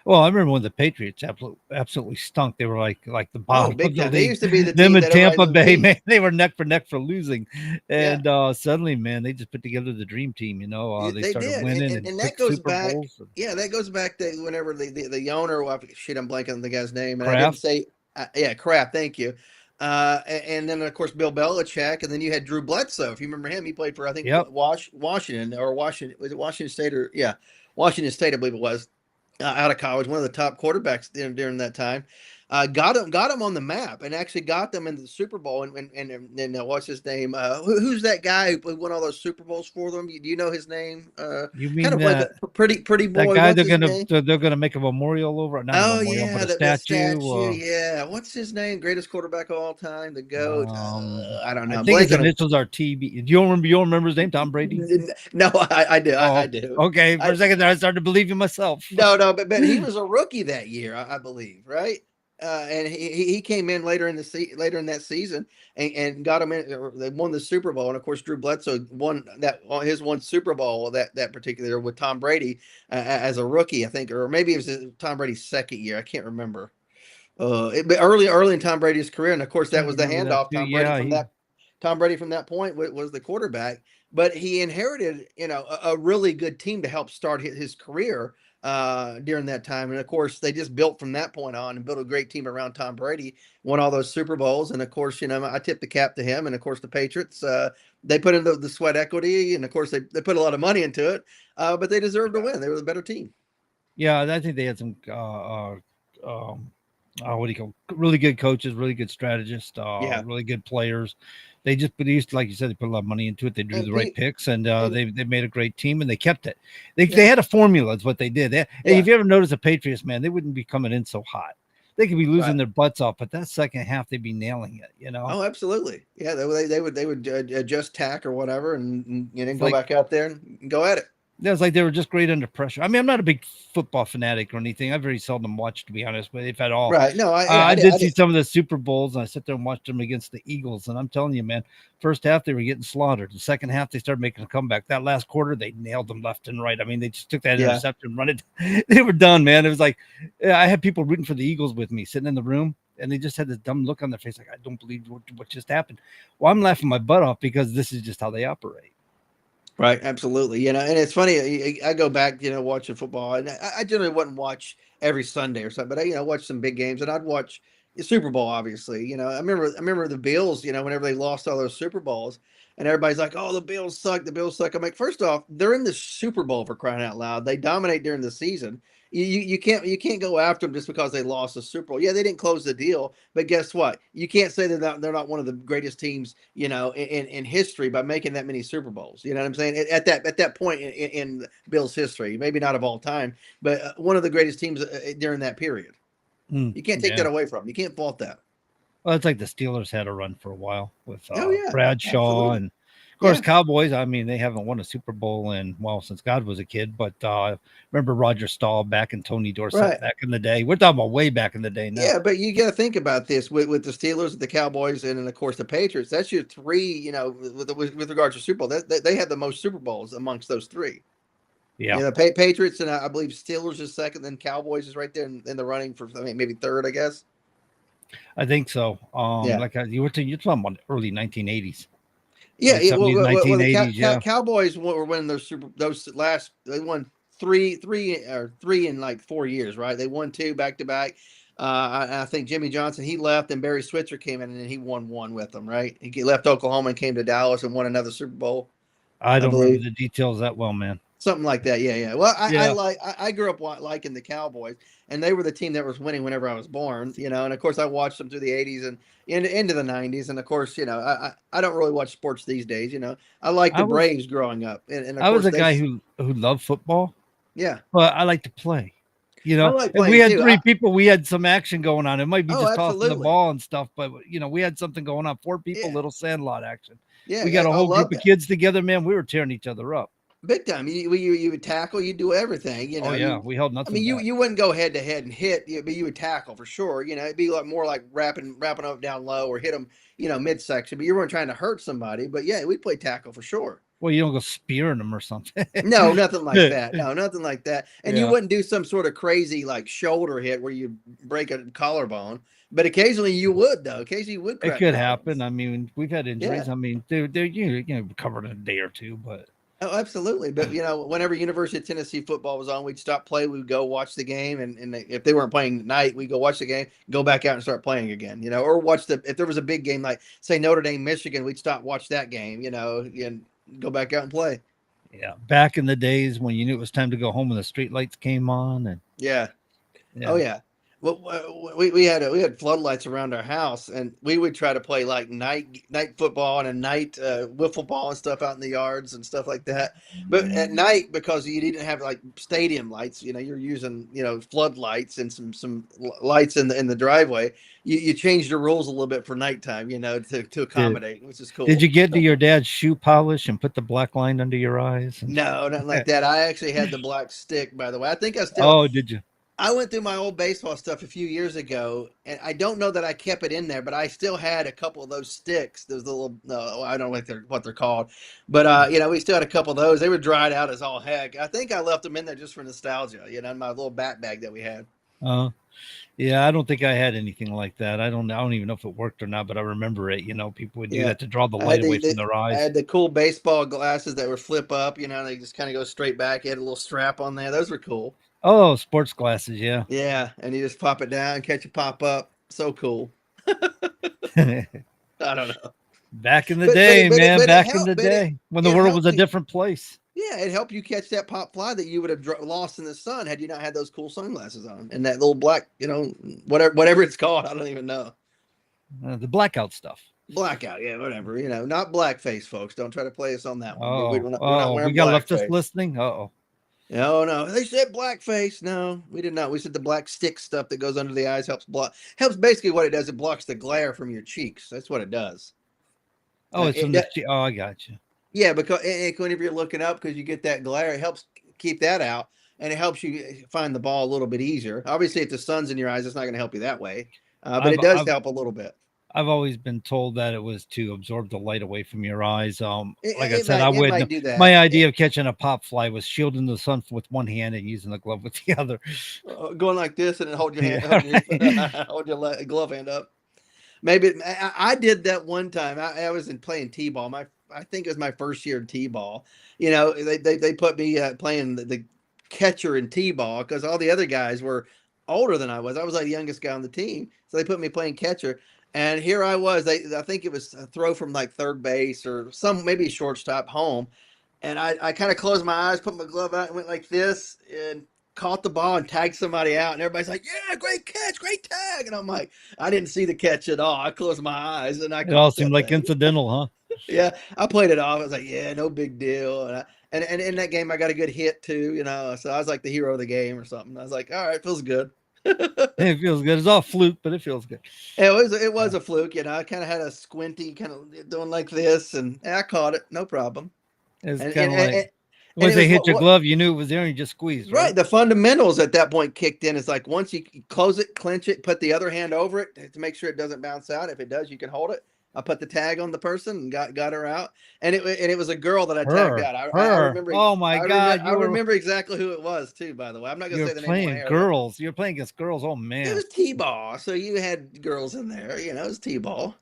Well, I remember when the Patriots absolutely stunk. They were like the bottom. Oh, big time. They used to be the team. Them in Tampa Bay, man, they were neck for neck for losing. And suddenly, man, they just put together the dream team. They started winning, and that goes back. Yeah, that goes back to whenever the owner. Well, shit, I'm blanking on the guy's name. And Kraft. I didn't say. Kraft. Thank you. And then of course Bill Belichick, and then you had Drew Bledsoe. If you remember him, he played for Washington was it Washington State or Washington State, I believe it was. Out of college, one of the top quarterbacks during that time. got them on the map and actually got them into the Super Bowl. And what's his name? Who's that guy who won all those Super Bowls for them? Do you know his name? You Kind mean of like that a pretty that boy. guy What's his name? they're gonna make a memorial over? Not a Oh memorial, but yeah, a the statue. statue. Yeah, what's his name? Greatest quarterback of all time, the GOAT. I don't know. I I'm think his blanking on. initials are TB. Do you remember? You don't remember his name? Tom Brady. No, I do. Oh, I do. okay. For a second there, I started to believe you myself. No, but he was a rookie that year, I believe, right? And he came in later in that season and got him in. Or they won the Super Bowl, and of course Drew Bledsoe won his one Super Bowl that particular year with Tom Brady as a rookie, I think, or maybe it was Tom Brady's second year. I can't remember. But early in Tom Brady's career, and of course that was the Remember that handoff. too. Yeah, Tom Brady from that point was the quarterback, but he inherited a really good team to help start his career during that time. And of course, they just built from that point on and built a great team around Tom Brady, won all those Super Bowls. And of course, I tip the cap to him. And of course, the Patriots, they put in the sweat equity. And of course, they put a lot of money into it, but they deserved to win. They were the better team. Yeah, I think they had some what do you call really good coaches, really good strategists, really good players. They used to, like you said, they put a lot of money into it. They drew the right picks, and they made a great team, and they kept it. They had a formula. Is what they did. If you ever notice the Patriots, man, they wouldn't be coming in so hot. They could be losing their butts off, but that second half they'd be nailing it. Oh, absolutely. Yeah, they would adjust tack or whatever, and go like, back out there and go at it. It was like they were just great under pressure. I mean, I'm not a big football fanatic or anything. I very seldom watch, to be honest, but if at all. Right. No, I did see some of the Super Bowls, and I sat there and watched them against the Eagles. And I'm telling you, man, first half they were getting slaughtered. The second half they started making a comeback. That last quarter they nailed them left and right. I mean, they just took that interception, run it. They were done, man. It was like I had people rooting for the Eagles with me, sitting in the room, and they just had this dumb look on their face, like I don't believe what just happened. Well, I'm laughing my butt off because this is just how they operate. Right, absolutely. And it's funny. I go back, watching football, and I generally wouldn't watch every Sunday or something, but I watch some big games, and I'd watch the Super Bowl. Obviously, I remember the Bills. Whenever they lost all those Super Bowls, and everybody's like, "Oh, the Bills suck. The Bills suck." I'm like, first off, they're in the Super Bowl, for crying out loud. They dominate during the season. You can't go after them just because they lost the Super Bowl. Yeah, they didn't close the deal, but guess what? You can't say they're not one of the greatest teams, in history by making that many Super Bowls. You know what I'm saying? At that point in Bill's history, maybe not of all time, but one of the greatest teams during that period. You can't take that away from them. You can't fault that. Well, it's like the Steelers had a run for a while with absolutely. Bradshaw and. Of course, Cowboys, I mean, they haven't won a Super Bowl since God was a kid. But remember Roger Stahl back and Tony Dorsett back in the day. We're talking about way back in the day now. Yeah, but you got to think about this with the Steelers, the Cowboys, and then, of course, the Patriots. That's your three, with regards to Super Bowl. They had the most Super Bowls amongst those three. Yeah. Patriots, and I believe Steelers is second, then Cowboys is right there in the running for maybe third, I guess. I think so. You're talking about early 1980s. Yeah, the Cowboys were winning they won three in like 4 years, right? They won 2 back to back. I think Jimmy Johnson, he left, and Barry Switzer came in, and he won 1 with them, right? He left Oklahoma and came to Dallas and won another Super Bowl. I don't remember the details that well, man. Something like that, yeah. Well, I grew up liking the Cowboys, and they were the team that was winning whenever I was born, and of course I watched them through the 80s and into the 90s, and of course, I don't really watch sports these days, I like the Braves growing up, and I was a guy who loved football, but I like to play. Like if we had three people, we had some action going on. It might be just tossing the absolutely. ball and stuff, but we had something going on. 4 people, little Sandlot action. Yeah, we got a whole group of kids together, man. We were tearing each other up. Big time. You would tackle, you do everything. Oh yeah, we held nothing. I mean, you wouldn't go head to head and hit, but you would tackle for sure. It'd be more like wrapping up down low or hit them, midsection. But you weren't trying to hurt somebody. But yeah, we play tackle for sure. Well, you don't go spearing them or something. No, nothing like that. No, nothing like that. And you wouldn't do some sort of crazy like shoulder hit where you break a collarbone. But occasionally you would, though. Occasionally you would. It could happen. I mean, we've had injuries. Yeah. I mean, they're covered in a day or two, but. Oh, absolutely. But, whenever University of Tennessee football was on, we'd stop play. We'd go watch the game. And if they weren't playing at night, we'd go watch the game, go back out and start playing again, or watch if there was a big game, like say Notre Dame, Michigan, we'd stop, watch that game, and go back out and play. Yeah. Back in the days when you knew it was time to go home and the street lights came on. And yeah. Oh yeah. we had floodlights around our house, and we would try to play like night football and a night wiffle ball and stuff out in the yards and stuff like that. But at night, because you didn't have like stadium lights, you're using floodlights and some lights in the driveway. You changed the rules a little bit for nighttime, to accommodate, which is cool. Did you get to your dad's shoe polish and put the black line under your eyes? No, nothing like that. I actually had the black stick, by the way. I think I still. Oh, did you? I went through my old baseball stuff a few years ago, and I don't know that I kept it in there, but I still had a couple of those sticks. Those little, I don't know what they're called, but we still had a couple of those. They were dried out as all heck. I think I left them in there just for nostalgia, in my little bat bag that we had. Yeah, I don't think I had anything like that. I don't even know if it worked or not, but I remember it. People would do that to draw the light away from their eyes. I had the cool baseball glasses that were flip up. They just kind of go straight back. You had a little strap on there. Those were cool. Oh, sports glasses, yeah. Yeah, and you just pop it down, catch it pop up. So cool. I don't know. Back in the day, man. Back in the day when the world was a different place. Yeah, it helped you catch that pop fly that you would have lost in the sun had you not had those cool sunglasses on and that little black, whatever it's called. I don't even know. The blackout stuff. Blackout, yeah, whatever. Not blackface, folks. Don't try to play us on that one. Oh, we're not we got leftists listening. Uh-oh. No. They said blackface. No, we did not. We said the black stick stuff that goes under the eyes helps basically what it does. It blocks the glare from your cheeks. That's what it does. Oh, it's from the cheek. Oh, I got you. Yeah, because whenever you're looking up, because you get that glare, it helps keep that out, and it helps you find the ball a little bit easier. Obviously, if the sun's in your eyes, it's not going to help you that way, but it does help a little bit. I've always been told that it was to absorb the light away from your eyes. My idea of catching a pop fly was shielding the sun with one hand and using the glove with the other. Going like this and then hold your hand, hold your glove hand up. Maybe I did that one time. I was playing t-ball. I think it was my first year in t-ball. They put me playing the catcher in t-ball because all the other guys were older than I was. I was like the youngest guy on the team, so they put me playing catcher. And here I was. I think it was a throw from like third base or maybe shortstop home. And I kind of closed my eyes, put my glove out, and went like this, and caught the ball and tagged somebody out. And everybody's like, "Yeah, great catch, great tag." And I'm like, I didn't see the catch at all. I closed my eyes and it all seemed like incidental, huh? Yeah, I played it off. I was like, "Yeah, no big deal." And in that game, I got a good hit too. So I was like the hero of the game or something. I was like, "All right, feels good." It feels good. It's all fluke, but it feels good. It was a fluke. I kind of had a squinty, kind of doing like this, and I caught it, no problem. It's kind of like once they hit your glove, you knew it was there, and you just squeezed. Right. The fundamentals at that point kicked in. It's like once you close it, clench it, put the other hand over it to make sure it doesn't bounce out. If it does, you can hold it. I put the tag on the person and got her out, and it was a girl that I tagged out. I remember. Oh my God! I remember exactly who it was too. By the way, I'm not going to say the name. You're playing girls. You're playing against girls. Oh man! It was t-ball, so you had girls in there. It was t-ball.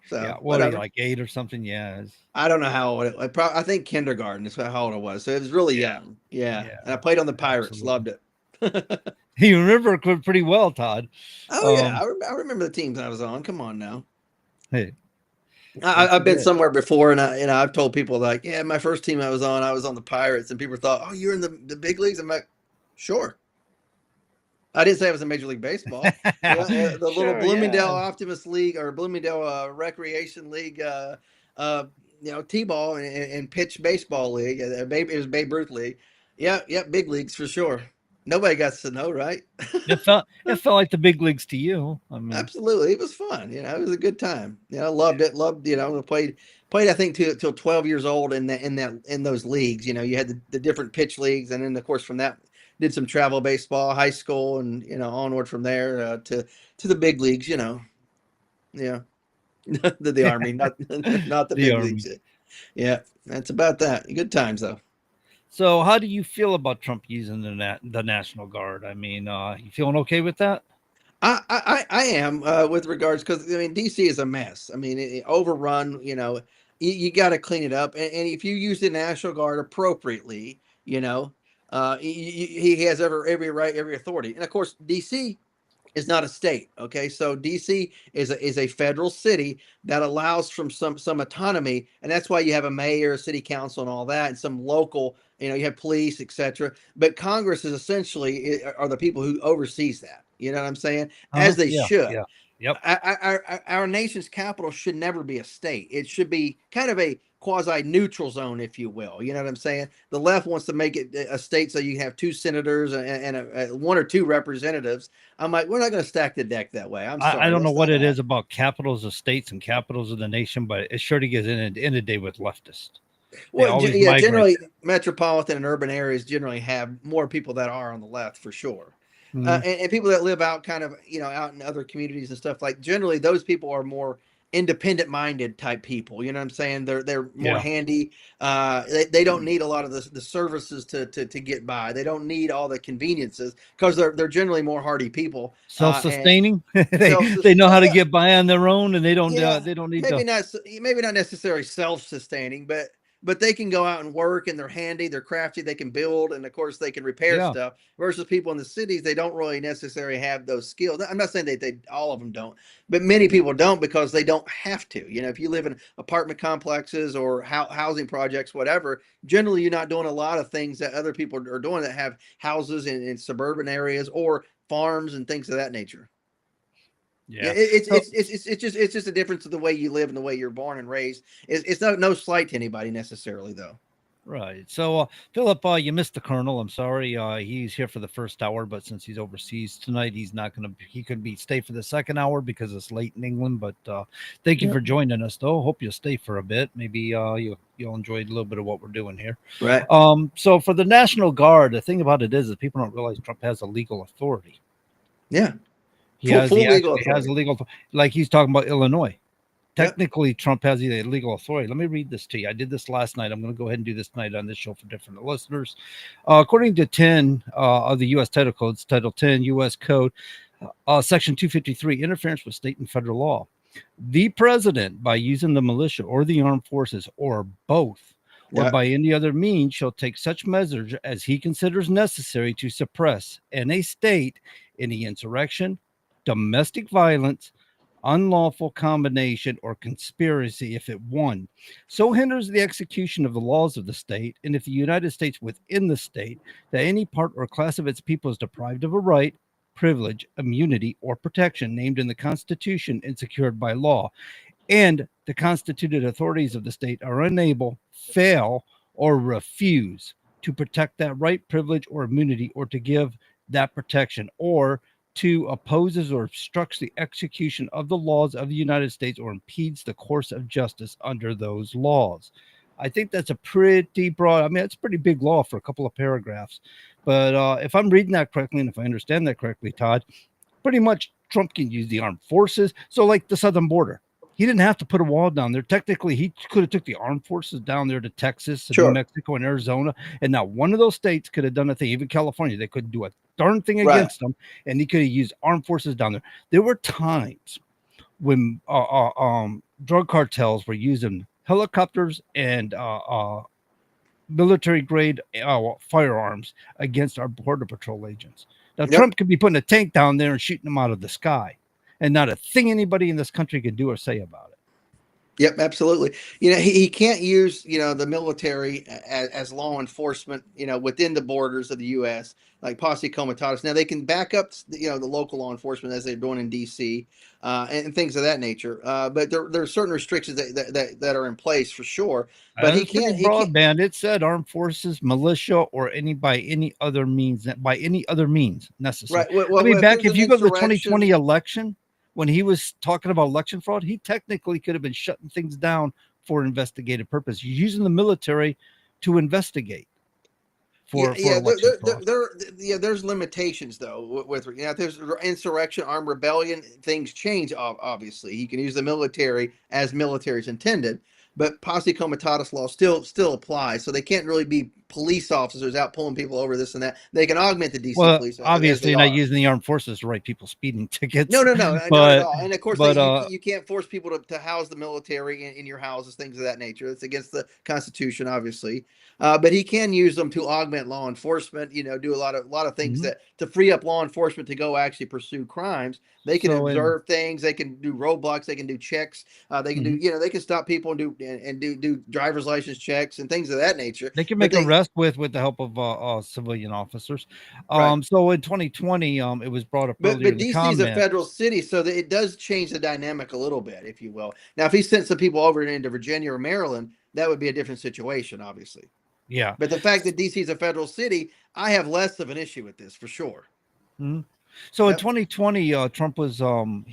So yeah, what are you, like 8 or something? Yeah. I don't know how old I think kindergarten is how old it was. So it was really young. Yeah. And I played on the Pirates. Absolutely. Loved it. You remember it pretty well, Todd. Oh yeah, I remember the teams I was on. Come on now. Hey. I've been somewhere before, and I've told people like, yeah, my first team I was on the Pirates, and people thought, oh, you're in the big leagues. I'm like, sure. I didn't say I was in Major League Baseball. The little Bloomingdale Optimist League or Bloomingdale Recreation League, T-ball and pitch baseball league. It was Babe Ruth League. Yeah, big leagues for sure. Nobody got to know, right? It felt like the big leagues to you. I mean, absolutely, it was fun. It was a good time. Loved it. Loved. Played. I think till 12 years old in those leagues. You had the different pitch leagues, and then of course from that did some travel baseball, high school, and onward from there to the big leagues. Yeah, the Army, not the big Army. leagues. Yeah, that's about that. Good times though. So how do you feel about Trump using the National Guard? I mean, you feeling okay with that? I am with regards because DC is a mess. It overrun. You got to clean it up, and if you use the National Guard appropriately, he has every right, every authority. And of course, DC is not a state. Okay, so DC is a federal city that allows from some autonomy, and that's why you have a mayor, city council, and all that, and some local. You have police, etc. But Congress is essentially are the people who oversees that. You know what I'm saying? As they Yeah. should. Yeah. Yep. Our nation's capital should never be a state. It should be kind of a quasi-neutral zone, if you will. You know what I'm saying? The left wants to make it a state so you have 2 senators and 1 or 2 representatives. I'm like, we're not going to stack the deck that way. I'm sorry. I don't know That's what not it happening. is about capitals of states and capitals of the nation, but it sure gets inundated with leftists. They Well, always yeah, migrate generally there. metropolitan and urban areas generally have more people that are on the left for sure. Mhm. And people that live out kind of, out in other communities and stuff, like generally those people are more independent minded type people. You know what I'm saying? They're more Yeah. handy. They don't need a lot of the services to get by. They don't need all the conveniences because they're generally more hardy people. And Self-sustaining. they self they know how to yeah, get by on their own, and they don't yeah, need to. maybe not necessarily self-sustaining, but they can go out and work, and they're handy, they're crafty, they can build, and of course they can repair Yeah. stuff. Versus people in the cities, they don't really necessarily have those skills. I'm not saying that they all of them don't, but many people don't because they don't have to. If you live in apartment complexes or housing projects, whatever, generally you're not doing a lot of things that other people are doing that have houses in suburban areas or farms and things of that nature. Yeah, Yeah. it's just a difference of the way you live and the way you're born and raised. It's no slight to anybody necessarily, though. Right. So, Philip, you missed the Colonel. I'm sorry. He's here for the first hour, but since he's overseas tonight, he's not going to. He could stay for the second hour because it's late in England. But thank you for joining us, though. Hope you'll stay for a bit. Maybe you'll enjoy a little bit of what we're doing here. Right. So for the National Guard, the thing about it is that people don't realize Trump has a legal authority. Yeah. He actually authority. has a legal, like he's talking about Illinois. Technically, Trump has the legal authority. Let me read this to you. I did this last night. I'm going to go ahead and do this tonight on this show for different listeners. According to 10 of the U.S. Title Codes, Title 10 U.S. Code, Section 253, interference with state and federal law. The president, by using the militia or the armed forces or both, or by any other means, shall take such measures as he considers necessary to suppress in a state any insurrection, domestic violence, unlawful combination, or conspiracy if it one so hinders the execution of the laws of the state, and if the United States within the state, that any part or class of its people is deprived of a right, privilege, immunity, or protection named in the Constitution and secured by law, and the constituted authorities of the state are unable, fail, or refuse to protect that right, privilege, or immunity, or to give that protection, or to opposes or obstructs the execution of the laws of the United States or impedes the course of justice under those laws. I think that's a pretty broad, it's a pretty big law for a couple of paragraphs. But if I'm reading that correctly, and if I understand that correctly, Todd, pretty much Trump can use the armed forces. So like the southern border, he didn't have to put a wall down there. Technically, he could have took the armed forces down there to Texas, and New Mexico, and Arizona, and not one of those states could have done a thing. Even California, they couldn't do a darn thing against them, and he could have used armed forces down there. There were times when drug cartels were using helicopters and military grade firearms against our border patrol agents. Now, Trump could be putting a tank down there and shooting them out of the sky, and not a thing anybody in this country can do or say about it. Yep, absolutely. He can't use, the military as law enforcement, within the borders of the U.S., like posse comitatus. Now, they can back up, the local law enforcement as they're doing in D.C. And things of that nature. But there are certain restrictions that are in place for sure. But he can't. Broadband. It said armed forces, militia, or by any other means necessary. Right. Well, if you go to the 2020 election, when he was talking about election fraud, he technically could have been shutting things down for investigative purpose. He's using the military to investigate. There's limitations though with if there's insurrection, armed rebellion, things change. Obviously, he can use the military as military is intended. but posse comitatus law still applies. So they can't really be police officers out pulling people over, this and that. They can augment the DC police as obviously they not are. using the armed forces to write people speeding tickets. No, not at all. And of course, you can't force people to house the military in your houses, things of that nature. It's against the Constitution, obviously. But he can use them to augment law enforcement. Do a lot of things that to free up law enforcement to go actually pursue crimes. They can observe things. They can do roadblocks. They can do checks. They can do they can stop people and do driver's license checks and things of that nature. They can make arrests with the help of civilian officers. Right. So in 2020, it was brought up But earlier in the DC is a comment. federal city, so that it does change the dynamic a little bit, if you will. Now, if he sent some people over into Virginia or Maryland, that would be a different situation, obviously. Yeah. But the fact that DC is a federal city, I have less of an issue with this for sure. So in 2020, Trump was come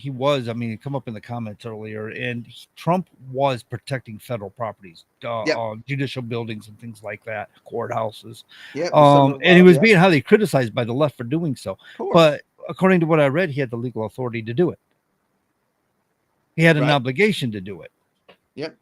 up in the comments earlier, and Trump was protecting federal properties, judicial buildings and things like that, courthouses. And he was being highly criticized by the left for doing so. But according to what I read, he had the legal authority to do it. He had an obligation to do it. Yep.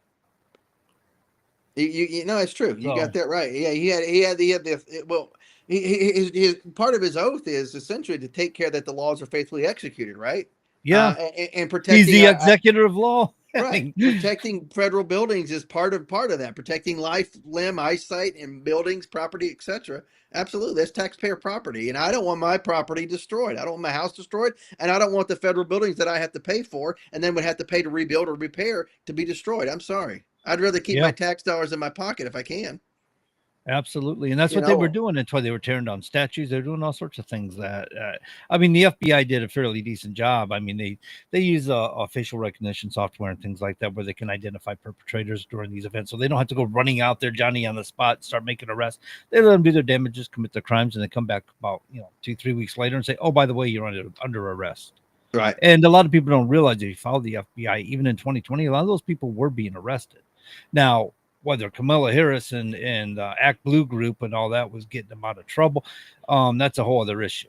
You know, it's true. You got that right. Yeah, he had the his part of his oath is essentially to take care that the laws are faithfully executed, right? Yeah, and protecting. He's the executor of law, right? Protecting federal buildings is part of that. Protecting life, limb, eyesight, and buildings, property, etc. Absolutely, that's taxpayer property, and I don't want my property destroyed. I don't want my house destroyed, and I don't want the federal buildings that I have to pay for and then would have to pay to rebuild or repair to be destroyed. I'm sorry. I'd rather keep my tax dollars in my pocket if I can. Absolutely. And that's what they were doing. That's why they were tearing down statues. They're doing all sorts of things that, the FBI did a fairly decent job. I mean, they use a facial recognition software and things like that, where they can identify perpetrators during these events. So they don't have to go running out there, Johnny on the spot, start making arrests. They let them do their damages, commit their crimes, and they come back about, 2-3 weeks later and say, oh, by the way, you're under arrest. Right. And a lot of people don't realize that if you follow the FBI, even in 2020, a lot of those people were being arrested. Now, whether Kamala Harris and Act Blue group and all that was getting them out of trouble, that's a whole other issue.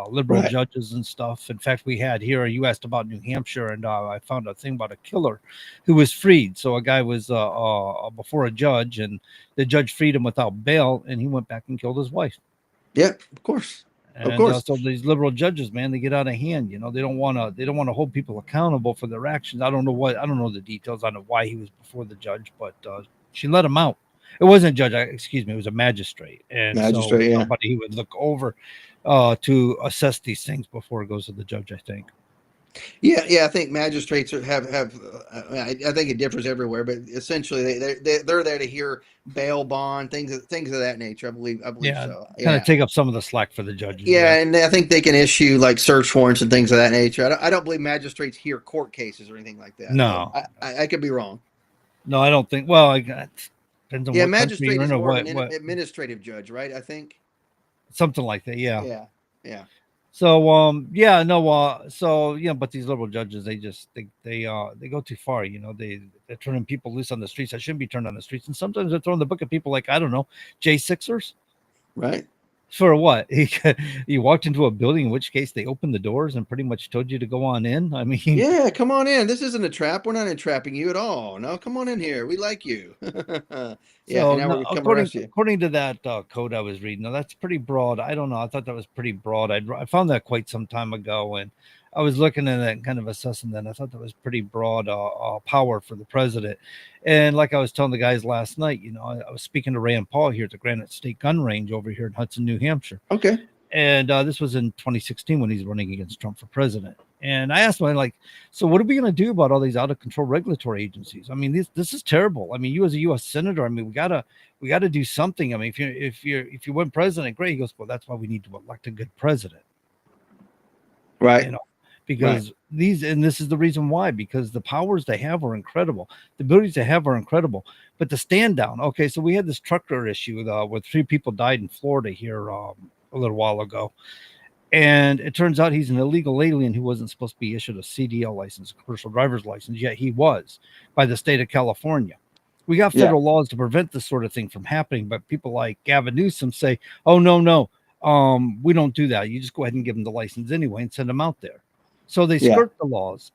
Liberal judges and stuff. In fact, we had here, you asked about New Hampshire, and I found a thing about a killer who was freed. So a guy was before a judge, and the judge freed him without bail, and he went back and killed his wife. Yeah, of course. And so these liberal judges, man, they get out of hand. They don't want to hold people accountable for their actions. I don't know the details on why he was before the judge, but she let him out. It wasn't a judge, it was a magistrate. And somebody he would look over to assess these things before it goes to the judge, I think. Yeah. I think magistrates have. I think it differs everywhere, but essentially they're there to hear bail, bond, things of that nature. I believe so. Kind of take up some of the slack for the judges. Yeah, and I think they can issue like search warrants and things of that nature. I don't believe magistrates hear court cases or anything like that. No, I could be wrong. No, I don't think. Well, it depends on what magistrate is more what administrative judge, right? I think something like that. Yeah. So but these liberal judges, they go too far. They're turning people loose on the streets that shouldn't be turned on the streets, and sometimes they're throwing the book at people like, I don't know, J6ers, right? For what? You walked into a building, in which case they opened the doors and pretty much told you to go on in. I mean, yeah, come on in. This isn't a trap. We're not entrapping you at all. No, come on in here. We like you. According to that code I was reading, now that's pretty broad. I don't know. I thought that was pretty broad. I found that quite some time ago, and I was looking at it and kind of assessing that. I thought that was pretty broad power for the president. And like I was telling the guys last night, I was speaking to Rand Paul here at the Granite State Gun Range over here in Hudson, New Hampshire. Okay. And this was in 2016 when he's running against Trump for president. And I asked him, so what are we going to do about all these out of control regulatory agencies? I mean, this is terrible. I mean, you as a U.S. senator, I mean, we gotta do something. I mean, if you win president, great. He goes, well, that's why we need to elect a good president. Right. Because this is the reason why, because the powers they have are incredible. The abilities they have are incredible. But the stand down. Okay, so we had this trucker issue where 3 people died in Florida here a little while ago. And it turns out he's an illegal alien who wasn't supposed to be issued a CDL license, a commercial driver's license, yet he was by the state of California. We got federal laws to prevent this sort of thing from happening, but people like Gavin Newsom say, oh, no, we don't do that. You just go ahead and give them the license anyway and send them out there. So they skirt the laws.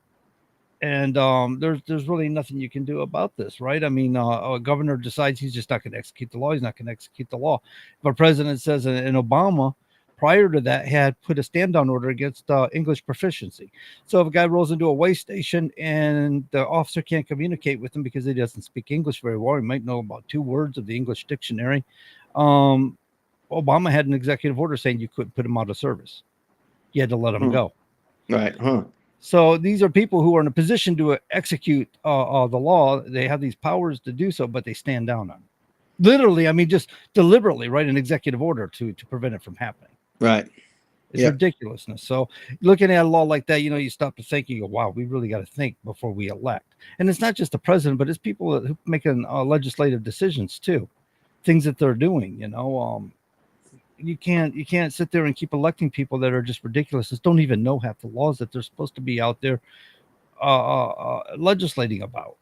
And there's really nothing you can do about this, right? I mean, a governor decides he's just not going to execute the law. He's not going to execute the law. If a president says, and Obama, prior to that, had put a stand-down order against English proficiency. So if a guy rolls into a way station and the officer can't communicate with him because he doesn't speak English very well, he might know about 2 words of the English dictionary. Obama had an executive order saying you couldn't put him out of service. You had to let him go. Right. Huh. So these are people who are in a position to execute the law. They have these powers to do so, but they stand down on it. Literally, I mean, just deliberately write an executive order to prevent it from happening. Right. It's ridiculousness. So looking at a law like that, you stop to think, you go, wow, we really got to think before we elect. And it's not just the president, but it's people who making legislative decisions too, things that they're doing, You can't sit there and keep electing people that are just ridiculous. Just don't even know half the laws that they're supposed to be out there legislating about,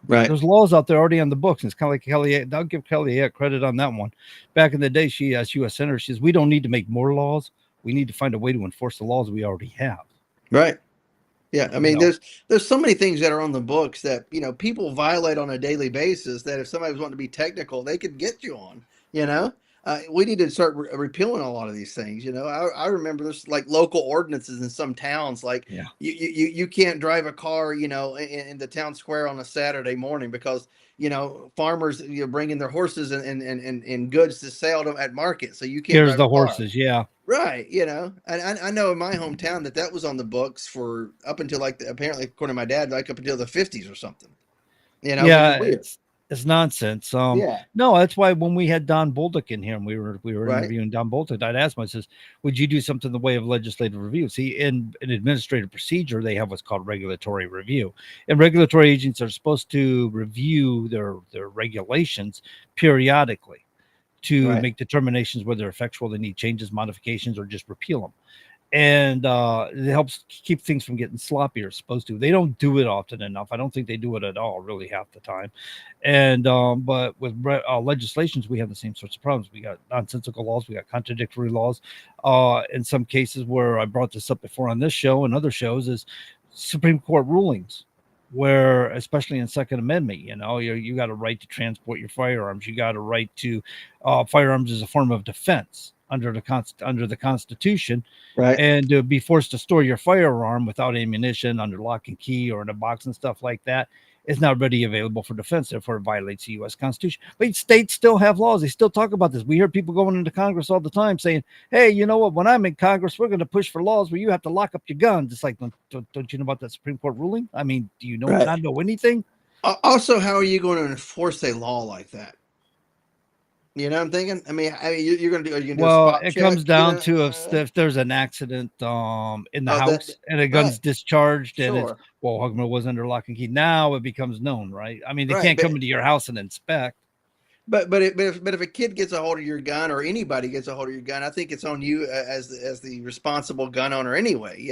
Right. There's laws out there already on the books. And it's kind of like Kelly. I'll give Kelly credit on that one. Back in the day, she, as U.S. Senator, she says, we don't need to make more laws. We need to find a way to enforce the laws we already have. Right. Yeah. I mean, there's so many things that are on the books that, people violate on a daily basis that if somebody was wanting to be technical, they could get you on, we need to start repealing a lot of these things. I remember there's like local ordinances in some towns, like you can't drive a car, in the town square on a Saturday morning because, farmers bringing their horses and goods to sell them at market. So you can't Here's drive the a car. horses. Yeah. Right. And I know in my hometown that was on the books for up until apparently according to my dad, like up until the 50s or something. Yeah. It's nonsense. Yeah. No, that's why when we had Don Bolduc in here and we were Right. interviewing Don Bolduc, I'd ask him, I says, would you do something in the way of legislative review? See, in an administrative procedure, they have what's called regulatory review. And regulatory agents are supposed to review their regulations periodically to make determinations whether they're effectual, they need changes, modifications, or just repeal them. And it helps keep things from getting sloppy or supposed to. They don't do it often enough. I don't think they do it at all, really, half the time. And but with legislations, we have the same sorts of problems. We got nonsensical laws, we got contradictory laws. In some cases, where I brought this up before on this show and other shows, is Supreme Court rulings, where especially in Second Amendment, you got a right to transport your firearms. You got a right to firearms as a form of defense under the Constitution, right? And to be forced to store your firearm without ammunition under lock and key or in a box and stuff like that is not readily available for defense. Therefore, it violates the U.S. Constitution. But states still have laws. They still talk about this. We hear people going into Congress all the time saying, "Hey, you know what? When I'm in Congress, we're going to push for laws where you have to lock up your guns." It's like, don't you know about that Supreme Court ruling? I mean, do you not know anything? Also, how are you going to enforce a law like that? You know what I'm thinking? I mean, you're going to do. Are you going to do a spot it check, comes down to if there's an accident in the house and a gun's discharged and it's how come it was under lock and key? Now it becomes known, right? I mean, they can't come into your house and inspect. But if a kid gets a hold of your gun or anybody gets a hold of your gun, I think it's on you as the responsible gun owner anyway.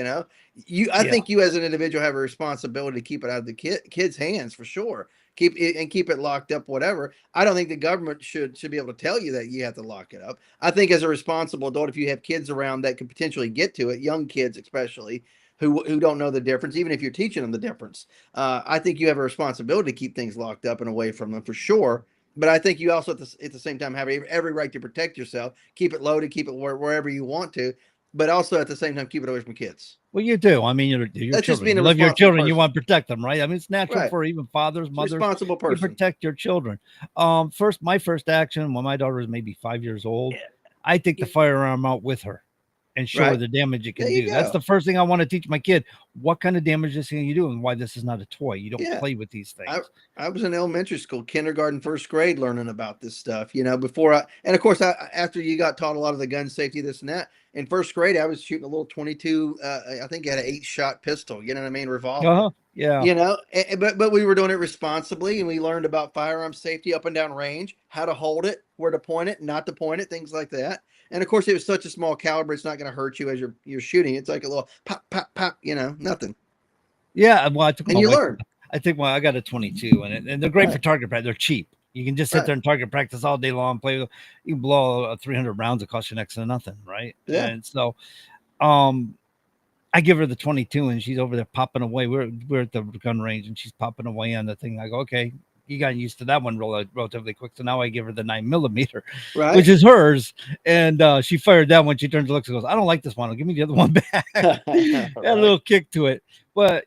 I think you as an individual have a responsibility to keep it out of the kid's hands for sure. Keep it locked up, whatever. I don't think the government should be able to tell you that you have to lock it up. I think as a responsible adult, if you have kids around that could potentially get to it, young kids especially, who don't know the difference, even if you're teaching them the difference, I think you have a responsibility to keep things locked up and away from them for sure. But I think you also at the same time have every right to protect yourself, keep it loaded, keep it wherever you want to, but also at the same time keep it away from kids. Well, you do. I mean, your children. You love your children. You want to protect them, right? I mean, it's natural for even fathers, mothers, responsible person. To protect your children. My first action when my daughter was maybe 5 years old, I take the firearm out with her and show her the damage it can do. That's the first thing I want to teach my kid. What kind of damage this thing you do and why this is not a toy. You don't play with these things. I was in elementary school, kindergarten, first grade, learning and of course, after you got taught a lot of the gun safety, this and that, in first grade, I was shooting a little 22, I think it had an 8-shot pistol, you know what I mean? Revolver. Yeah. But we were doing it responsibly and we learned about firearm safety up and down range, how to hold it, where to point it, not to point it, things like that. And of course, it was such a small caliber, it's not going to hurt you as you're shooting. It's like a little pop, pop, pop, nothing. Yeah, well, I took you learn. I got a 22 and they're great for target practice. They're cheap. You can just sit there and target practice all day long, play with, you can blow 300 rounds, it costs you next to nothing, right? Yeah. And so I give her the 22 and she's over there popping away. We're at the gun range and she's popping away on the thing. I go, okay, you got used to that one relatively quick. So now I give her the 9mm, Right. which is hers. And she fired that one. She turns and looks and goes, I don't like this one. Give me the other one back. Had a little kick to it. But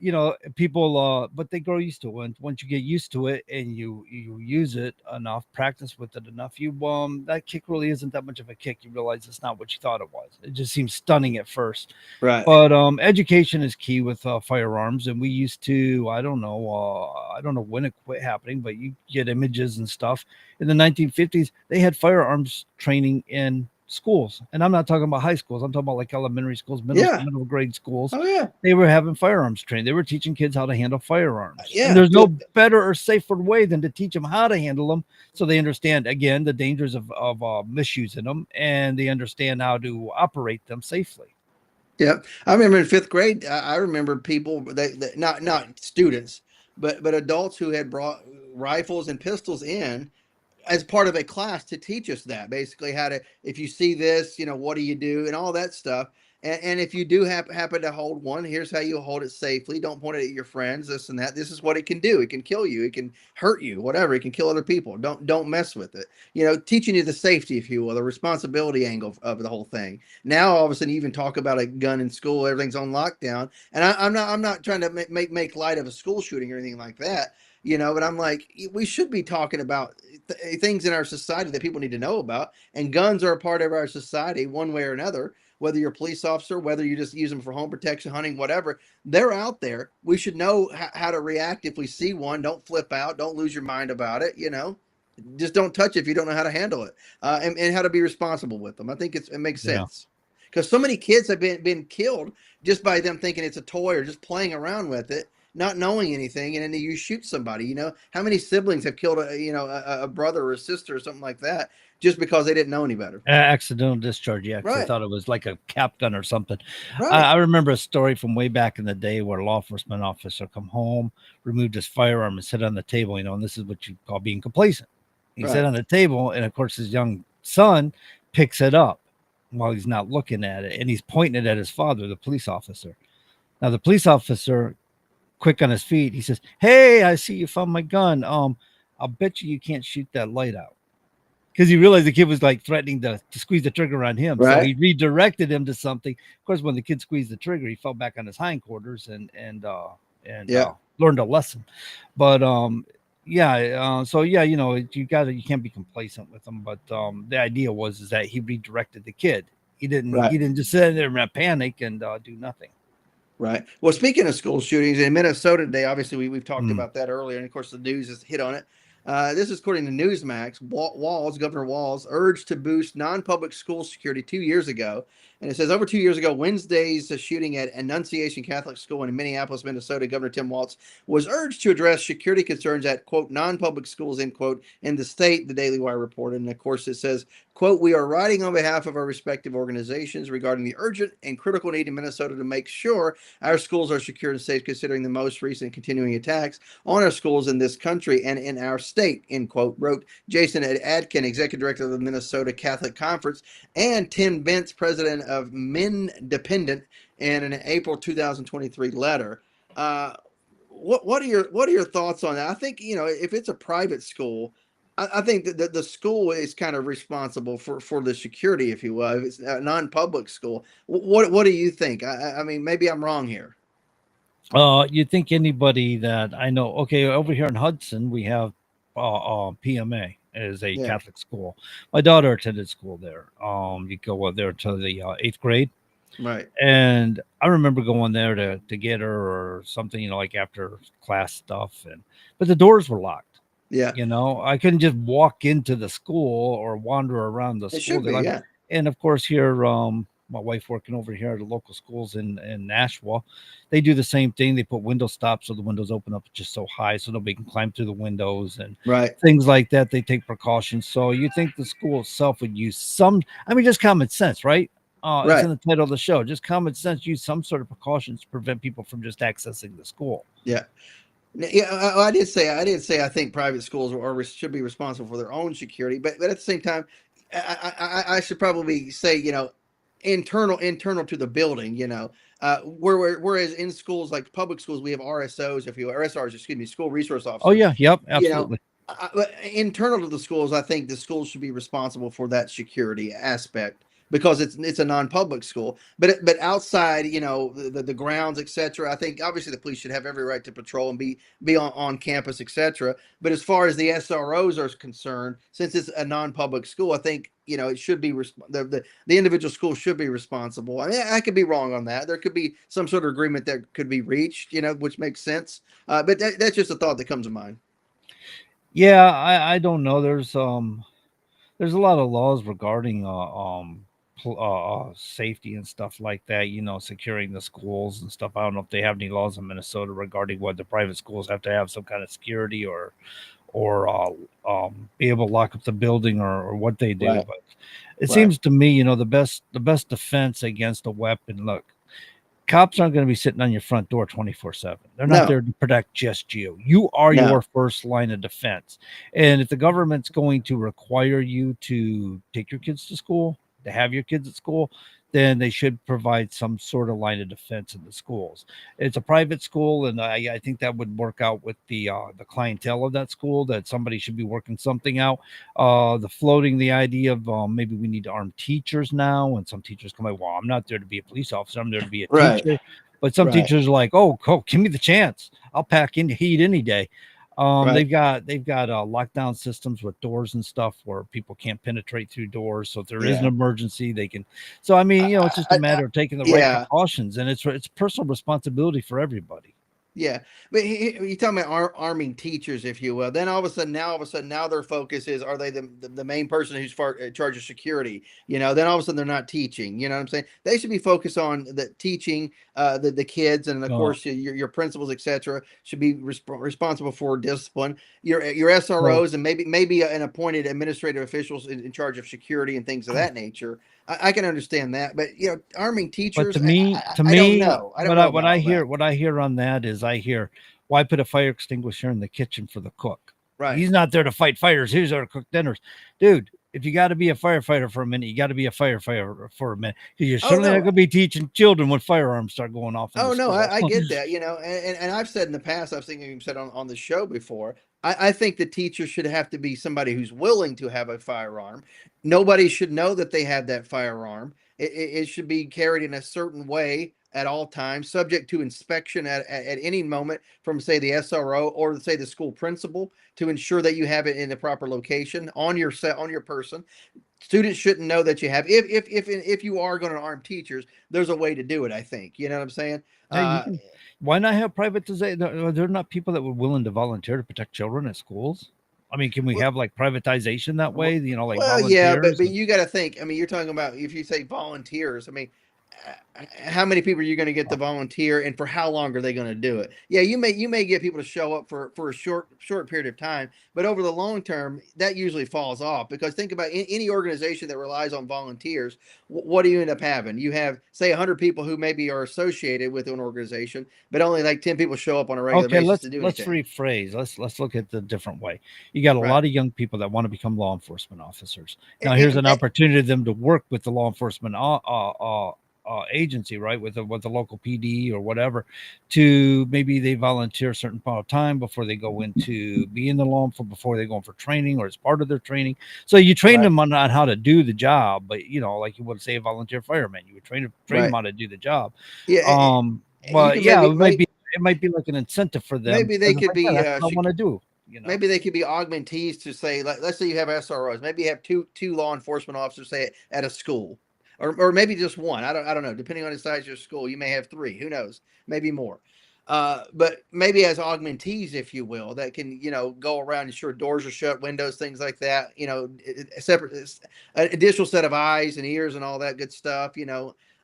people, but they grow used to it. Once you get used to it and you use it enough, practice with it enough, that kick really isn't that much of a kick. You realize it's not what you thought it was. It just seems stunning at first. Right. But education is key with firearms, and we used to. I don't know when it quit happening, but you get images and stuff. In the 1950s, they had firearms training in schools, and I'm not talking about high schools. I'm talking about like elementary schools, middle grade schools. Oh yeah, they were having firearms training. They were teaching kids how to handle firearms. Yeah, and there's no better or safer way than to teach them how to handle them, so they understand again the dangers of misusing them, and they understand how to operate them safely. Yeah, I remember in 5th grade. I remember people that not students, but adults who had brought rifles and pistols in as part of a class to teach us that basically how to, if you see this, what do you do and all that stuff. And if you do happen to hold one, here's how you hold it safely. Don't point it at your friends, this and that. This is what it can do. It can kill you. It can hurt you, whatever. It can kill other people. Don't mess with it. Teaching you the safety, if you will, the responsibility angle of the whole thing. Now, all of a sudden, you even talk about a gun in school. Everything's on lockdown. And I'm not trying to make light of a school shooting or anything like that. But I'm like, we should be talking about things in our society that people need to know about. And guns are a part of our society one way or another, whether you're a police officer, whether you just use them for home protection, hunting, whatever. They're out there. We should know how to react if we see one. Don't flip out. Don't lose your mind about it. Just don't touch it if you don't know how to handle it, and how to be responsible with them. I think it makes sense. Because so many kids have been killed just by them thinking it's a toy or just playing around with it, not knowing anything, and then you shoot somebody. How many siblings have killed a brother or a sister or something like that just because they didn't know any better? Accidental discharge, yeah. 'Cause Right. I thought it was like a cap gun or something. Right. I remember a story from way back in the day where a law enforcement officer come home, removed his firearm, and sit on the table. And this is what you call being complacent. He sat on the table, and of course, his young son picks it up while he's not looking at it, and he's pointing it at his father, the police officer. Now, the police officer, quick on his feet, he says, "Hey, I see you found my gun. I'll bet you can't shoot that light out." Because he realized the kid was like threatening to squeeze the trigger on him. Right. So he redirected him to something. Of course, when the kid squeezed the trigger, he fell back on his hindquarters and learned a lesson. But you can't be complacent with them. But the idea is that he redirected the kid. He didn't just sit there and panic and do nothing. Right. Well, speaking of school shootings in Minnesota today, obviously we've talked about that earlier, and of course the news has hit on it. This is according to Newsmax. Governor Walz urged to boost non-public school security 2 years ago. And it says over 2 years ago, Wednesday's shooting at Annunciation Catholic School in Minneapolis, Minnesota, Governor Tim Walz was urged to address security concerns at, quote, non-public schools, end quote, in the state, the Daily Wire reported. And of course it says, quote, "We are writing on behalf of our respective organizations regarding the urgent and critical need in Minnesota to make sure our schools are secure and safe, considering the most recent continuing attacks on our schools in this country and in our state," end quote, wrote Jason Adkin, executive director of the Minnesota Catholic Conference, and Tim Bentz, president of Men Dependent, in an April 2023 letter. What are your thoughts on that? I think, if it's a private school, I think that the school is kind of responsible for the security, if you will. If it's a non-public school, what do you think? I mean, maybe I'm wrong here. You think anybody that I know? Okay, over here in Hudson, we have PMA is a Catholic school. My daughter attended school there. You go there to the 8th grade. Right. And I remember going there to get her or something, like after class stuff, but the doors were locked. Yeah. I couldn't just walk into the school or wander around the school. Should be, yeah. And of course here, my wife working over here at the local schools in Nashua, they do the same thing. They put window stops so the windows open up just so high so nobody can climb through the windows and things like that. They take precautions. So you think the school itself would use just common sense, right? It's in the title of the show. Just common sense, use some sort of precautions to prevent people from just accessing the school. Yeah. Yeah, I did say I think private schools should be responsible for their own security, but at the same time, I should probably say, internal to the building, whereas in schools like public schools, we have RSOs, if you will, or SRs, excuse me, school resource officers. Oh yeah, yep, You know, absolutely. but internal to the schools, I think the schools should be responsible for that security aspect because it's a non-public school. But outside, the grounds, etc. I think obviously the police should have every right to patrol and be on campus, etc. But as far as the SROs are concerned, since it's a non-public school, I think it should be the individual school should be responsible. I mean, I could be wrong on that. There could be some sort of agreement that could be reached, which makes sense. But that's just a thought that comes to mind. Yeah, I don't know. There's a lot of laws regarding safety and stuff like that. Securing the schools and stuff. I don't know if they have any laws in Minnesota regarding whether private schools have to have some kind of security or be able to lock up the building or what they do. Right. But it seems to me, the best defense against a weapon. Look, cops aren't going to be sitting on your front door 24/7. They're not there to protect just you. You are your first line of defense. And if the government's going to require you to take your kids to school, to have your kids at school, then they should provide some sort of line of defense in the schools. It's a private school, and I think that would work out with the clientele of that school, that somebody should be working something out. The idea of maybe we need to arm teachers now, and some teachers come like, well, I'm not there to be a police officer, I'm there to be a teacher. But some teachers are like, oh, give me the chance. I'll pack in the heat any day. They've got lockdown systems with doors and stuff where people can't penetrate through doors. So if there is an emergency, they can. So I mean, it's just a matter of taking the right precautions, and it's personal responsibility for everybody. Yeah, but you're talking about arming teachers, if you will. Then all of a sudden, now their focus is: are they the main person who's in charge of security? Then all of a sudden they're not teaching. You know what I'm saying? They should be focused on the teaching the kids, and of course your principals, etc. should be responsible for discipline. Your SROs and maybe an appointed administrative officials in charge of security and things of that nature. I can understand that, but arming teachers. But to me, I don't know. What I hear on that is why put a fire extinguisher in the kitchen for the cook? Right. He's not there to fight fires. He's there to cook dinners, dude. If you got to be a firefighter for a minute, you got to be a firefighter for a minute, because you're certainly not going to be teaching children when firearms start going off. Oh no, I get that. And I've said in the past, I've seen you said on the show before. I think the teacher should have to be somebody who's willing to have a firearm. Nobody should know that they have that firearm. It should be carried in a certain way at all times, subject to inspection at any moment from, say, the SRO or, say, the school principal, to ensure that you have it in the proper location on your person. Students shouldn't know that you have. If you are going to arm teachers, there's a way to do it. I think. You know what I'm saying? Why not have privatization? Are there not people that were willing to volunteer to protect children at schools? I mean, can we have like privatization that way? Well, yeah, but you got to think. I mean, you're talking about, if you say volunteers. I mean, how many people are you going to get to volunteer, and for how long are they going to do it? Yeah, you may get people to show up for a short period of time, but over the long term, that usually falls off, because think about any organization that relies on volunteers. What do you end up having? You have, say, 100 people who maybe are associated with an organization, but only like 10 people show up on a regular basis to do let's anything. rephrase. Let's look at the different way. You got a lot of young people that want to become law enforcement officers. Now, here's an opportunity for them to work with the law enforcement agency, right, with the local PD or whatever, to maybe they volunteer a certain amount of time before they go into being the law enforcement, before they go in for training, or as part of their training. So you train them on how to do the job, but like you would say a volunteer fireman, you would train them how to do the job. But it might be like an incentive for them. Maybe they could be I want to do. Maybe they could be augmentees to say, let's say you have SROs. Maybe you have two law enforcement officers, say, at a school. Or maybe just one. I don't know. Depending on the size of your school, you may have 3. Who knows? Maybe more. But maybe as augmentees, if you will, that can go around, ensure doors are shut, windows, things like that. Separate, additional set of eyes and ears and all that good stuff.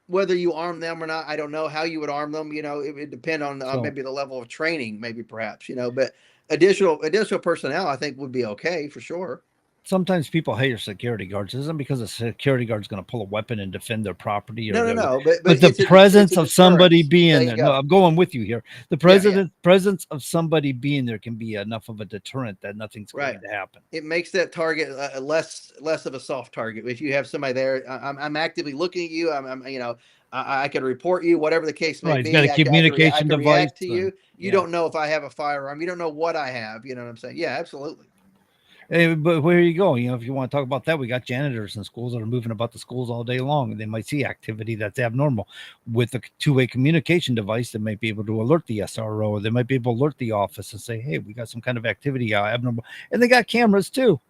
Whether you arm them or not, I don't know how you would arm them. It would depend on maybe the level of training, maybe perhaps. But additional personnel, I think, would be okay for sure. sometimes people hate your security guards. It isn't because a security guard's going to pull a weapon and defend their property, or No. but the It's presence a of somebody deterrence. being There you there. No, go. I'm going with you here. The Yeah. presence of somebody being there can be enough of a deterrent that nothing's Right. going to happen. It makes that target less of a soft target. If you have somebody there, I'm actively looking at you. I'm you know, I can report you, whatever the case may Right, he's got be. a I communication can device. react to you. You don't know if I have a firearm. You don't know what I have. You know what I'm saying? Yeah, absolutely. Hey, but where you go? If you want to talk about that, we got janitors in schools that are moving about the schools all day long, and they might see activity that's abnormal with a two-way communication device that might be able to alert the SRO, or they might be able to alert the office and say, "Hey, we got some kind of activity abnormal," and they got cameras too.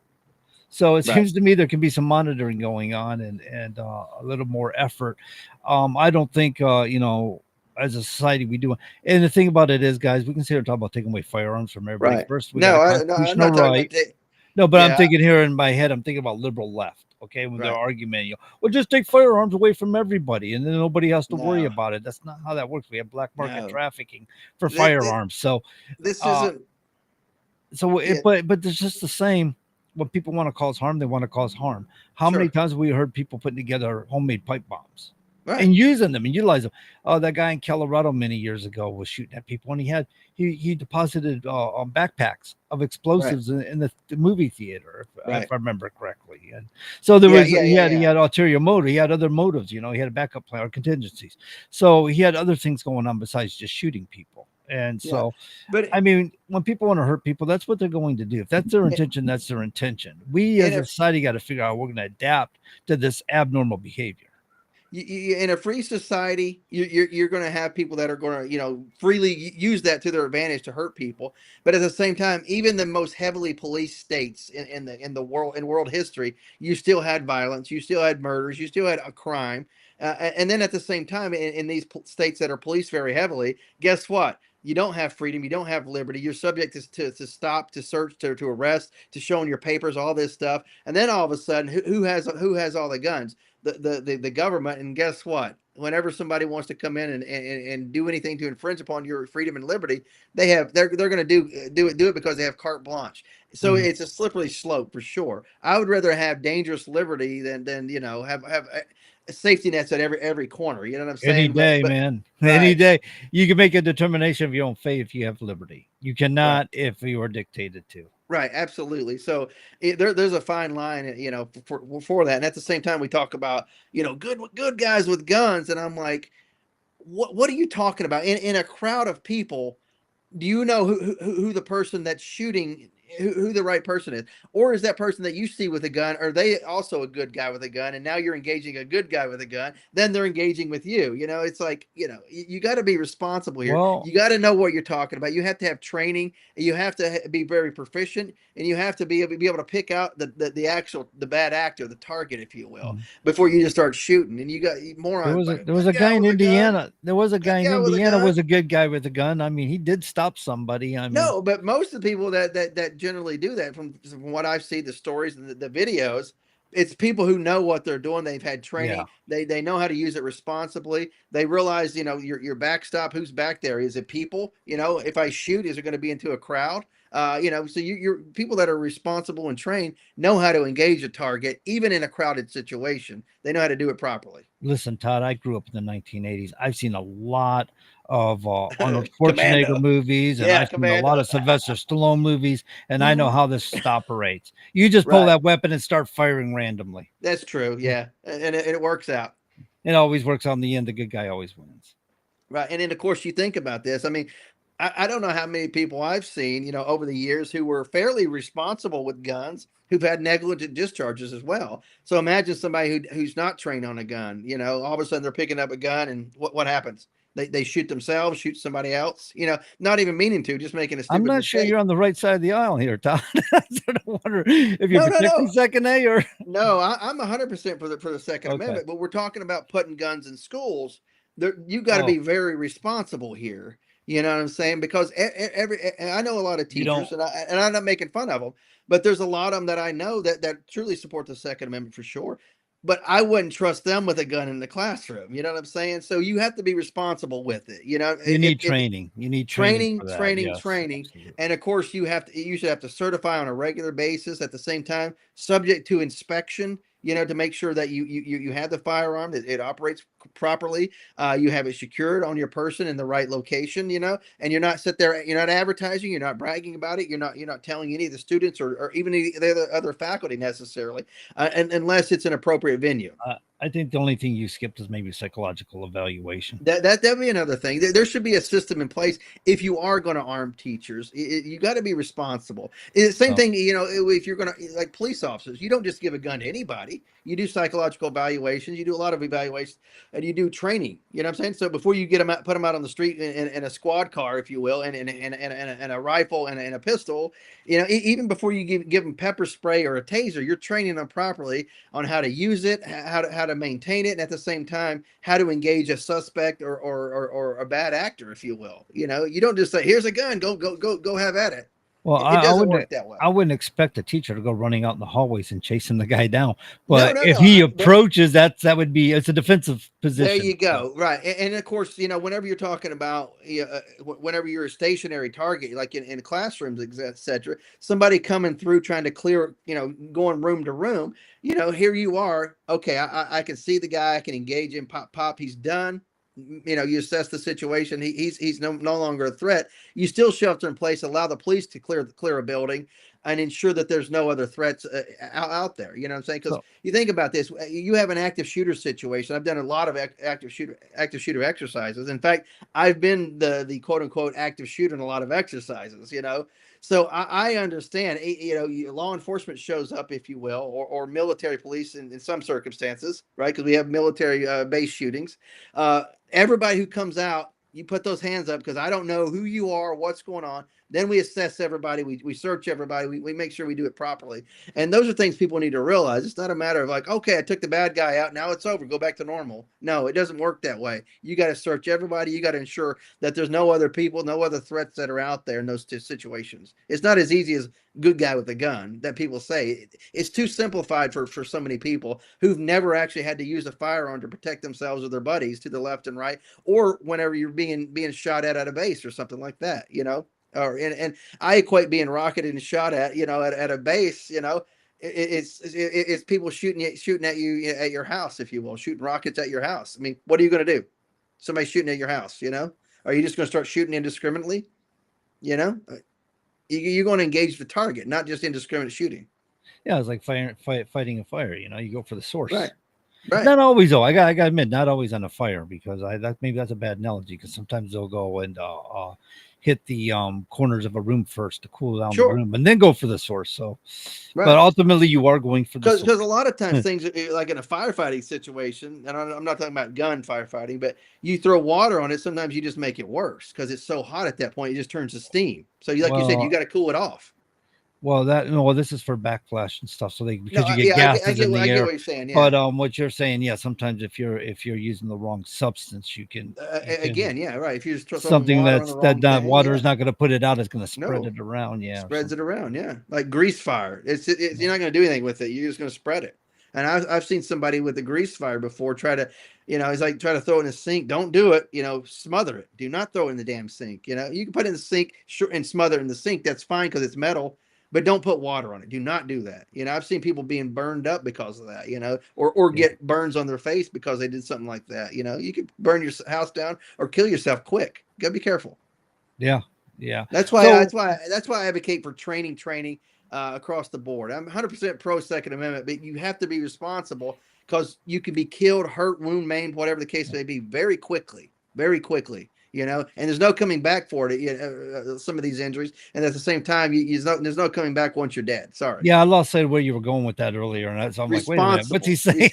So it seems to me there can be some monitoring going on and a little more effort. I don't think as a society we do. And the thing about it is, guys, we can sit here and talk about taking away firearms from everybody. Right. First, we got a I'm constitutional not talking right. about No, but I'm Yeah. thinking here in my head, I'm thinking about liberal left. Okay, when they're Right. arguing, well, just take firearms away from everybody, and then nobody has to worry No. about it. That's not how that works. We have black market No. trafficking for Thi- thi- firearms. So, This uh, isn't. so, Yeah. but there's just the same. When people want to cause harm, they want to cause harm. How many times have we heard people putting together homemade pipe bombs and using them and utilize them? Oh, that guy in Colorado many years ago was shooting at people, and he deposited backpacks of explosives in the movie theater, if I remember correctly. And so there was he had ulterior motive. He had other motives. He had a backup plan or contingencies. So he had other things going on besides just shooting people. And so, but I mean, when people want to hurt people, that's what they're going to do. If that's their intention, that's their intention. We as a society got to figure out how we're going to adapt to this abnormal behavior. In a free society, you're going to have people that are going to, freely use that to their advantage to hurt people. But at the same time, even the most heavily policed states in world history, you still had violence, you still had murders, you still had a crime. And then at the same time, in these states that are policed very heavily, guess what? You don't have freedom. You don't have liberty. You're subject to stop, to search, to arrest, to showing your papers, all this stuff. And then all of a sudden, who has all the guns? The government. And guess what? Whenever somebody wants to come in and do anything to infringe upon your freedom and liberty, they're going to do it because they have carte blanche. So it's a slippery slope for sure. I would rather have dangerous liberty than have safety nets at every corner. You know what I'm saying? Any day, man. Any day. You can make a determination of your own fate if you have liberty. You cannot if you are dictated to. Right, absolutely. So there's a fine line, for that. And at the same time, we talk about, good guys with guns, and I'm like, what are you talking about? In a crowd of people, do you know who the person that's shooting, who the right person is? Or is that person that you see with a gun, are they also a good guy with a gun? And now you're engaging a good guy with a gun, then they're engaging with you. It's like, you got to be responsible here. Well, you got to know what you're talking about. You have to have training, and you have to be very proficient, and you have to be able to pick out the bad actor, the target, if you will, before you just start shooting. And you got morons. There was a guy in Indiana. There was a guy in Indiana was a good guy with a gun. I mean, he did stop somebody. I mean, no, but most of the people that generally do that, from what I've seen, the stories and the videos, it's people who know what they're doing. They've had training. They know how to use it responsibly. They realize, your backstop, who's back there? Is it people? If I shoot, is it going to be into a crowd? So you're people that are responsible and trained know how to engage a target, even in a crowded situation. They know how to do it properly. Listen, Todd, I grew up in the 1980s. I've seen a lot of Arnold Schwarzenegger movies, and I've seen a lot of Sylvester Stallone movies, and I know how this operates. You just pull that weapon and start firing randomly. That's true, yeah, and it works out. It always works out in the end. The good guy always wins. Right, and then of course you think about this. I mean, I don't know how many people I've seen, over the years who were fairly responsible with guns, who've had negligent discharges as well. So imagine somebody who's not trained on a gun. All of a sudden they're picking up a gun, and what happens? They shoot themselves, shoot somebody else. Not even meaning to, just making a stupid I'm not mistake. sure you're on the right side of the aisle here, Todd. I wonder if you're protecting Second A or no. I'm 100% for the Second Amendment, but we're talking about putting guns in schools. You got to be very responsible here. You know what I'm saying? Because I know a lot of teachers, and I'm not making fun of them, but there's a lot of them that I know that truly support the Second Amendment for sure. but I wouldn't trust them with a gun in the classroom. You know what I'm saying? So you have to be responsible with it. You know, You need training. You need training for that. Yes, training. absolutely. And of course you should have to certify on a regular basis at the same time, subject to inspection, you know, to make sure that you have the firearm, that it operates properly. You have it secured on your person in the right location, you know, and you're not you're not advertising, you're not bragging about it. You're not telling any of the students or even the other faculty necessarily, and unless it's an appropriate venue. I think the only thing you skipped is maybe psychological evaluation. That'd be another thing. There should be a system in place if you are going to arm teachers. You got to be responsible. Same thing, you know, if you're going to, like police officers, you don't just give a gun to anybody. You do psychological evaluations. You do a lot of evaluations, and you do training. You know what I'm saying? So before you get them out, put them out on the street in a squad car, if you will, and a rifle and a pistol, you know, even before you give them pepper spray or a taser, you're training them properly on how to use it, how to maintain it, and at the same time, how to engage a suspect or a bad actor, if you will. You know, you don't just say, "Here's a gun, go have at it." Well, It doesn't work that way. I wouldn't expect a teacher to go running out in the hallways and chasing the guy down. But No, if he approaches, it's a defensive position. There you go. Right. And of course, you know, whenever you're talking about, whenever you're a stationary target, like in classrooms, etc., somebody coming through trying to clear, you know, going room to room, you know, here you are. Okay, I can see the guy. I can engage him. Pop. He's done. You know, you assess the situation. He's no longer a threat. You still shelter in place, allow the police to clear a building, and ensure that there's no other threats out there. You know what I'm saying? Because you think about this, you have an active shooter situation. I've done a lot of active shooter exercises. In fact, I've been the quote unquote active shooter in a lot of exercises. You know, so I understand. You know, law enforcement shows up, if you will, or military police in some circumstances, right? Because we have military base shootings. Everybody who comes out, you put those hands up because I don't know who you are, what's going on. Then we assess everybody. We search everybody. We make sure we do it properly. And those are things people need to realize. It's not a matter of like, okay, I took the bad guy out. Now it's over. Go back to normal. No, it doesn't work that way. You got to search everybody. You got to ensure that there's no other people, no other threats that are out there in those two situations. It's not as easy as good guy with a gun that people say. It's too simplified for so many people who've never actually had to use a firearm to protect themselves or their buddies to the left and right, or whenever you're being shot at a base or something like that, you know. And I equate being rocketed and shot at, you know, at a base, you know, it's people shooting at you at your house, if you will, shooting rockets at your house. I mean, what are you going to do? Somebody shooting at your house, you know? Are you just going to start shooting indiscriminately? You know, you're going to engage the target, not just indiscriminate shooting. Yeah, it's like fighting a fire. You know, you go for the source. Right. Right. Not always though. I got to admit, not always on a fire, because maybe that's a bad analogy, because sometimes they'll go and hit the corners of a room first to cool down the room, and then go for the source. So, but ultimately, you are going for the source. Because a lot of times things like in a firefighting situation, and I'm not talking about gun firefighting, but you throw water on it. Sometimes you just make it worse because it's so hot at that point. It just turns to steam. So, you said, you got to cool it off. Well, this is for backflash and stuff. So because you get gases in the air. I get what you're saying. Yeah. But what you're saying, yeah, sometimes if you're using the wrong substance, you can again, yeah, right. If you just throw something water is not going to put it out, it's going to spread it around. Yeah, spreads it around. Yeah, like grease fire. You're not going to do anything with it. You're just going to spread it. And I've seen somebody with a grease fire before try to, you know, it's like try to throw it in the sink. Don't do it. You know, smother it. Do not throw it in the damn sink. You know, you can put it in the sink and smother it in the sink. That's fine because it's metal. But don't put water on it. Do not do that. You know, I've seen people being burned up because of that, you know, or get burns on their face because they did something like that. You know, you could burn your house down or kill yourself quick. You gotta be careful. Yeah. Yeah. That's why I advocate for training across the board. I'm 100% pro Second Amendment, but you have to be responsible because you can be killed, hurt, wound, maimed, whatever the case may be, very quickly. You know, and there's no coming back for it. Some of these injuries, and at the same time, there's no coming back once you're dead. Sorry. Yeah, I lost sight of where you were going with that earlier, and so I'm like, wait a minute, what's he saying?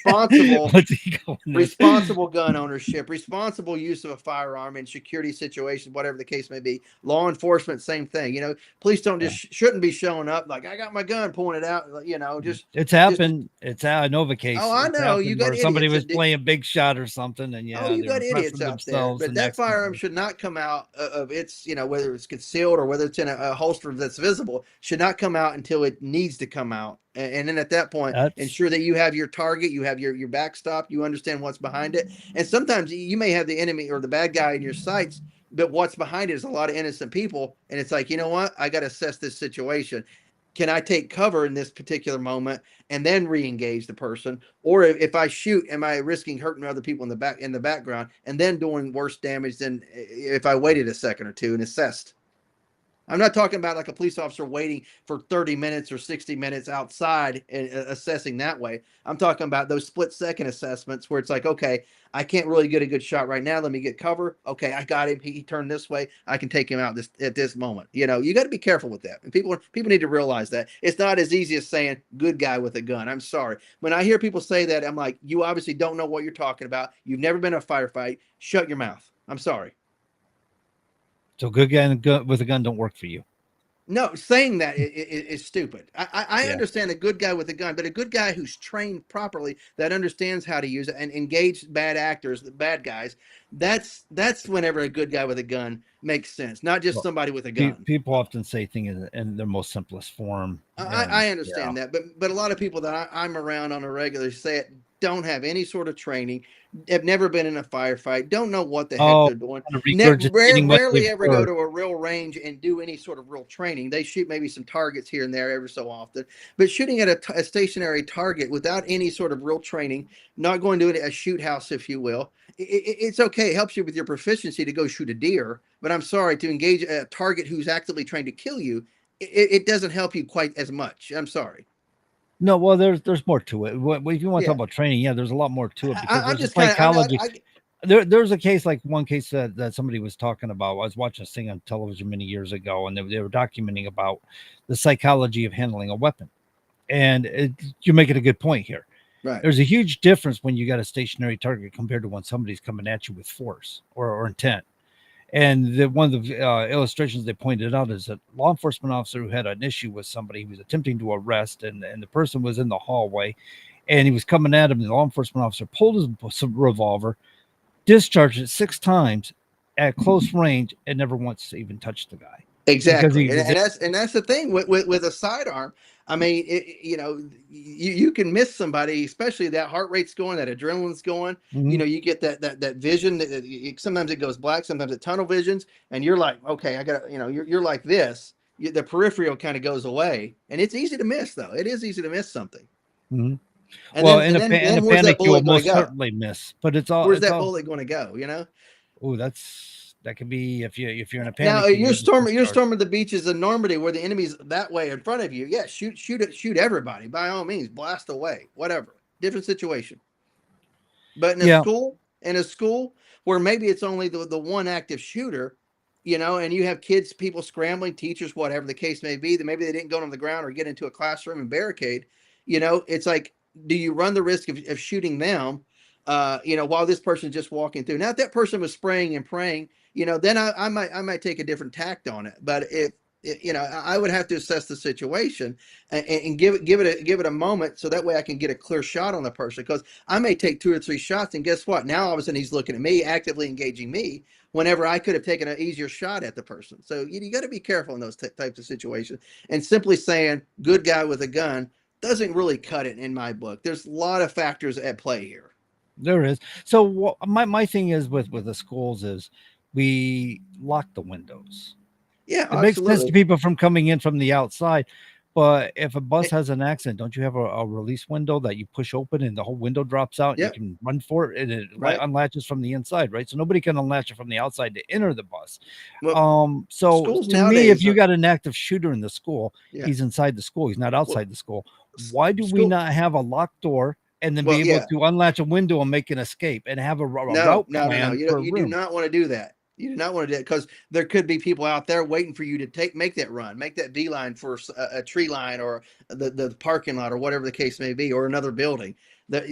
Responsible gun ownership, responsible use of a firearm in security situations, whatever the case may be. Law enforcement, same thing. You know, police don't shouldn't be showing up like I got my gun, pulling it out. You know, it's happened. I know of a case. Oh, I know. You got somebody was playing Big Shot or something, and you got idiots out there. But that firearm should not come out of its, whether it's concealed or whether it's in a holster that's visible, should not come out until it needs to come out. And then at that point, ensure that you have your target, you have your backstop, you understand what's behind it. And sometimes you may have the enemy or the bad guy in your sights, but what's behind it is a lot of innocent people. And it's like, you know what? I got to assess this situation. Can I take cover in this particular moment and then re-engage the person? Or if I shoot, am I risking hurting other people in the background and then doing worse damage than if I waited a second or two and assessed? I'm not talking about like a police officer waiting for 30 minutes or 60 minutes outside and assessing that way. I'm talking about those split-second assessments where it's like, okay, I can't really get a good shot right now. Let me get cover. Okay, I got him. He turned this way. I can take him out at this moment. You got to be careful with that. And people need to realize that it's not as easy as saying good guy with a gun. I'm sorry. When I hear people say that, I'm like, you obviously don't know what you're talking about. You've never been in a firefight. Shut your mouth. I'm sorry. So good guy with a gun don't work for you. No, saying that is stupid. I understand a good guy with a gun, but a good guy who's trained properly, that understands how to use it and engage bad actors, the bad guys. That's whenever a good guy with a gun makes sense, not just somebody with a gun. People often say things in their most simplest form. I understand that, but a lot of people that I'm around on a regular say it don't have any sort of training, have never been in a firefight, don't know what the heck they're doing. Rarely ever go to a real range and do any sort of real training. They shoot maybe some targets here and there every so often, but shooting at a stationary target without any sort of real training, not going to a shoot house, if you will, it's okay. It helps you with your proficiency to go shoot a deer, but I'm sorry, to engage a target who's actively trying to kill you, it doesn't help you quite as much. I'm sorry. No, well, there's more to it. If you want to talk about training, there's a lot more to it because there's psychology. There's a case, like one case that somebody was talking about. I was watching this thing on television many years ago, and they were documenting about the psychology of handling a weapon. And you're making a good point here. Right. There's a huge difference when you got a stationary target compared to when somebody's coming at you with force or intent. And one of the illustrations they pointed out is a law enforcement officer who had an issue with somebody who was attempting to arrest, and the person was in the hallway, and he was coming at him. And the law enforcement officer pulled his revolver, discharged it 6 times at close range, and never once even touched the guy. Exactly, and that's the thing with a sidearm. I mean, you can miss somebody, especially that heart rate's going, that adrenaline's going. Mm-hmm. You get that vision. Sometimes it goes black, sometimes it tunnel visions, and you're like, okay, I got, you're like this. The peripheral kind of goes away, and it's easy to miss, though. It is easy to miss something. Mm-hmm. And well, then, in a panic, you'll most certainly miss. But it's all. Where's that bullet going to go? Oh, that could be if you're in a panic. Now you're storming the beaches of Normandy where the enemy's that way in front of you. Yeah, shoot everybody by all means, blast away, whatever. Different situation. But in a school where maybe it's only the one active shooter, and you have kids, people scrambling, teachers, whatever the case may be, that maybe they didn't go on the ground or get into a classroom and barricade. It's like, do you run the risk of shooting them? While this person's just walking through. Now, if that person was spraying and praying, then I might take a different tact on it. But if I would have to assess the situation and give it a moment, so that way I can get a clear shot on the person, because I may take 2 or 3 shots, and guess what? Now all of a sudden he's looking at me, actively engaging me, whenever I could have taken an easier shot at the person. So you got to be careful in those types of situations. And simply saying good guy with a gun doesn't really cut it in my book. There's a lot of factors at play here. There is. So my thing is with the schools is we lock the windows. Yeah, it makes sense to people from coming in from the outside. But if a bus has an accident, don't you have a release window that you push open and the whole window drops out? Yep. You can run for it, and it unlatches from the inside, right? So nobody can unlatch it from the outside to enter the bus. Well, so to me, if you got an active shooter in the school, he's inside the school. He's not outside the school. Why do we not have a locked door and then be able to unlatch a window and make an escape and have a route plan? You do not want to do that. You do not want to do it, because there could be people out there waiting for you to make that run, make that beeline for a tree line or the parking lot or whatever the case may be, or another building.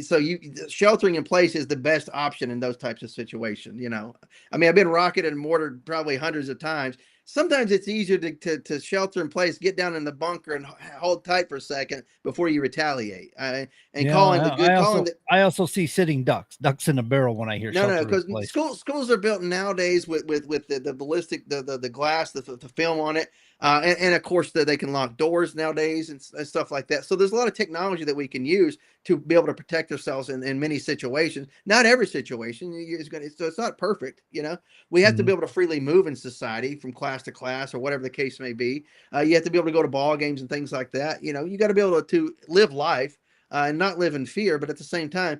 So sheltering in place is the best option in those types of situations. I mean, I've been rocketed and mortared probably hundreds of times. sometimes it's easier to shelter in place, get down in the bunker and hold tight for a second before you retaliate. And calling I also see sitting ducks in a barrel when I hear shelter because in place. schools are built nowadays with the ballistic, the glass, the film on it. And of course they can lock doors nowadays and stuff like that. So there's a lot of technology that we can use to be able to protect ourselves in many situations. Not every situation so it's not perfect. We have to be able to freely move in society from class to class or whatever the case may be. You have to be able to go to ball games and things like that. You got to be able to live life and not live in fear, but at the same time,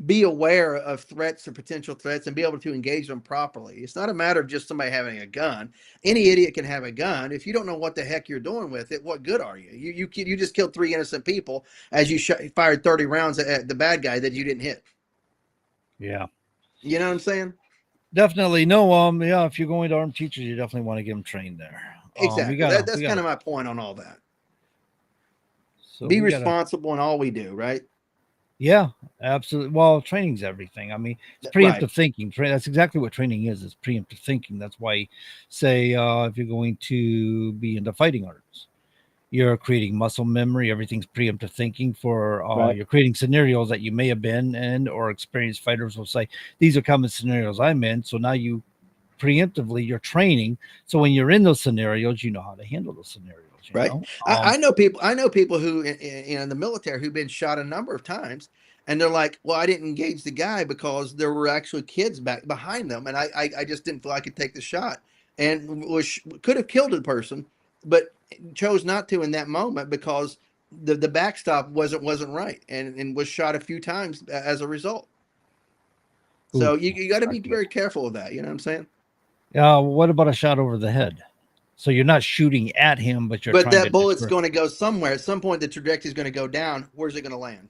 be aware of threats or potential threats and be able to engage them properly. It's not a matter of just somebody having a gun. Any idiot can have a gun. If you don't know what the heck you're doing with it, what good are you? You just killed 3 innocent people as you fired 30 rounds at the bad guy that you didn't hit. Yeah. You know what I'm saying? Definitely. No, yeah, if you're going to armed teachers, you definitely want to get them trained there. Exactly. That's kind of my point on all that. So be responsible in all we do, right? Yeah, absolutely. Well, training's everything. I mean, it's preemptive thinking. That's exactly what training is. It's preemptive thinking. That's why, say, if you're going to be into fighting arts, you're creating muscle memory. Everything's preemptive thinking for you're creating scenarios that you may have been in, or experienced fighters will say, these are common scenarios I'm in. So now you preemptively, you're training. So when you're in those scenarios, you know how to handle those scenarios. Right. I know people who in the military who've been shot a number of times, and they're like, well, I didn't engage the guy because there were actually kids back behind them, and I just didn't feel I could take the shot, and could have killed the person, but chose not to in that moment because the backstop wasn't right, and was shot a few times as a result. So you got to be very careful of that. You know what I'm saying? What about a shot over the head? So you're not shooting at him, but you're. But that bullet's going to go somewhere. At some point, the trajectory is going to go down. Where's it going to land?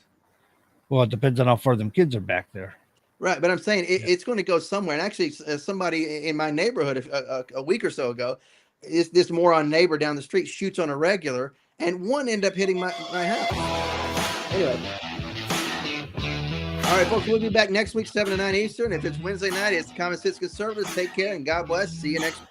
Well, it depends on how far them kids are back there. Right, but I'm saying it's going to go somewhere. And actually, somebody in my neighborhood a week or so ago, this moron neighbor down the street shoots on a regular, and one ended up hitting my house. Anyway. All right, folks, we'll be back next week, 7 to 9 Eastern. If it's Wednesday night, it's Common Sense Conservatives. Take care and God bless. See you next week.